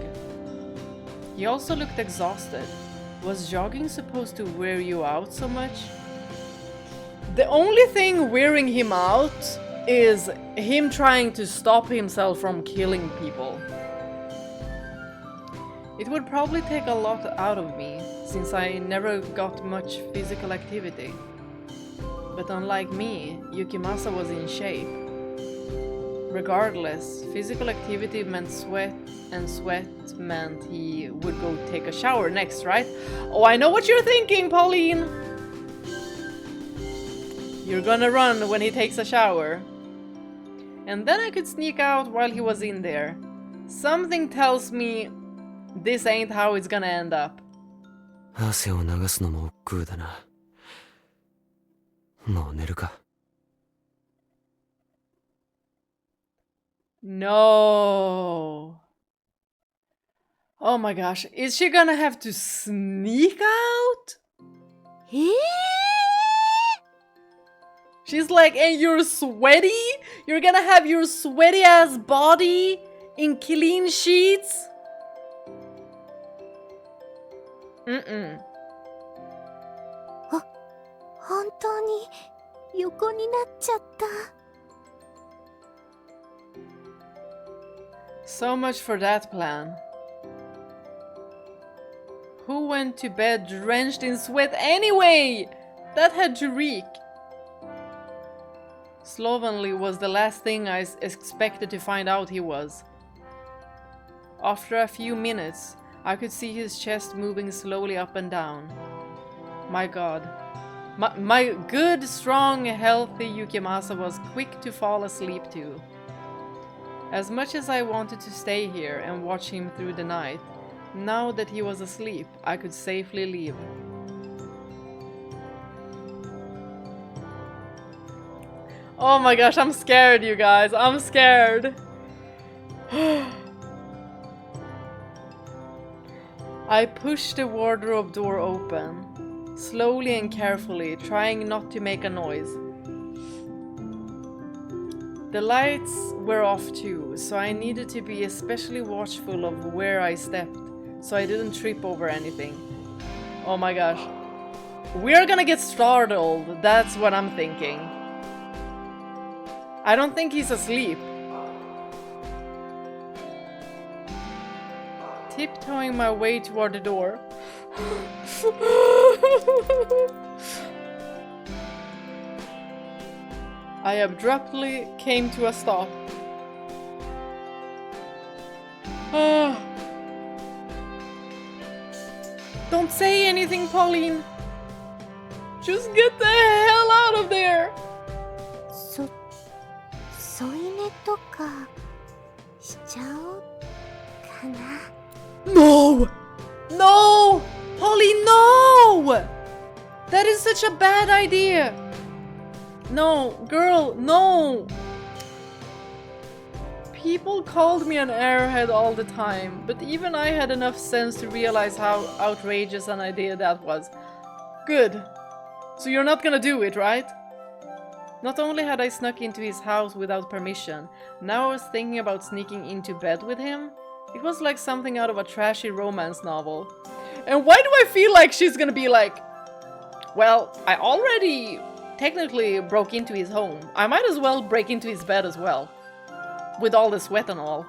He also looked exhausted. Was jogging supposed to wear you out so much? The only thing wearing him out is him trying to stop himself from killing people. It would probably take a lot out of me, since I never got much physical activity. But unlike me, Yukimasa was in shape. Regardless, physical activity meant sweat, and sweat meant he would go take a shower next, right? Oh, I know what you're thinking, Pauline! You're gonna run when he takes a shower. And then I could sneak out while he was in there. Something tells me this ain't how it's gonna end up. 汗を流すのも億劫だな。もう寝るか。No. Oh my gosh, is she gonna have to sneak out? She's like, and you're sweaty? You're gonna have your sweaty ass body in clean sheets? Mm-mm. 本当に横になっちゃった。So much for that plan. Who went to bed drenched in sweat anyway? That had to reek. Slovenly was the last thing I expected to find out he was. After a few minutes, I could see his chest moving slowly up and down. My god. My good, strong, healthy Yukimasa was quick to fall asleep too. As much as I wanted to stay here and watch him through the night, now that he was asleep, I could safely leave. Oh my gosh, I'm scared, you guys. I'm scared. I pushed the wardrobe door open, slowly and carefully, trying not to make a noise. The lights were off too, so I needed to be especially watchful of where I stepped, so I didn't trip over anything. Oh my gosh. We're gonna get startled, that's what I'm thinking. I don't think he's asleep. Tiptoeing my way toward the door. I abruptly came to a stop. Don't say anything, Pauline. Just get the hell out of there. 添い寝とかしちゃおうかな。 No! No! Pauline, no! That is such a bad idea. No, girl, no! People called me an airhead all the time, but even I had enough sense to realize how outrageous an idea that was. Good. So you're not gonna do it, right? Not only had I snuck into his house without permission, now I was thinking about sneaking into bed with him. It was like something out of a trashy romance novel. And why do I feel like she's gonna be like, well, I already technically broke into his home. I might as well break into his bed as well. With all the sweat and all.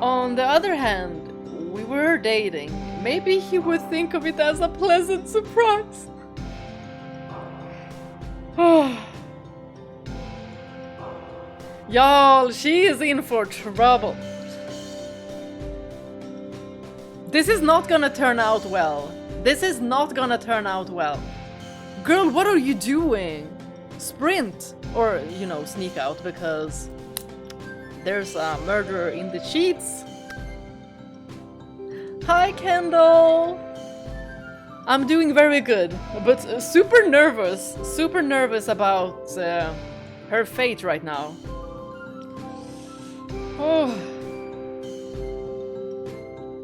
On the other hand, we were dating. Maybe he would think of it as a pleasant surprise. Y'all, she is in for trouble. This is not gonna turn out well. This is not gonna turn out well. Girl, what are you doing? Sprint! Or, you know, sneak out, because there's a murderer in the sheets. Hi, Kendall! I'm doing very good, but super nervous about her fate right now. Oh,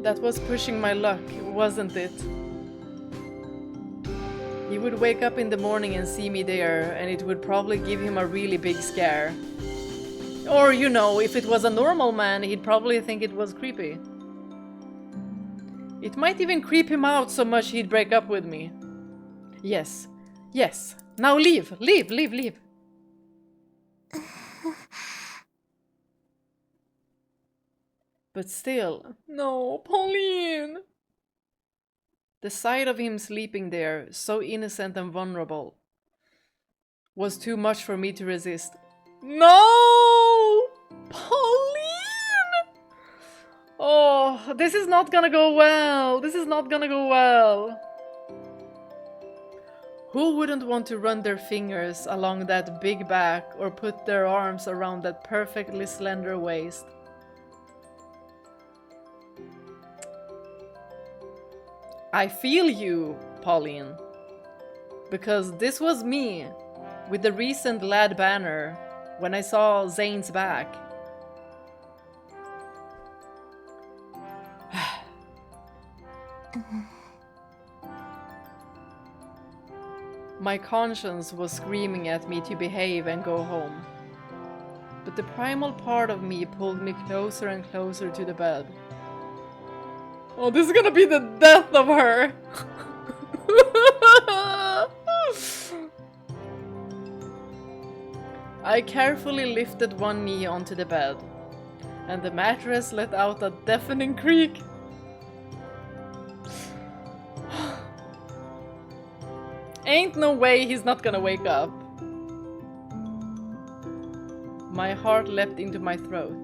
that was pushing my luck, wasn't it? He would wake up in the morning and see me there, and it would probably give him a really big scare. Or, you know, if it was a normal man, he'd probably think it was creepy. It might even creep him out so much he'd break up with me. Yes. Yes. Now leave. Leave, leave, leave. But still. No, Pauline! The sight of him sleeping there, so innocent and vulnerable, was too much for me to resist. No! Pauline! Oh, this is not gonna go well. This is not gonna go well. Who wouldn't want to run their fingers along that big back or put their arms around that perfectly slender waist? I feel you, Pauline. Because this was me with the recent lad banner when I saw Zane's back. My conscience was screaming at me to behave and go home. But the primal part of me pulled me closer and closer to the bed. Oh, this is gonna be the death of her! I carefully lifted one knee onto the bed, and the mattress let out a deafening creak. Ain't no way he's not gonna wake up. My heart leapt into my throat,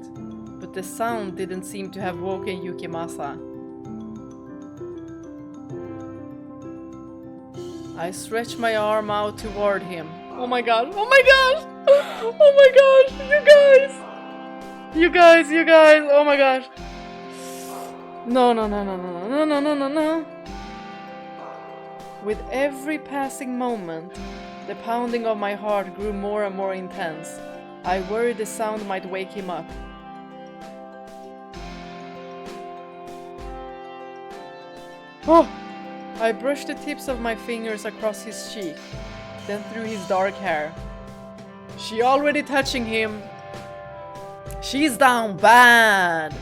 but the sound didn't seem to have woken Yukimasa. I stretched my arm out toward him, Oh my god. Oh my gosh. Oh my gosh. You guys. You guys. You guys. Oh my gosh. No, no, no, no, no, no, no, no, no, no. With every passing moment, the pounding of my heart grew more and more intense. I worried the sound might wake him up. Oh! I brushed the tips of my fingers across his cheek, then through his dark hair. She already touching him. She's down bad.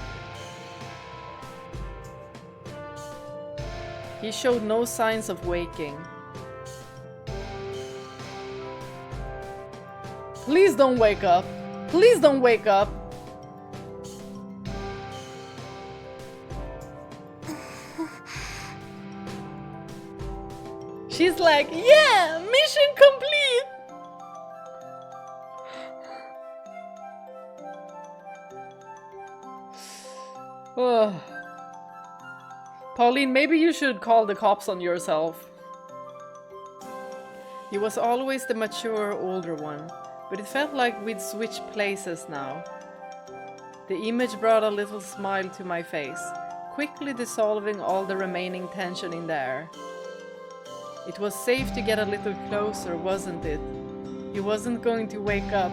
He showed no signs of waking. Please don't wake up. Please don't wake up. She's like, yeah, mission complete. Ugh. Pauline, maybe you should call the cops on yourself. He was always the mature, older one, but it felt like we'd switched places now. The image brought a little smile to my face, quickly dissolving all the remaining tension in the air. It was safe to get a little closer, wasn't it? He wasn't going to wake up.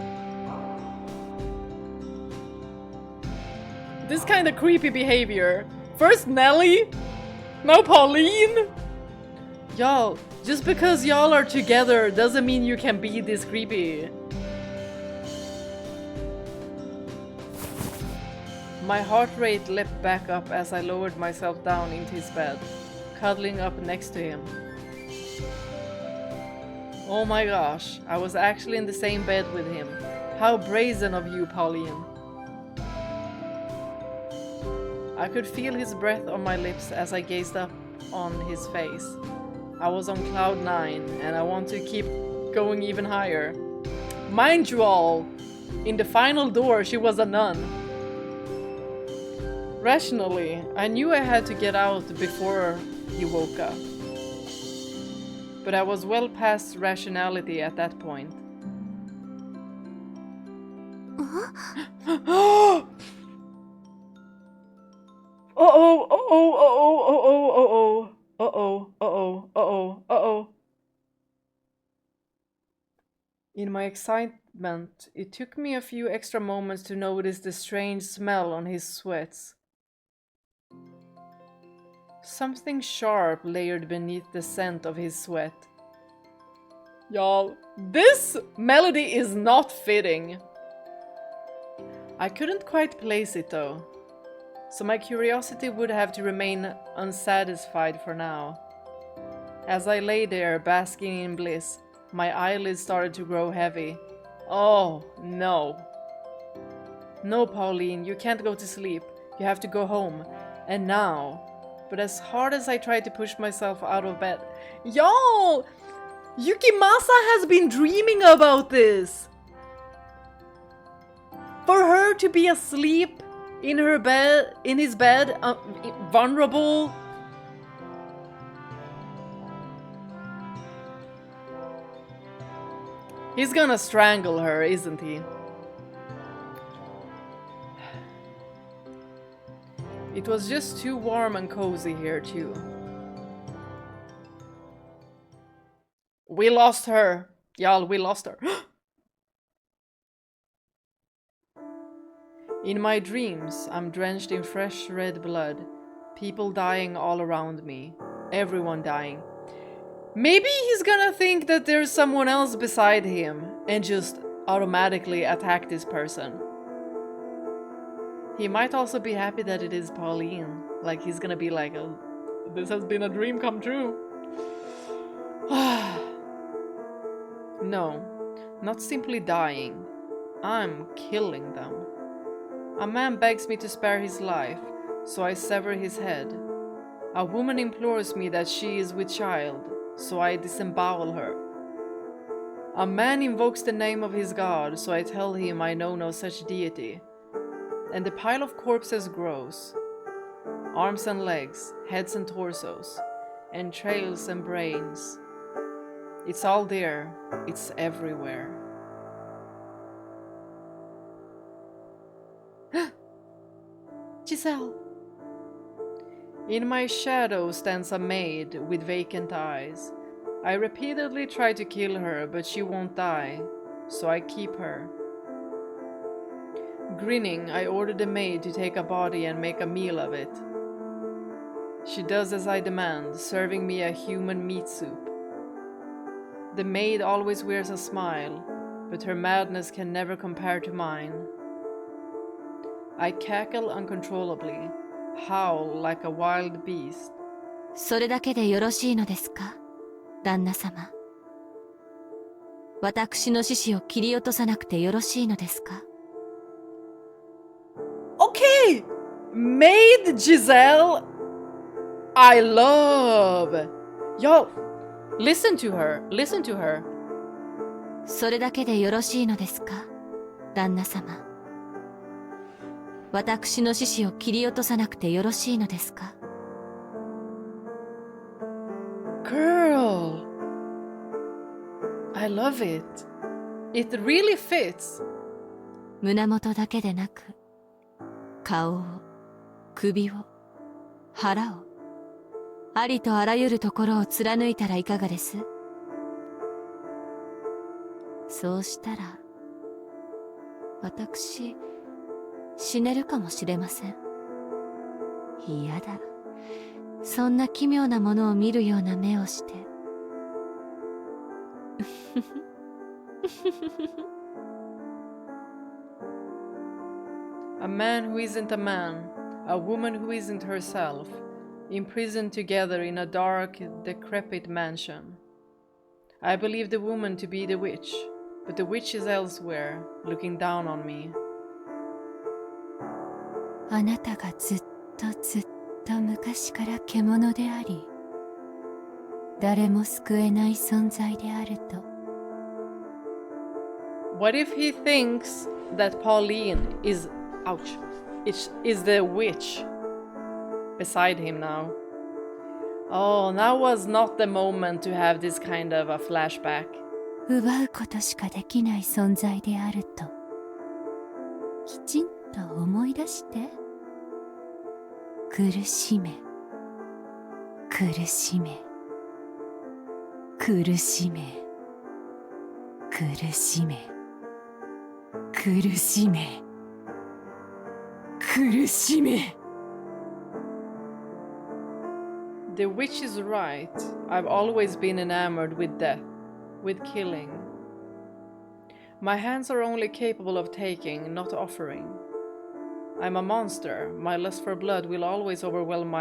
This kind of creepy behavior. First Nelly, now Pauline. Y'all, just because y'all are together doesn't mean you can be this creepy. My heart rate leapt back up as I lowered myself down into his bed, cuddling up next to him. Oh my gosh, I was actually in the same bed with him. How brazen of you, Pauline. I could feel his breath on my lips as I gazed up on his face. I was on cloud 9 and I want to keep going even higher. Mind you all, in the final door she was a nun. Rationally, I knew I had to get out before he woke up. But I was well past rationality at that point. Uh-oh, uh-oh, uh-oh, uh-oh, uh-oh, uh-oh, uh-oh, uh-oh. In my excitement, it took me a few extra moments to notice the strange smell on his sweats. Something sharp layered beneath the scent of his sweat. Y'all, this melody is not fitting. I couldn't quite place it though, so my curiosity would have to remain unsatisfied for now. As I lay there basking in bliss, my eyelids started to grow heavy. Oh, no. No, Pauline, you can't go to sleep. You have to go home. And now. But as hard as I tried to push myself out of bed... Y'all! Yukimasa has been dreaming about this! For her to be asleep in her bed, in his bed, vulnerable... He's gonna strangle her, isn't he? It was just too warm and cozy here, too. We lost her. Y'all, we lost her. In my dreams, I'm drenched in fresh red blood. People dying all around me. Everyone dying. Maybe he's gonna think that there's someone else beside him and just automatically attack this person. He might also be happy that it is Pauline. Like, he's gonna be like, oh, this has been a dream come true. No, not simply dying. I'm killing them. A man begs me to spare his life, so I sever his head. A woman implores me that she is with child, so I disembowel her. A man invokes the name of his god, so I tell him I know no such deity. And the pile of corpses grows. Arms and legs, heads and torsos, entrails and brains. It's all there, It's everywhere. Giselle! In my shadow stands a maid with vacant eyes. I repeatedly try to kill her, but she won't die, so I keep her. Grinning, I order the maid to take a body and make a meal of it. She does as I demand, serving me a human meat soup. The maid always wears a smile, but her madness can never compare to mine. I cackle uncontrollably, howl like a wild beast. それだけでよろしいのですか、旦那様。私の獅子を切り落とさなくてよろしいのですか。Okay! Maid Giselle! I love! Yo, listen to her, listen to her. それだけでよろしいのですか、旦那様。私の獅子を切り落とさなくてよろしいのですか。Girl! I love it. It really fits. 胸元だけでなく、顔を、首を、腹を、ありとあらゆるところを貫いたらいかがです？そうしたら、私、死ねるかもしれません。嫌だ。そんな奇妙なものを見るような目をして。A man who isn't a man, a woman who isn't herself, imprisoned together in a dark, decrepit mansion. I believe the woman to be the witch, but the witch is elsewhere, looking down on me. あなたがずっと昔から獣であり、誰も救えない存在であると。What if he thinks that Pauline is, ouch, is the witch beside him now? Oh, now was not the moment to have this kind of a flashback. 奪うことしかできない存在であると、きちんと思い出して。苦しめ、苦しめ、苦しめ、苦しめ、苦しめ、苦しめ。The witch is right. I've always been enamored with death, with killing. My hands are only capable of taking, not offering. I'm a monster. My lust for blood will always overwhelm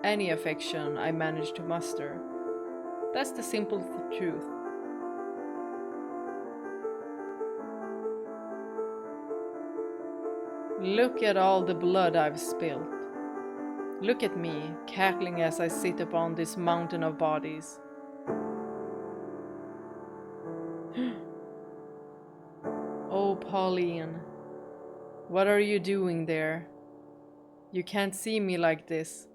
any affection I manage to muster. That's the simple truth. Look at all the blood I've spilled. Look at me, cackling as I sit upon this mountain of bodies. Oh, Pauline. What are you doing there? You can't see me like this.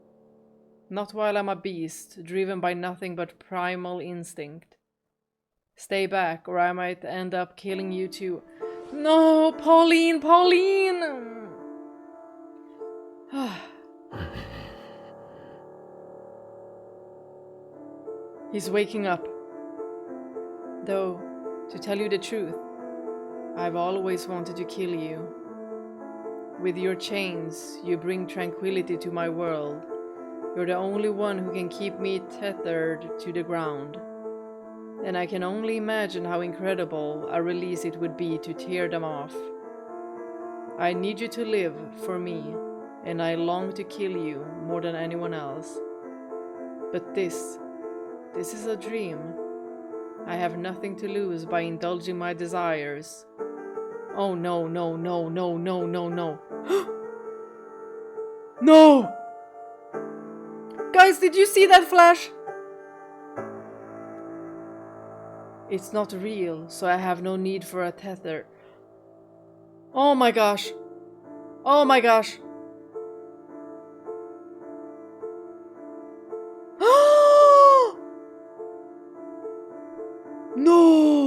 Not while I'm a beast, driven by nothing but primal instinct. Stay back, or I might end up killing you too. No, Pauline, Pauline! He's waking up. Though, to tell you the truth, I've always wanted to kill you. With your chains, you bring tranquility to my world. You're the only one who can keep me tethered to the ground. And I can only imagine how incredible a release it would be to tear them off. I need you to live for me, and I long to kill you more than anyone else. But this is a dream. I have nothing to lose by indulging my desires. Oh no, no, no, no, no, no, no. No! Guys, did you see that flash? It's not real, so I have no need for a tether. Oh my gosh. Oh my gosh. No!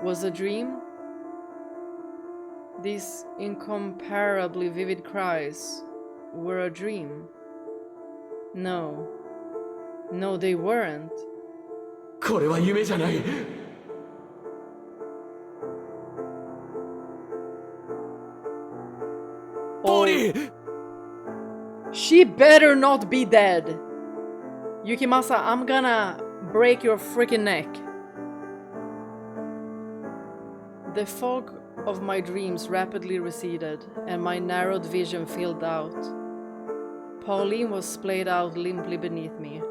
was a dream? These incomparably vivid cries were a dream. No. No, they weren't. これは夢じゃない。ポーリー She better not be dead! Yukimasa, I'm gonna break your freaking neck. The fog of my dreams rapidly receded, and my narrowed vision filled out. Pauline was splayed out limply beneath me.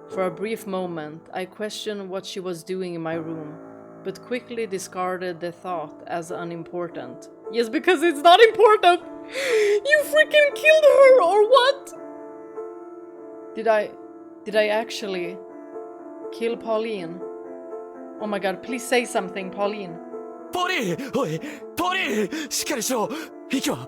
For a brief moment, I questioned what she was doing in my room, but quickly discarded the thought as unimportant. Yes, because it's not important! You freaking killed her, or what? Did I actually kill Pauline? Oh my god, please say something, Pauline. ポーリーおいポーリーしっかりしろ息は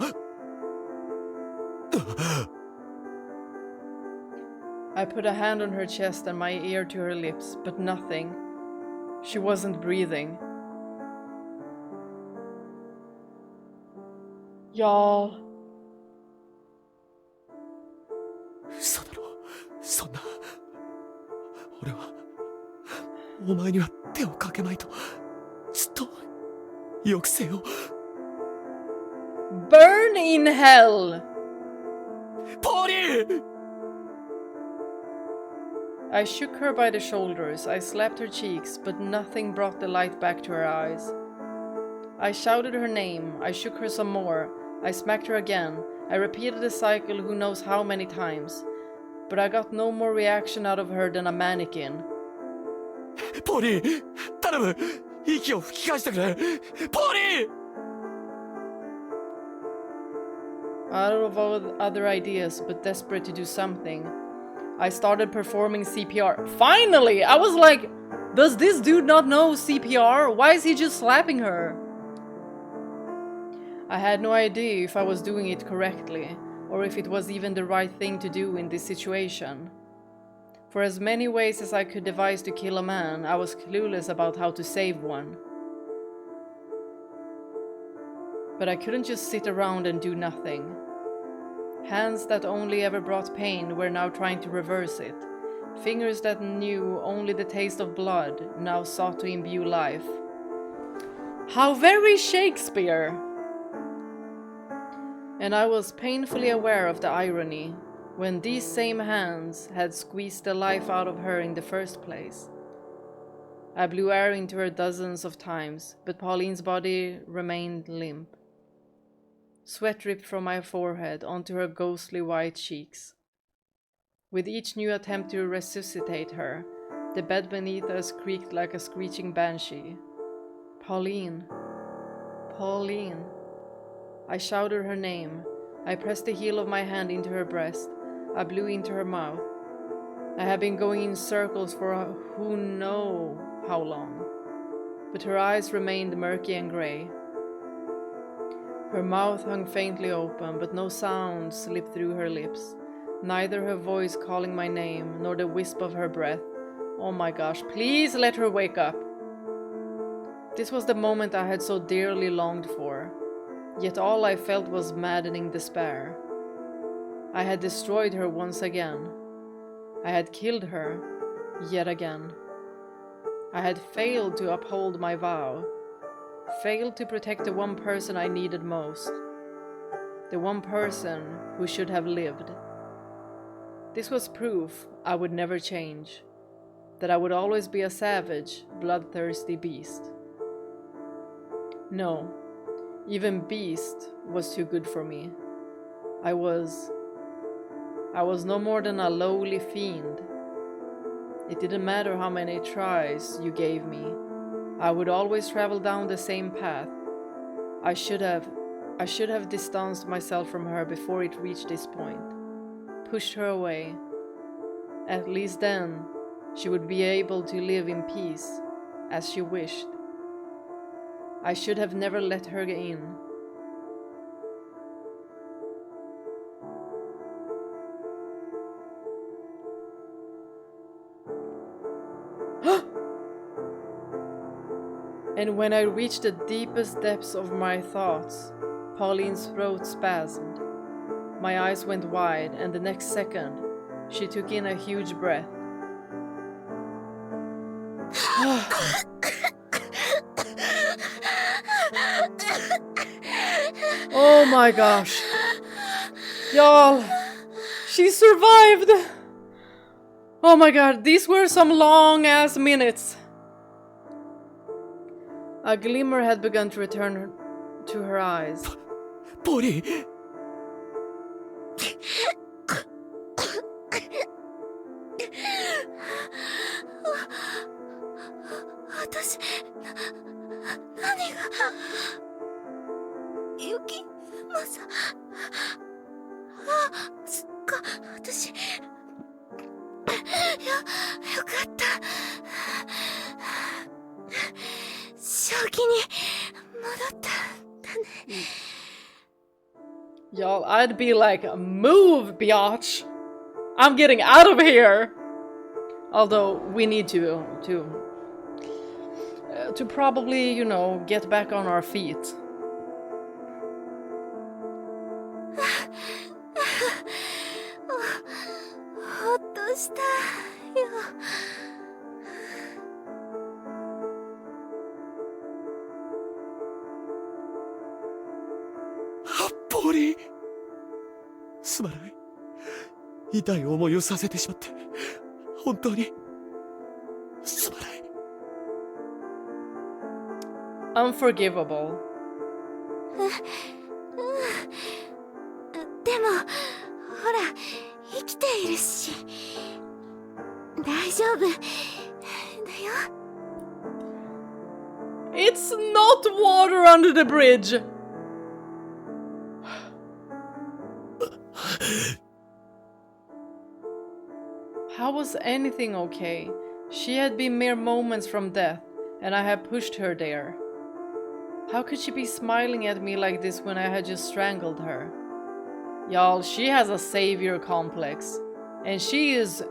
I put a hand on her chest and my ear to her lips, but nothing. She wasn't breathing. Y'all. 嘘だろそんな俺はお前には手をかけまいとずっと抑制を Burn in hell! ポーリー I shook her by the shoulders, I slapped her cheeks, but nothing brought the light back to her eyes. I shouted her name, I shook her some more, I smacked her again, I repeated the cycle who knows how many times, but I got no more reaction out of her than a mannequin. ポーリー頼む息を吹き返してくれポーリー Out of all other ideas, but desperate to do something, I started performing CPR. Finally! I was like, does this dude not know CPR? Why is he just slapping her? I had no idea if I was doing it correctly, or if it was even the right thing to do in this situation. For as many ways as I could devise to kill a man, I was clueless about how to save one. But I couldn't just sit around and do nothing. Hands that only ever brought pain were now trying to reverse it. Fingers that knew only the taste of blood now sought to imbue life. How very Shakespeare! And I was painfully aware of the irony, when these same hands had squeezed the life out of her in the first place. I blew air into her dozens of times, but Pauline's body remained limp. Sweat dripped from my forehead onto her ghostly white cheeks. With each new attempt to resuscitate her, the bed beneath us creaked like a screeching banshee. Pauline. Pauline. I shouted her name. I pressed the heel of my hand into her breast. I blew into her mouth. I had been going in circles for who knows how long, but her eyes remained murky and grey. Her mouth hung faintly open, but no sound slipped through her lips. Neither her voice calling my name, nor the wisp of her breath. Oh my gosh, please let her wake up! This was the moment I had so dearly longed for, yet all I felt was maddening despair. I had destroyed her once again. I had killed her yet again. I had failed to uphold my vow. Failed to protect the one person I needed most. The one person who should have lived. This was proof I would never change. That I would always be a savage, bloodthirsty beast. No, even beast was too good for me. I was no more than a lowly fiend. It didn't matter how many tries you gave me. I would always travel down the same path. I should have distanced myself from her before it reached this point. Pushed her away. At least then, she would be able to live in peace, as she wished. I should have never let her get in. And when I reached the deepest depths of my thoughts, Pauline's throat spasmed. My eyes went wide, and the next second, she took in a huge breath. Oh my gosh. Y'all, she survived! Oh my god, these were some long ass minutes. A glimmer had begun to return to her eyes. Pauline! 私、何が、ユキマサ、そっか、私、よかった。正気に戻ったんだね。Y'all, I'd be like, move, biatch! I'm getting out of here! Although, we need to probably, you know, get back on our feet. Pauline! すまない。痛い思いをさせてしまって、本当にすまない。Unforgivable. でも、ほら、生きているし、大丈夫だよ。It's not water under the bridge! How was anything okay? She had been mere moments from death, and I had pushed her there. How could she be smiling at me like this when I had just strangled her? Y'all, she has a savior complex, and she is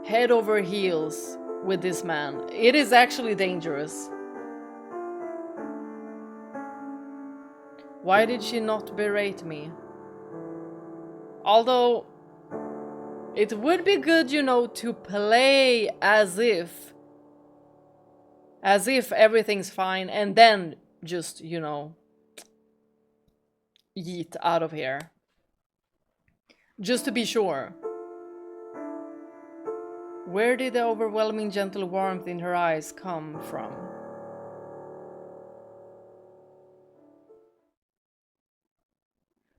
head over heels with this man. It is actually dangerous. Why did she not berate me? Although, it would be good, you know, to play as if everything's fine, and then just, you know, yeet out of here. Just to be sure. Where did the overwhelming gentle warmth in her eyes come from?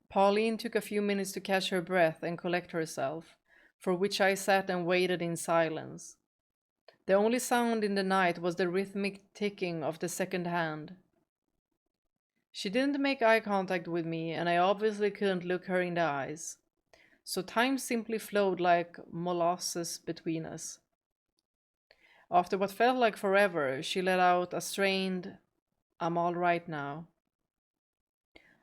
Pauline took a few minutes to catch her breath and collect herself, for which I sat and waited in silence. The only sound in the night was the rhythmic ticking of the second hand. She didn't make eye contact with me, and I obviously couldn't look her in the eyes, so time simply flowed like molasses between us. After what felt like forever, she let out a strained, "I'm all right now."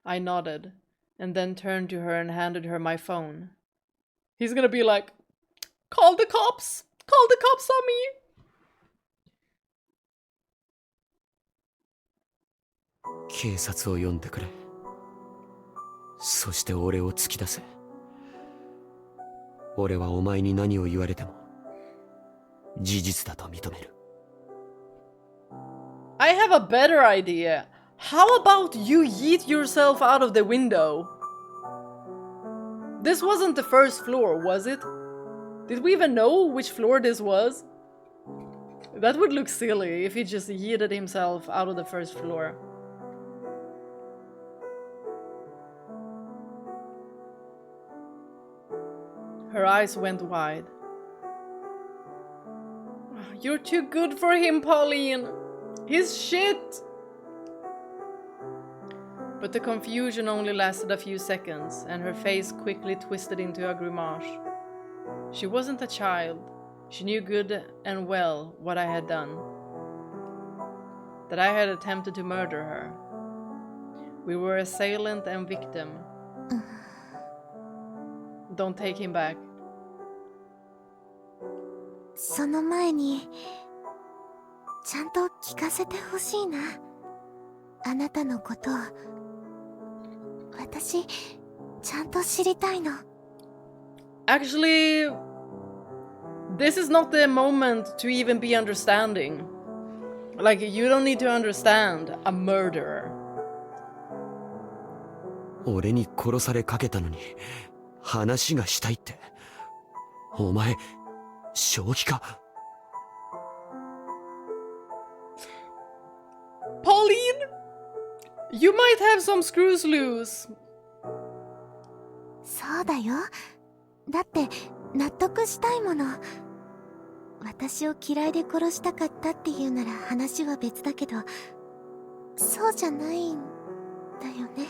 I nodded, and then turned to her and handed her my phone. He's gonna be like, "Call the cops! Call the cops on me!" 警察を呼んでくれ。そして俺を突き出せ。俺はお前に何を言われても事実だと認める。I have a better idea. How about you yeet yourself out of the window? This wasn't the first floor, was it? Did we even know which floor this was? That would look silly if he just yeeted himself out of the first floor. Her eyes went wide. You're too good for him, Pauline. He's shit. But the confusion only lasted a few seconds, and her face quickly twisted into a grimace. She wasn't a child. She knew good and well what I had done. That I had attempted to murder her. We were assailant and victim. Don't take him back. その前にちゃんと聞かせてほしいな。あなたのことを。私、ちゃんと知りたいの。Actually, this is not the moment to even be understanding. Like, you don't need to understand a murderer. 俺に殺されかけたのに話がしたいって。お前正気か？ Pauline! You might have some screws loose. そうだよ。だって納得したいもの。私を嫌いで殺したかったっていうなら話は別だけど、そうじゃないんだよね。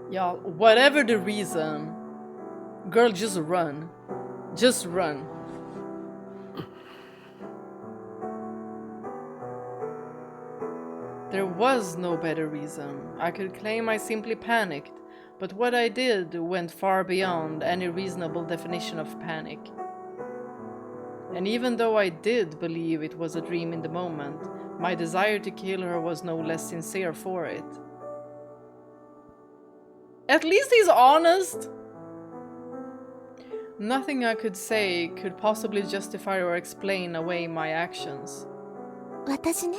Yeah, whatever the reason, girl, just run. Just run. There was no better reason. I could claim I simply panicked, but what I did went far beyond any reasonable definition of panic. And even though I did believe it was a dream in the moment, my desire to kill her was no less sincere for it. At least he's honest! Nothing I could say could possibly justify or explain away my actions. 私ね、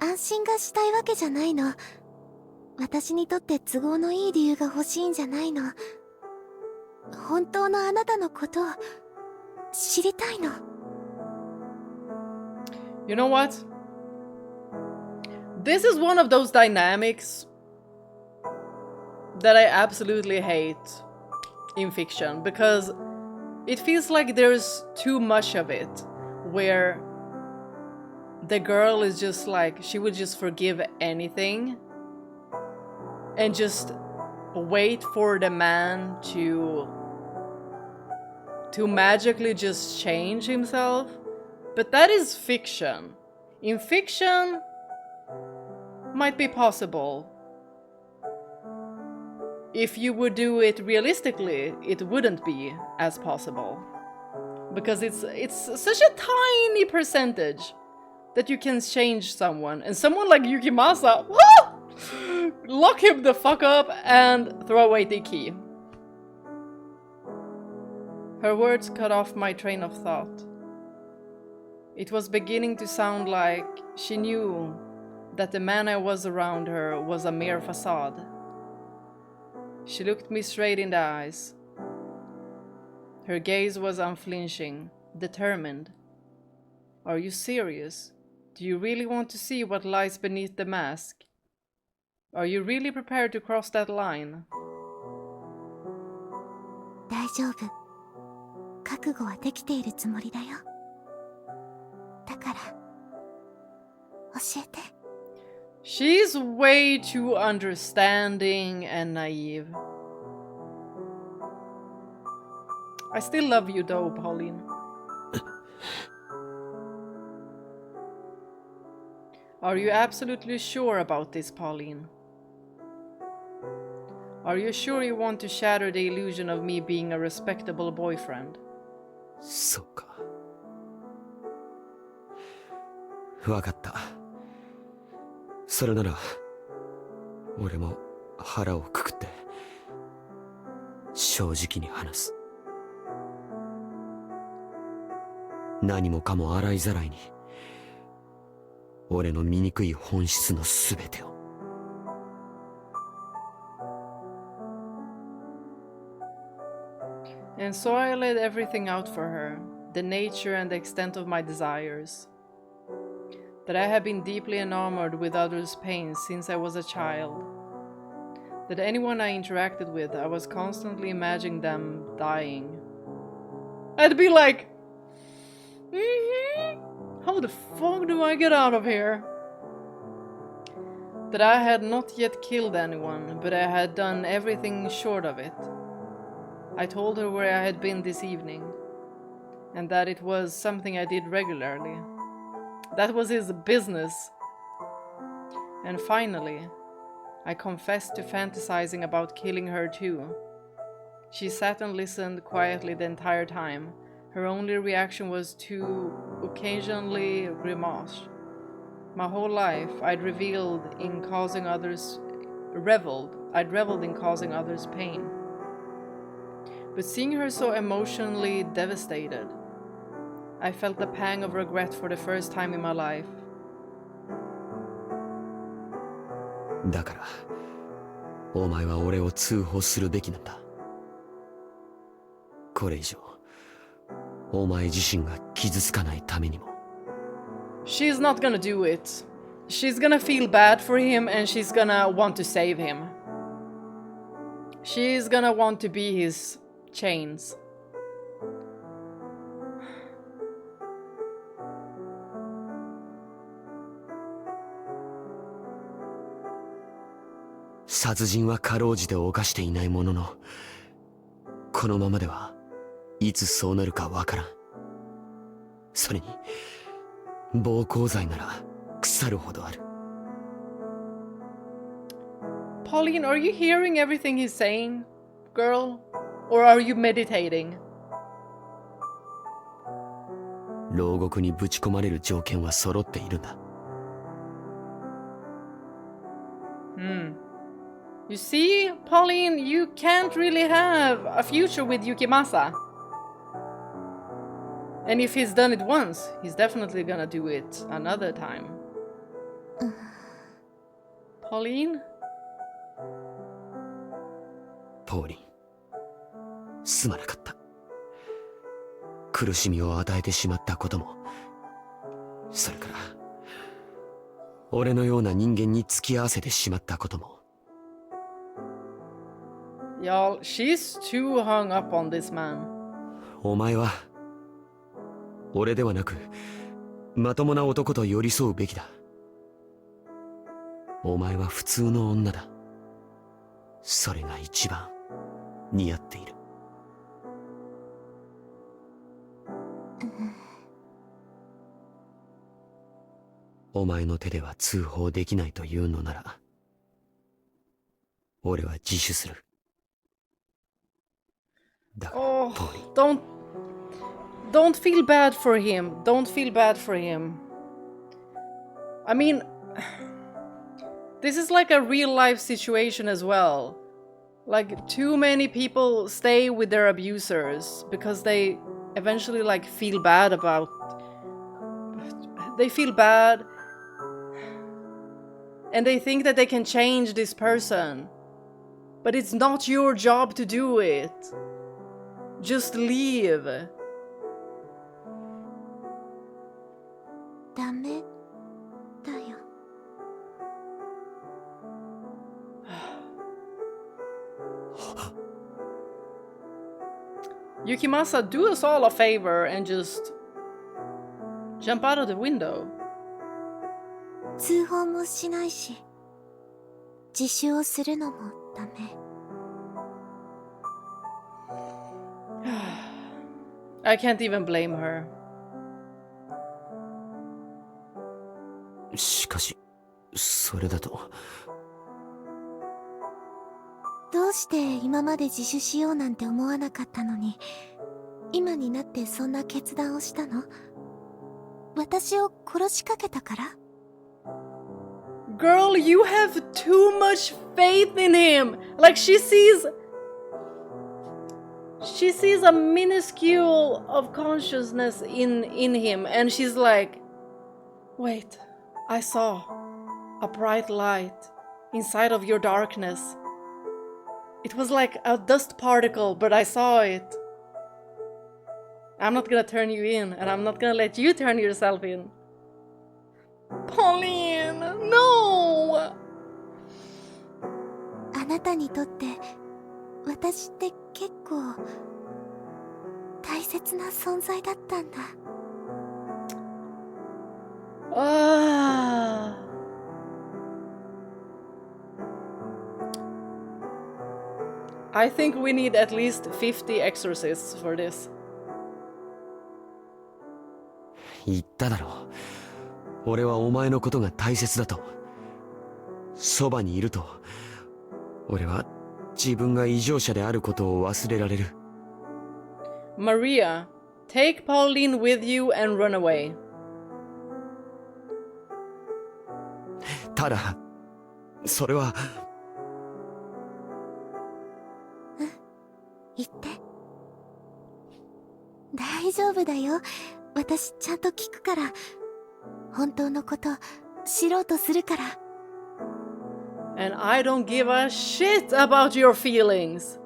安心がしたいわけじゃないの。私にとって都合のいい理由が欲しいんじゃないの。本当のあなたのことを知りたいの。You know what? This is one of those dynamics that I absolutely hate in fiction, because it feels like there's too much of it, where the girl is just like, she would just forgive anything and just wait for the man to magically just change himself. But that is fiction. In fiction, might be possible. If you would do it realistically, it wouldn't be as possible. Because it's such a tiny percentage that you can change someone. And someone like Yukimasa, lock him the fuck up and throw away the key. Her words cut off my train of thought. It was beginning to sound like she knew that the man I was around her was a mere facade. She looked me straight in the eyes. Her gaze was unflinching, determined. Are you serious? Do you really want to see what lies beneath the mask? Are you really prepared to cross that line? 大丈夫。覚悟はできているつもりだよ。だから、教えて。She's way too understanding and naive. I still love you though, Pauline. Are you absolutely sure about this, Pauline? Are you sure you want to shatter the illusion of me being a respectable boyfriend? そうか。わかった。それなら俺も腹をくくって正直に話す。何もかも洗いざらいに俺の醜い本質のすべてを。And so I laid everything out for her, the nature and the extent of my desires. That I have been deeply enamored with others' pain since I was a child. That anyone I interacted with, I was constantly imagining them dying. I'd be like, how the fuck do I get out of here? That I had not yet killed anyone, but I had done everything short of it. I told her where I had been this evening, and that it was something I did regularly. That was his business. And finally, I confessed to fantasizing about killing her too. She sat and listened quietly the entire time. Her only reaction was to occasionally grimace. My whole life, I'd reveled in causing others pain. But seeing her so emotionally devastated, I felt the pang of regret for the first time in my life. だからお前は俺を通報するべきなんだ。これ以上お前自身が傷つかないためにも。 She's not gonna do it. She's gonna feel bad for him and she's gonna want to save him. She's gonna want to be his chains. 殺人はかろうじて犯していないものの、このままではいつそうなるかわからん。それに暴行罪なら腐るほどある。 Pauline, are you hearing everything he's saying, girl? Or are you meditating? 牢獄にぶち込まれる条件は揃っているんだ。You see, Pauline, you can't really have a future with Yukimasa. And if he's done it once, he's definitely gonna do it another time. Pauline? ポーリン、すまなかった。苦しみを与えてしまったことも、それから俺のような人間に付き合わせてしまったことも。 Y'all, she's too hung up on this man. お前は俺ではなくまともな男と寄り添うべきだ。お前は普通の女だ。それが一番似合っている。お前の手では通報できないというのなら、俺は自首する。だから、ポーリン。Don't feel bad for him. Don't feel bad for him. I mean, this is like a real life situation as well. Like, too many people stay with their abusers because they eventually like feel bad about... They feel bad and they think that they can change this person. But it's not your job to do it. Just leave. ダメだよ。Yukimasa, do us all a favor and just jump out of the window. 通報もしないし、自首をするのもダメ。I can't even blame her. しかし、それだと。どうして今まで自首しようなんて思わなかったのに、今になってそんな決断をしたの？私を殺しかけたから？ Girl, you have too much faith in him. Like she sees a minuscule of consciousness in him and she's like, wait, I saw a bright light inside of your darkness. It was like a dust particle, but I saw it. I'm not gonna turn you in, and I'm not gonna let you turn yourself in. Pauline, no! あなたにとって私って結構大切な存在だったんだ。I think we need at least 50 exorcists for this. 言っただろう。俺はお前のことが大切だと。そばにいると、俺は自分が異常者であることを忘れられる。Maria, take Pauline with you and run away. ただそれは。言って。大丈夫だよ。私ちゃんと聞くから。本当のこと知ろうとするから。And I don't give a shit about your feelings.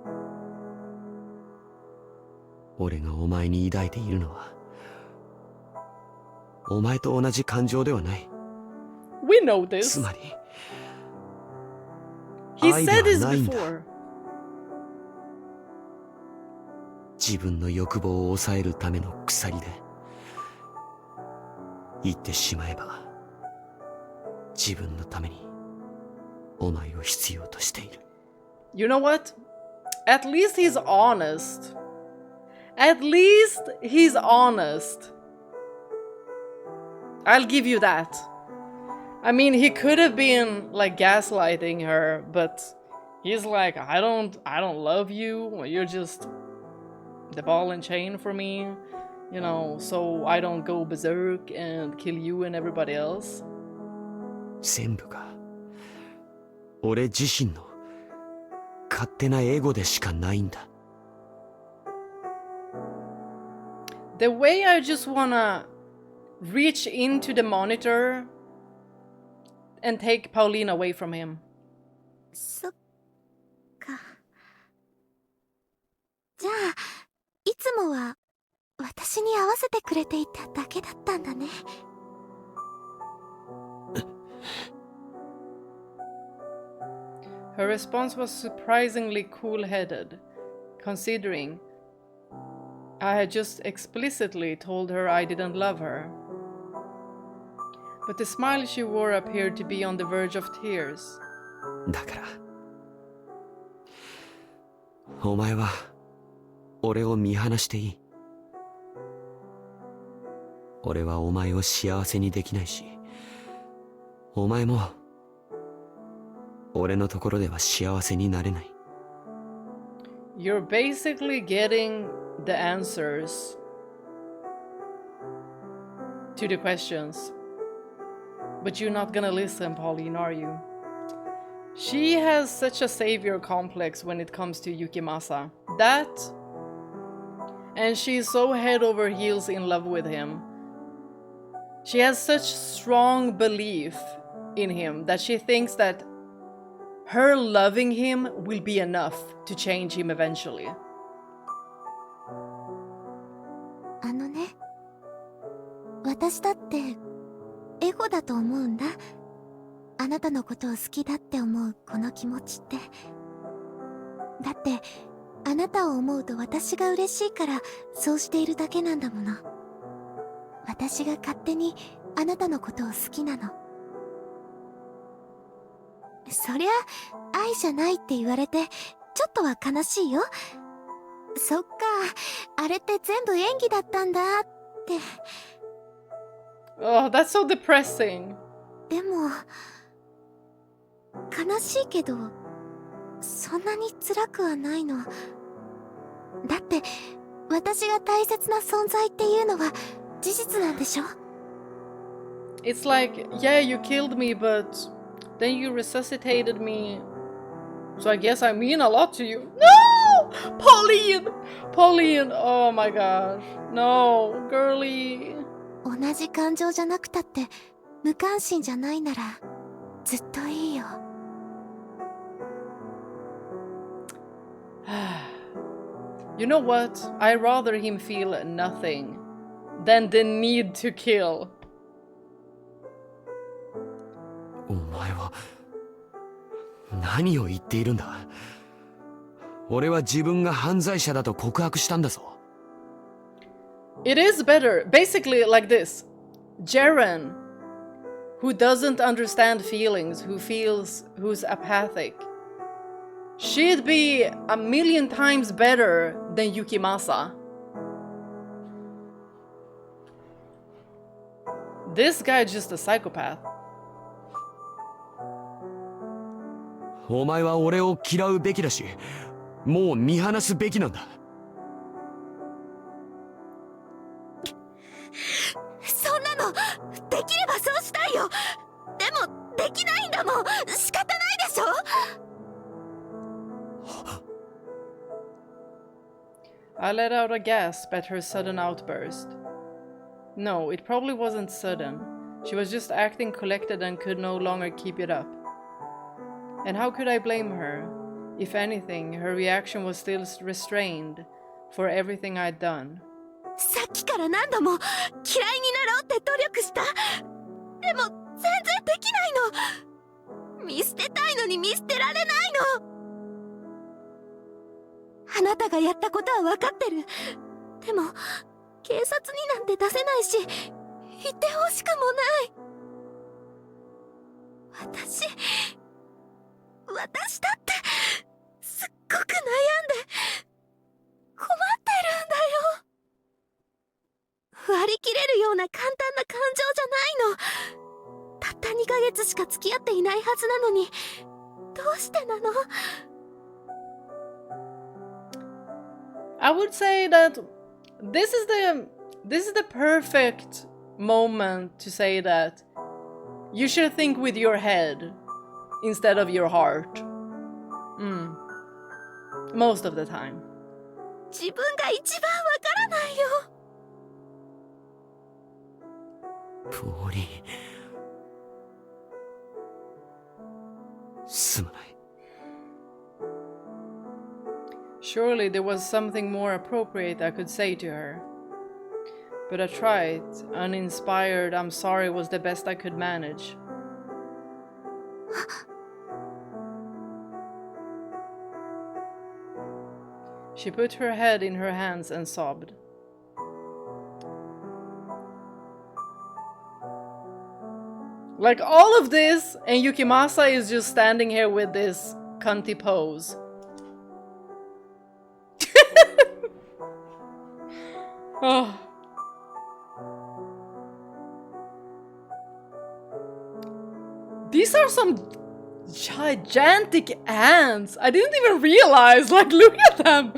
俺がお前に抱いているのはお前と同じ感情ではない。 We know つ this. まり He 愛で said は this ないんだ。 before. 自分の欲望を抑えるための鎖で。言ってしまえば自分のためにお前を必要としている。 You know what? At least he's honest. At least he's honest. I'll give you that. I mean, he could have been like gaslighting her, but he's like, I don't love you. You're just the ball and chain for me, you know, so I don't go berserk and kill you and everybody else. 全部が俺自身の勝手なエゴでしかないんだ。 The way I just wanna reach into the monitor and take Pauline away from him. そっか。じゃあ、いつもは私に合わせてくれていただけだったんだね。Her response was surprisingly cool-headed, considering I had just explicitly told her I didn't love her. But the smile she wore appeared to be on the verge of tears. だからお前は俺を見放していい。俺はお前を幸せにできないし、お前も俺のところでは幸せになれない。 You're basically getting the answers to the questions. But you're not gonna listen, Pauline, are you? She has such a savior complex when it comes to Yukimasa. That, and she's so head over heels in love with him. She has such strong belief in him that she thinks that her loving him will be enough to change him eventually. あのね、私だってエゴだと思うんだ。あなたのことを好きだって思うこの気持ちって。だってあなたを思うと私が嬉しいからそうしているだけなんだもの。私が勝手にあなたのことを好きなの。そりゃ愛じゃないって言われてちょっとは悲しいよ。そっか、あれって全部演技だったんだって。 Oh, that's so depressing. でも悲しいけどそんなに辛くはないの。だって私が大切な存在っていうのは事実なんでしょ。 It's like, yeah, you killed me, but then you resuscitated me. So I guess I mean a lot to you. No! Pauline! Pauline! Oh my gosh. No, girly. 同じ感情じゃなくたって無関心じゃないならずっといいよ。You know what? I'd rather him feel nothing than the need to kill. お前は何を言っているんだ。俺は自分が犯罪者だと告白したんだぞ。 It is better, basically like this. Jaren, who doesn't understand feelings, who's apathic, she'd be a million times better than Yukimasa. This guy's just a psychopath. お前は俺を嫌うべきだし、もう見放すべきなんだ。そんなのできればそうしたいよ。でもでできないんだもん。仕方ないでしょ。I let out a gasp at her sudden outburst. No, it probably wasn't sudden. She was just acting collected and could no longer keep it up. And how could I blame her? If anything, her reaction was still restrained for everything I'd done. さっきから何度も嫌いになろうって努力した。でも全然できないの。見捨てたいのに見捨てられないの。あなたがやったことは分かってる。でも警察になんて出せないし、言ってほしくもない。私だってすっごく悩んで困ってるんだよ。割り切れるような簡単な感情じゃないの。たった2ヶ月しか付き合っていないはずなのに、どうしてなの？ I would say that this is the perfect moment to say that you should think with your head instead of your heart. Most of the time. 自分が一番わからないよ。ポーリン、すまない。Surely there was something more appropriate I could say to her. But a trite, uninspired I'm sorry was the best I could manage. She put her head in her hands and sobbed. Like all of this, and Yukimasa is just standing here with this cunty pose. Oh. These are some gigantic ants. I didn't even realize. Like, look at them.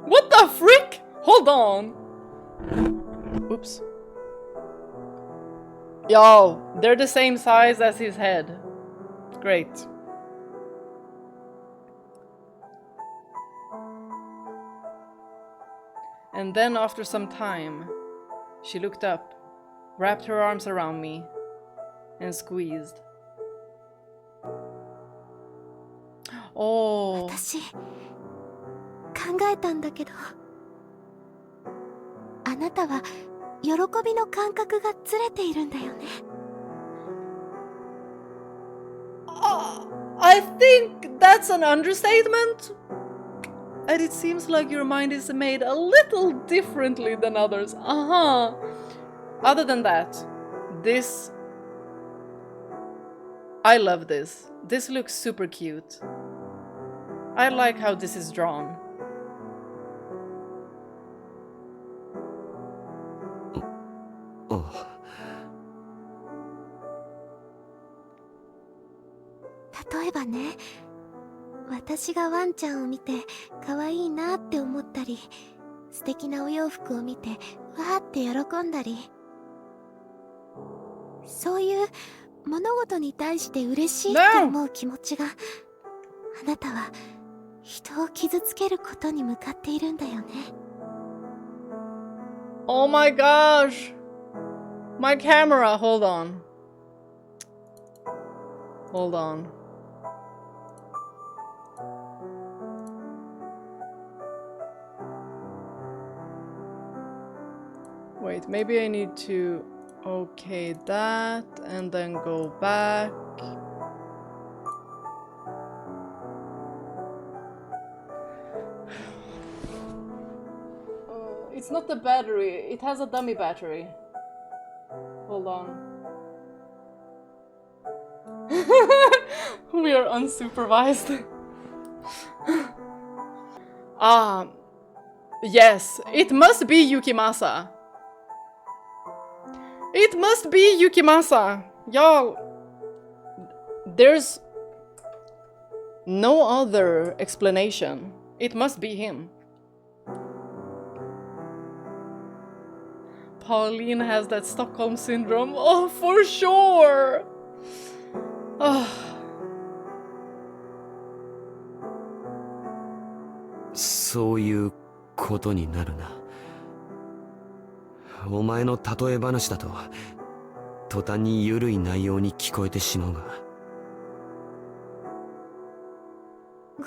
What the frick? Hold on. Oops. Yo, they're the same size as his head. Great. And then after some time, she looked up, wrapped her arms around me, and squeezed. Oh. 私考えたんだけど、あなたは喜びの感覚がずれているんだよね。I think that's an understatement. And it seems like your mind is made a little differently than others. Other than that, this... I love this. This looks super cute. I like how this is drawn. Oh. 例えばね、私がワンちゃんを見て可愛いなって思ったり、素敵なお洋服を見てわーって喜んだり、そういう物事に対して嬉しいって思う気持ちが、あなたは人を傷つけることに向かっているんだよね。Oh my gosh! My camera, hold on. Hold on. Wait, maybe I need to okay that and then go back. It's not the battery, it has a dummy battery. Hold on. We are unsupervised. Yes, it must be Yukimasa. It must be Yukimasa. Y'all, there's no other explanation. It must be him. Pauline has that Stockholm syndrome. Oh, for sure. Oh. そういうことになるな。お前の例え話だと途端に緩い内容に聞こえてしまうが。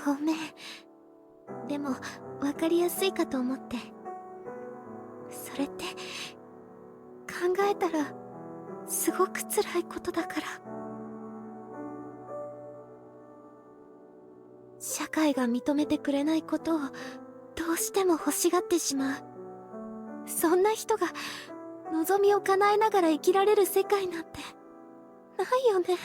ごめん。でも分かりやすいかと思って。それって考えたらすごく辛いことだから。社会が認めてくれないことをどうしても欲しがってしまう。そんな人が望みを叶えながら生きられる世界なんてないよね。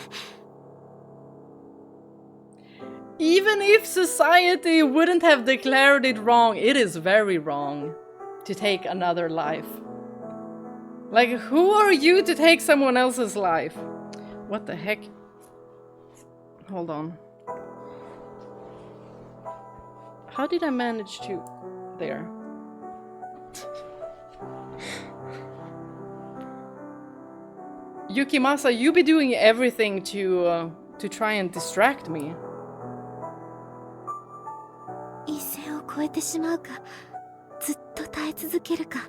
Even if society wouldn't have declared it wrong, it is very wrong to take another life. Like, who are you to take someone else's life? What the heck? Hold on. How did I manage to... There. Yukimasa, you be doing everything to try and distract me. 一線を越えてしまうか、ずっと耐え続けるか。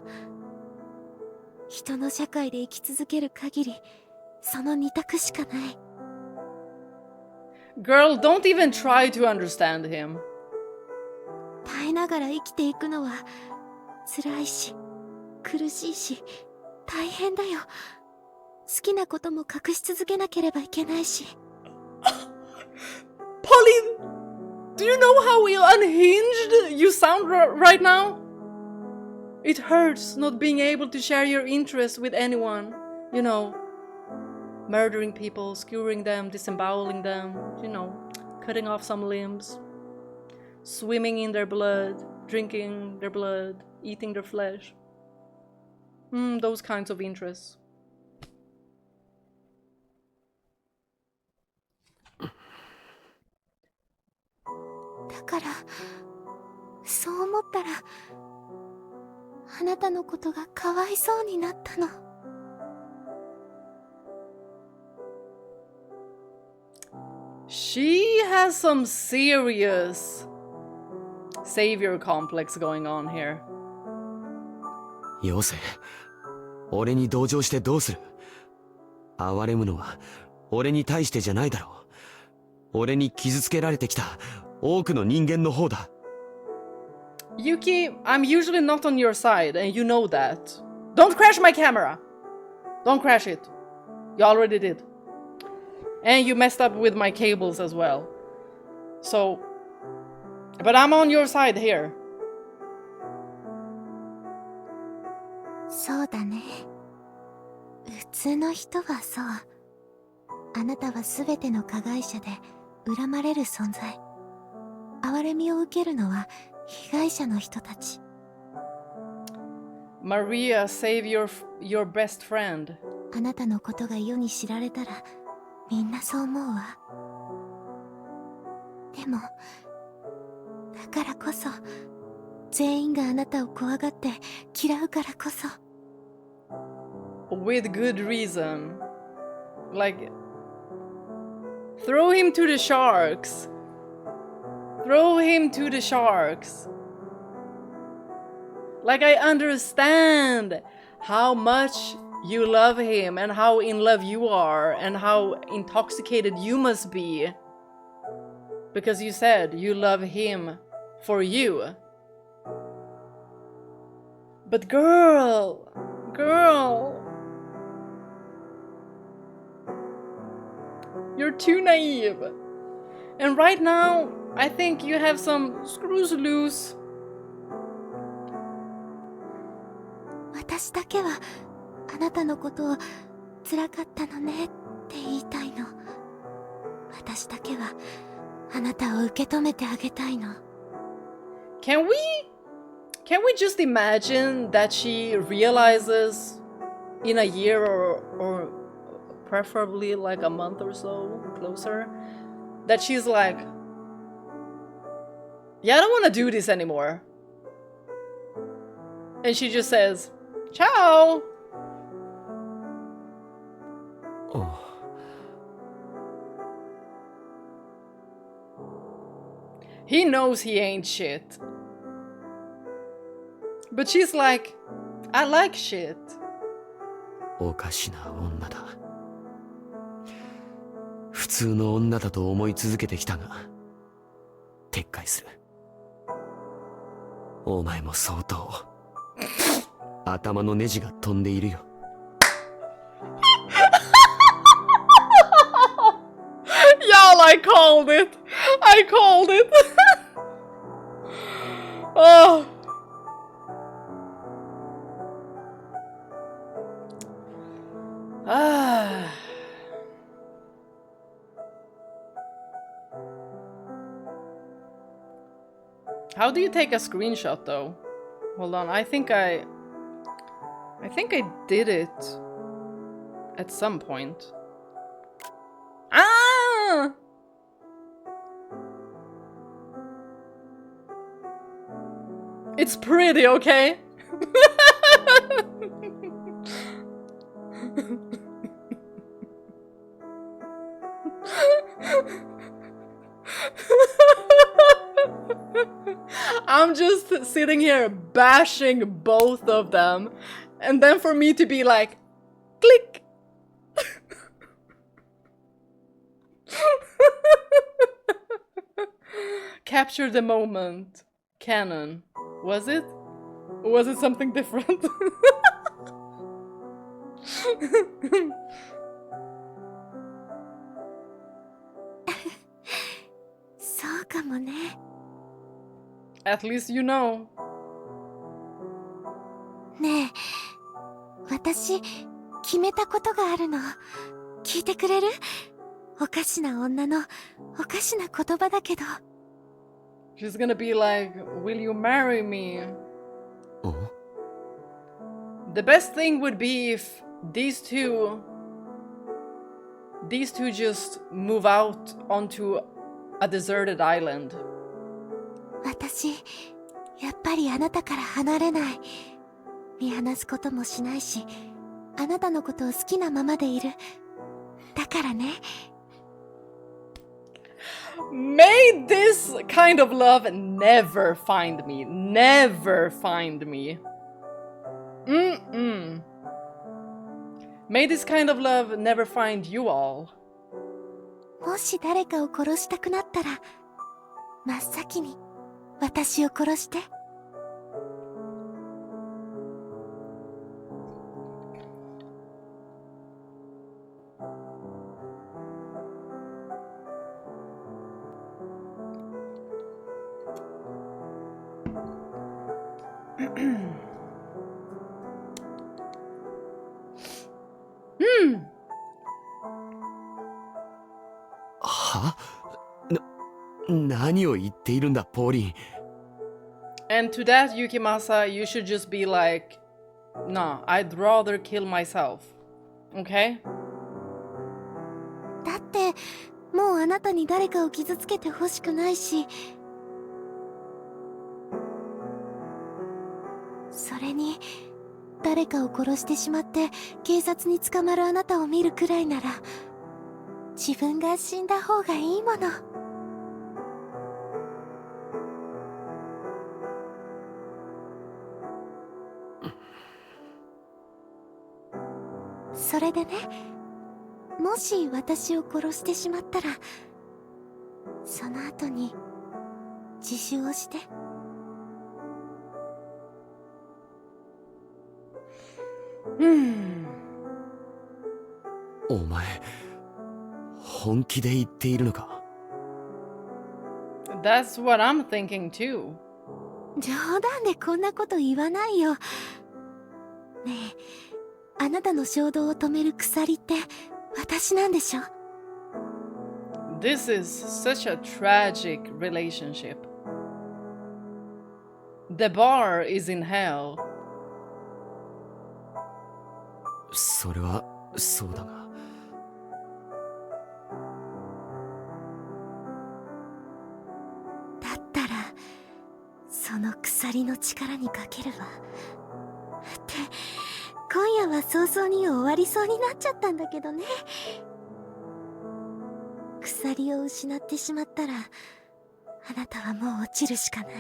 人の社会で生き続ける限り、その二択しかない。Girl, don't even try to understand him. 耐えながら生きていくのは辛いし、苦しいし、大変だよ。好きなことも隠し続けなければいけないし。Pauline! Do you know how unhinged you sound right now? It hurts not being able to share your interests with anyone. You know, murdering people, skewering them, disemboweling them, you know, cutting off some limbs, swimming in their blood, drinking their blood, eating their flesh. Those kinds of interests. だからそう思ったらあなたのことがかわいそうになったの。She has some serious savior complex going on here. よせ、俺に同情してどうする。哀れむのは俺に対してじゃないだろう。俺に傷つけられてきた多くの人間の方だ。Yuki, I'm usually not on your side, and you know that. Don't crash my camera! Don't crash it. You already did. And you messed up with my cables as well. So... But I'm on your side here. そうだね。普通の人はそう。あなたは全ての加害者で恨まれる存在。憐れみを受けるのは被害者の人たち。Maria, save your best friend. あなたのことが世に知られたらみんなそう思うわ。でもだからこそ全員があなたを怖がって嫌うからこそ。With good reason. Like... Throw him to the sharks. Throw him to the sharks. Like, I understand how much you love him and how in love you are and how intoxicated you must be. Because you said you love him for you. But girl, you're too naive. And right now, I think you have some screws loose. 私だけはあなたのことを辛かったのねって言いたいの。私だけはあなたを受け止めてあげたいの。Can we just imagine that she realizes in a year or preferably like a month or so closer that she's like, yeah, I don't want to do this anymore. And she just says, ciao. おう。He knows he ain't shit. But she's like, I like shit. おかしな女だ。普通の女だと思い続けてきたが、撤回する。お前も相当頭のネジが飛んでいるよ。Y'all, I called it. I called it. Oh. Ah. How do you take a screenshot though? Hold on, I think I did it at some point. Ah! It's pretty, okay? I'm just sitting here bashing both of them, and then for me to be like, click. Capture the moment. Canon. Was it? Or was it something different? そうかもね。 At least you know. ねえ、私決めたことがあるの。聞いてくれる？おかしな女のおかしな言葉だけど。 She's gonna be like, will you marry me? The best thing would be if these two just move out onto a deserted island. 私やっぱりあなたから離れない。見放すこともしないし、あなたのことを好きなままでいる。だからね。 May this kind of love never find me. Never find me. May this kind of love never find you all. もし誰かを殺したくなったら、真っ先に私を殺して。 は？何を言っているんだ、ポーリン。 And to that, Yukimasa, you should just be like, nah, I'd rather kill myself. Okay? だってもうあなたに誰かを傷つけてほしくないし、それに誰かを殺してしまって警察に捕まるあなたを見るくらいなら、自分が死んだ方がいいもの。それでね、もし私を殺してしまったら、その後に自首をして。お前、本気で言っているのか？ That's what I'm thinking too. 冗談でこんなこと言わないよ。ねえ、あなたの衝動を止める鎖って私なんでしょ？ This is such a tragic relationship. The bar is in hell. それはそうだが。だったらその鎖の力にかけるわ。って今夜は早々に終わりそうになっちゃったんだけどね。鎖を失ってしまったらあなたはもう落ちるしかない。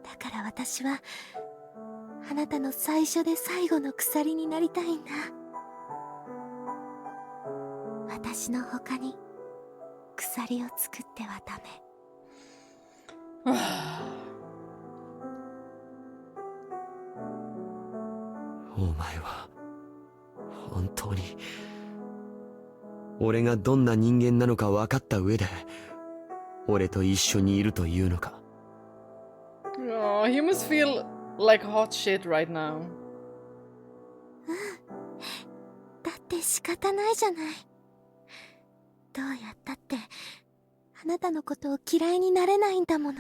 だから私はあなたの最初で最後の鎖になりたいんだ。私の他に鎖を作ってはダメ。お前は本当に俺がどんな人間なのか分かった上で俺と一緒にいるというのか。Oh, he must feel like hot shit right now. だって仕方ないじゃない。どうやったってあなたのことを嫌いになれないんだもの。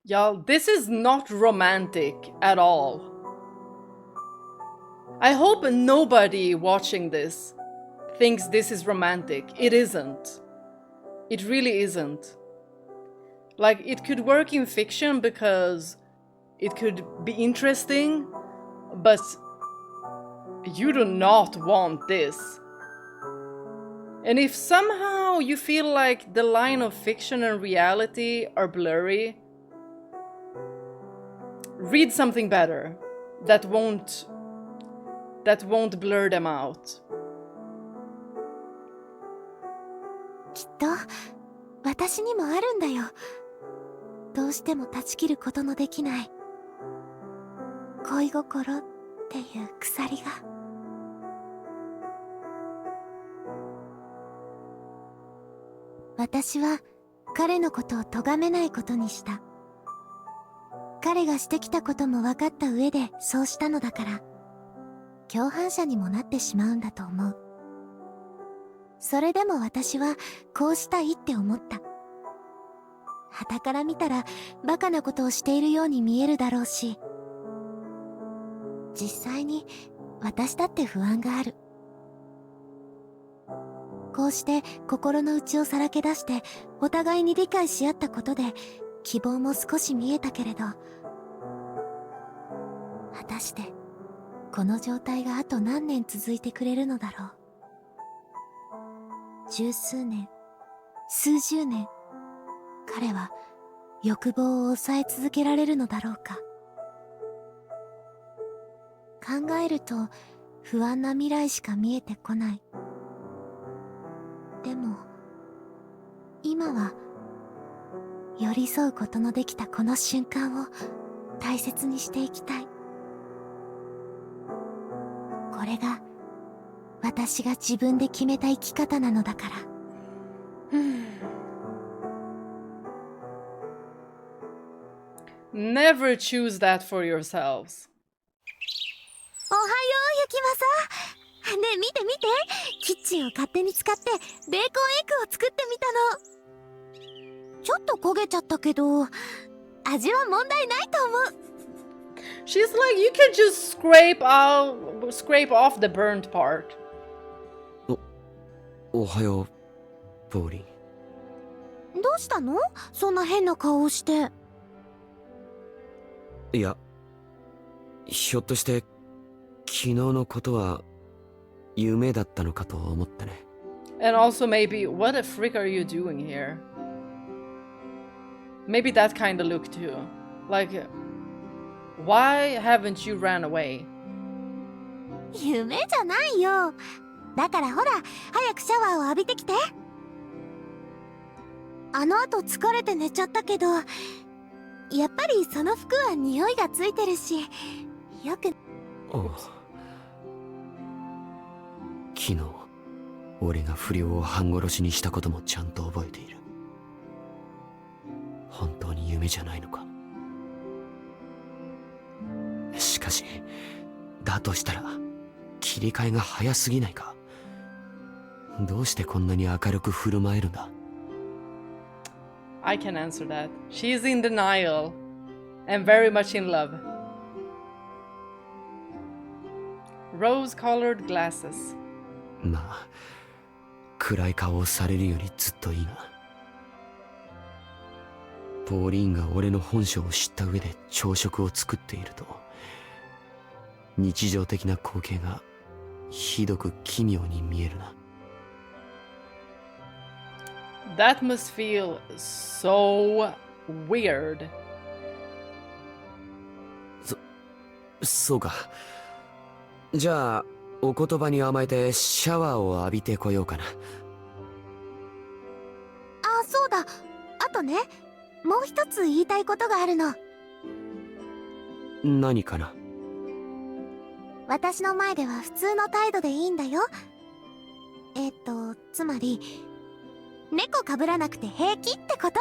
Y'all, this is not romantic at all. I hope nobody watching this thinks this is romantic. It isn't. It really isn't. Like, it could work in fiction because it could be interesting, but you do not want this. And if somehow you feel like the line of fiction and reality are blurry, read something better that won't blur them out. きっと私にもあるんだよ。どうしても断ち切ることのできない恋心っていう鎖が。私は彼のことを咎めないことにした。彼がしてきたことも分かった上でそうしたのだから、共犯者にもなってしまうんだと思う。それでも私はこうしたいって思った。傍から見たらバカなことをしているように見えるだろうし、実際に私だって不安がある。こうして心の内をさらけ出してお互いに理解し合ったことで希望も少し見えたけれど、果たしてこの状態があと何年続いてくれるのだろう。十数年、数十年、彼は欲望を抑え続けられるのだろうか。考えると不安な未来しか見えてこない。でも今は寄り添うことのできたこの瞬間を大切にしていきたい。これが私が自分で決めた生き方なのだから。Never choose that for yourselves. おはよう、ゆきまさ。ねえ見て見て、キッチンを勝手に使ってベーコンエッグを作ってみたの。ちょっと焦げちゃったけど味は問題ないと思う。She's like, you can just scrape off the burnt part. おはよう、ポーリン。どうしたの？そんな変な顔をして。いや、ひょっとして昨日のことは夢だったのかと思ってね。And also maybe, what the frick are you doing here? Maybe that kind of look too. Like, why haven't you ran away? 夢じゃないよ。だからほら、早くシャワーを浴びてきて。あの後疲れて寝ちゃったけど、やっぱりその服は匂いがついてるし、よく。おう。昨日俺が不良を半殺しにしたこともちゃんと覚えている。本当に夢じゃないのか。しかしだとしたら切り替えが早すぎないか。どうしてこんなに明るく振る舞えるんだ。 I can answer that. She's in denial and very much in love. Rose-colored glasses. まあ暗い顔をされるよりずっといいな。ポーリーンが俺の本性を知った上で朝食を作っていると日常的な光景がひどく奇妙に見えるな。That must feel so weird. そうか。じゃあお言葉に甘えてシャワーを浴びてこようかな。あ、そうだ。あとね、もう一つ言いたいことがあるの。何かな。私の前では普通の態度でいいんだよ。つまり猫かぶらなくて平気ってこと。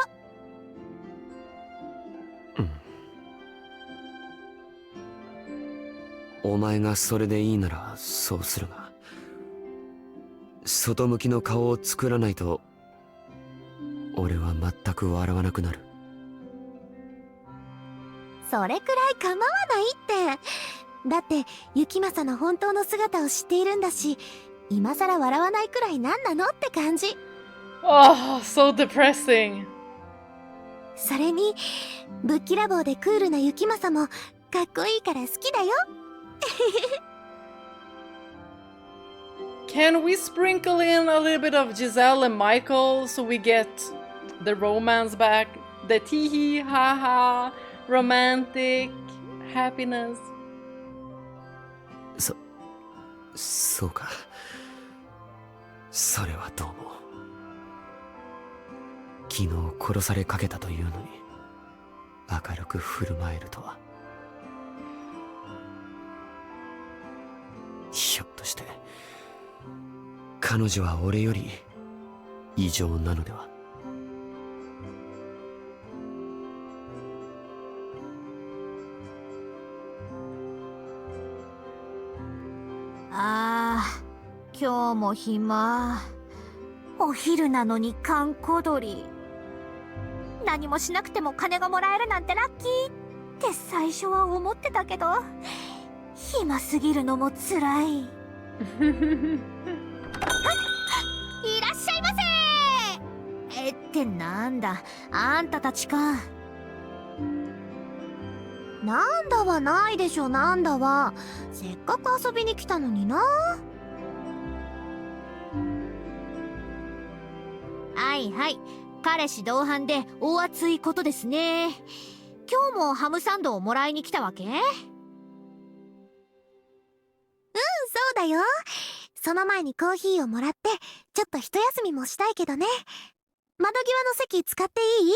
お前がそれでいいならそうするが、外向きの顔を作らないと俺は全く笑わなくなる。それくらい構わないって。だって雪政の本当の姿を知っているんだし、今さら笑わないくらいなんなのって感じ。 Oh, so depressing. それにぶっきらぼうでクールな雪政もかっこいいから好きだよ。Can we sprinkle in a little bit of Giselle and Michael so we get the romance back? The tee-hee, ha-ha, romantic happiness. そうか。それはどうも。昨日殺されかけたというのに明るく振る舞えるとは。ひょっとして彼女は俺より異常なのでは。今日も暇。お昼なのに閑古鳥。何もしなくても金がもらえるなんてラッキーって最初は思ってたけど、暇すぎるのもつらい。いらっしゃいませ。ってなんだ、あんたたちか。なんだはないでしょ。なんだはせっかく遊びに来たのにな。はいはい、彼氏同伴で大熱いことですね。今日もハムサンドをもらいに来たわけ？うん、そうだよ。その前にコーヒーをもらってちょっと一休みもしたいけどね。窓際の席使っていい？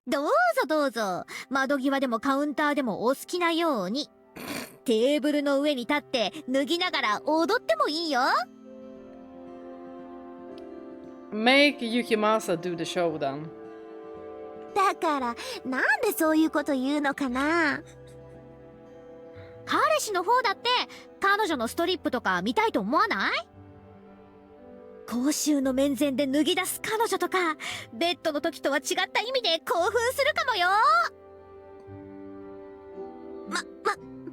どうぞどうぞ。窓際でもカウンターでもお好きなように。テーブルの上に立って脱ぎながら踊ってもいいよ。Make Yukimasa do the show then. だからなんでそういうこと言うのかな。彼氏の方だって彼女のストリップとか見たいと思わない？公衆の面前で脱ぎ出す彼女とか、ベッドの時とは違った意味で興奮するかもよ。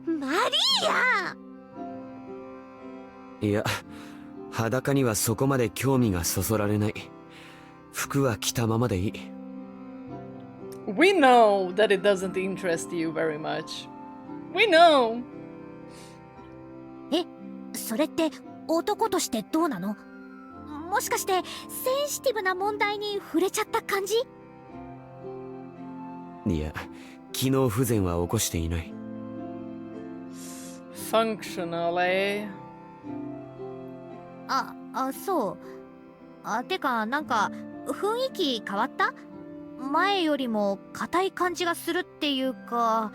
マリーヤ。いや、裸にはそこまで興味がそそられない。服は着たままでいい。We know that it doesn't interest you very much. We know. それって男としてどうなの？もしかしてセンシティブな問題に触れちゃった感じ？いや、機能不全は起こしていない。Functional, eh? そう。てかなんか雰囲気変わった？前よりも硬い感じがするっていうか。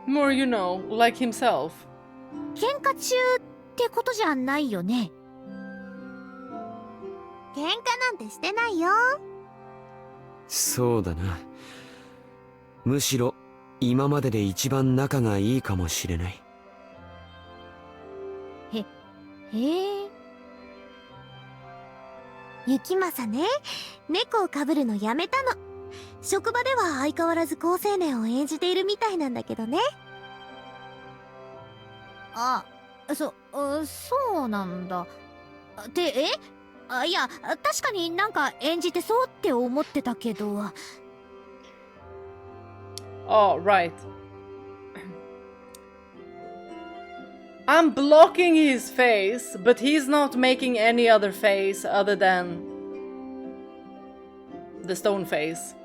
More you know, like himself. 喧嘩中ってことじゃないよね？喧嘩なんてしてないよ。そうだな。むしろ今までで一番仲がいいかもしれない。へえ。雪政ね、猫をかぶるのやめたの。職場では相変わらず好青年を演じているみたいなんだけどね。そうなんだ。いや、確かになんか演じてそうって思ってたけど。Oh, right. I'm blocking his face, but he's not making any other face other than the stone face.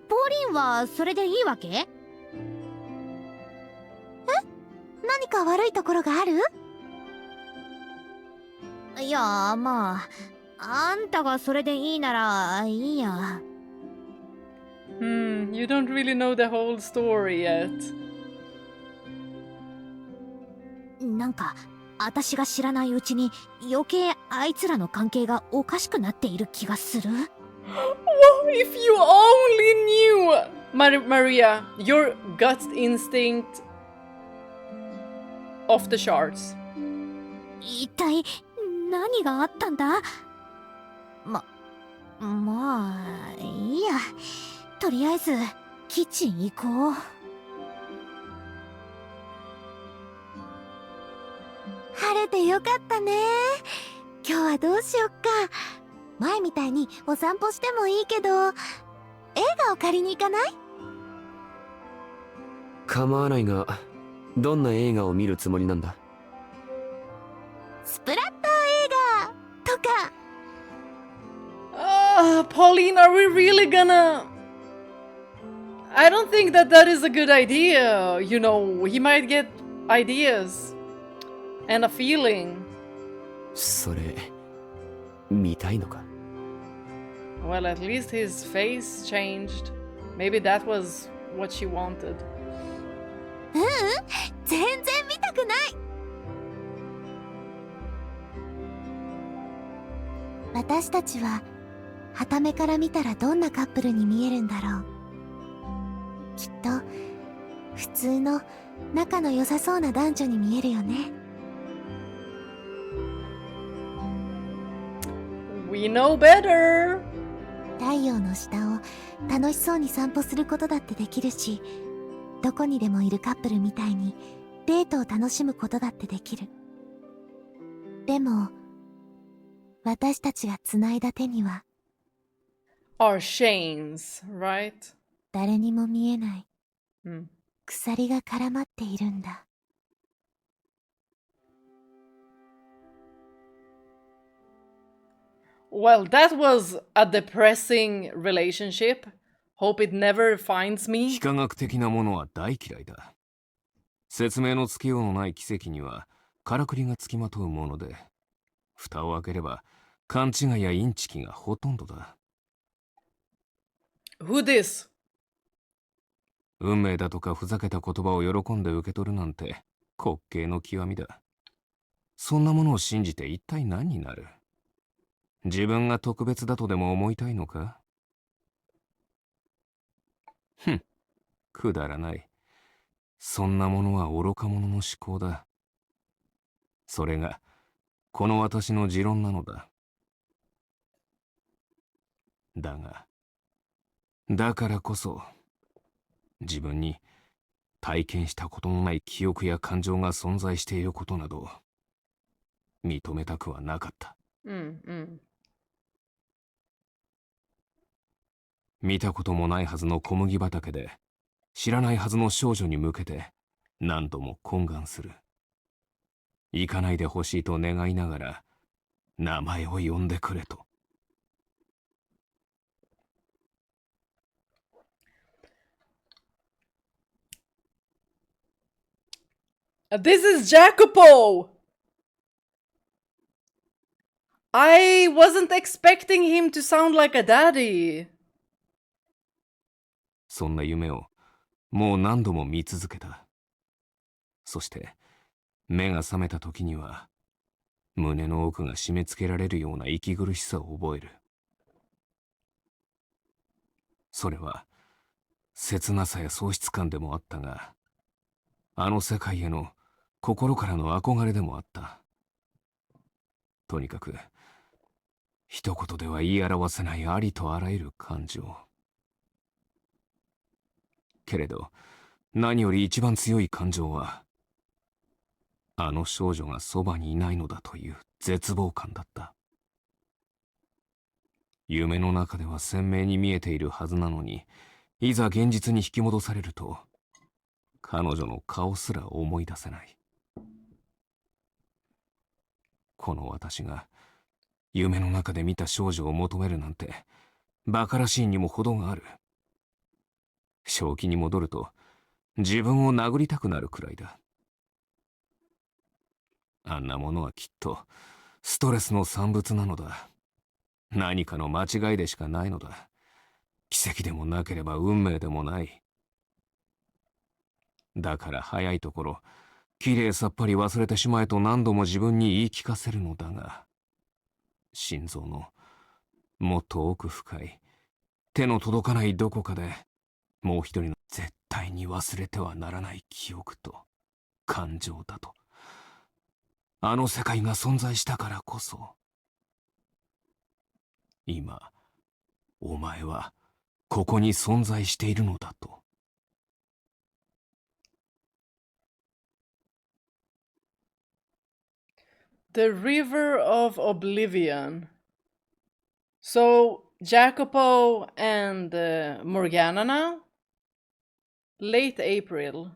ポーリンはそれでいいわけ？え？何か悪いところがある？いや、まあ、あんたがそれでいいならいいや。You don't really know the whole story yet. なんか、私が知らないうちに余計あいつらの関係がおかしくなっている気がする。Well, if you only knew, Maria, your gut instinct off the charts. 一体何があったんだ？まあいいや。とりあえずキッチン行こう。晴れてよかったね。今日はどうしよっか。前みたいにお散歩してもいいけど、映画を借りに行かない？構わないが、どんな映画を見るつもりなんだ？スプラッター映画とか。Pauline, are we really gonna... I don't think that is a good idea. You know, he might get ideas and a feeling. それ、見たいのか？ Well, at least his face changed. Maybe that was what she wanted. 全然見たくない。私たちは傍目から見たらどんなカップルに見えるんだろう。きっと普通の仲の良さそうな男女に見えるよね。We know better! 太陽の下を楽しそうに散歩することだってできるし、どこにでもいるカップルみたいにデートを楽しむことだってできる。でも私たちが繋いだ手には Our chains, right? 誰にも見えないHmm. 鎖が絡まっているんだ。Well, that was a depressing relationship. Hope it never finds me. 非科学的なものは大嫌いだ。説明のつけようのない奇跡にはからくりがつきまとうもので、蓋を開ければ勘違いやインチキがほとんどだ。Who this? 運命だとかふざけた言葉を喜んで受け取るなんて滑稽の極みだ。そんなものを信じて一体何になる？自分が特別だとでも思いたいのか？くだらない。そんなものは愚か者の思考だ。それがこの私の持論なのだ。だからこそ自分に体験したことのない記憶や感情が存在していることなど認めたくはなかった。見たこともないはずの小麦畑で知らないはずの少女に向けて何度も懇願する。行かないでほしいと願いながら名前を呼んでくれと。This is Jacopo! I wasn't expecting him to sound like a daddy. そんな夢をもう何度も見続けた。そして目が覚めた時には胸の奥が締め付けられるような息苦しさを覚える。それは切なさや喪失感でもあったが、あの世界への心からの憧れでもあった。とにかく一言では言い表せないありとあらゆる感情。けれど何より一番強い感情はあの少女がそばにいないのだという絶望感だった。夢の中では鮮明に見えているはずなのに、いざ現実に引き戻されると彼女の顔すら思い出せない。この私が夢の中で見た少女を求めるなんて馬鹿らしいにも程がある。正気に戻ると自分を殴りたくなるくらいだ。あんなものはきっとストレスの産物なのだ。何かの間違いでしかないのだ。奇跡でもなければ運命でもない。だから早いところきれいさっぱり忘れてしまえと何度も自分に言い聞かせるのだが、心臓のもっと奥深い手の届かないどこかでもう一人の絶対に忘れてはならない記憶と感情だと、あの世界が存在したからこそ今お前はここに存在しているのだと。The River of Oblivion. So, Jacopo and Morgana now? Late April.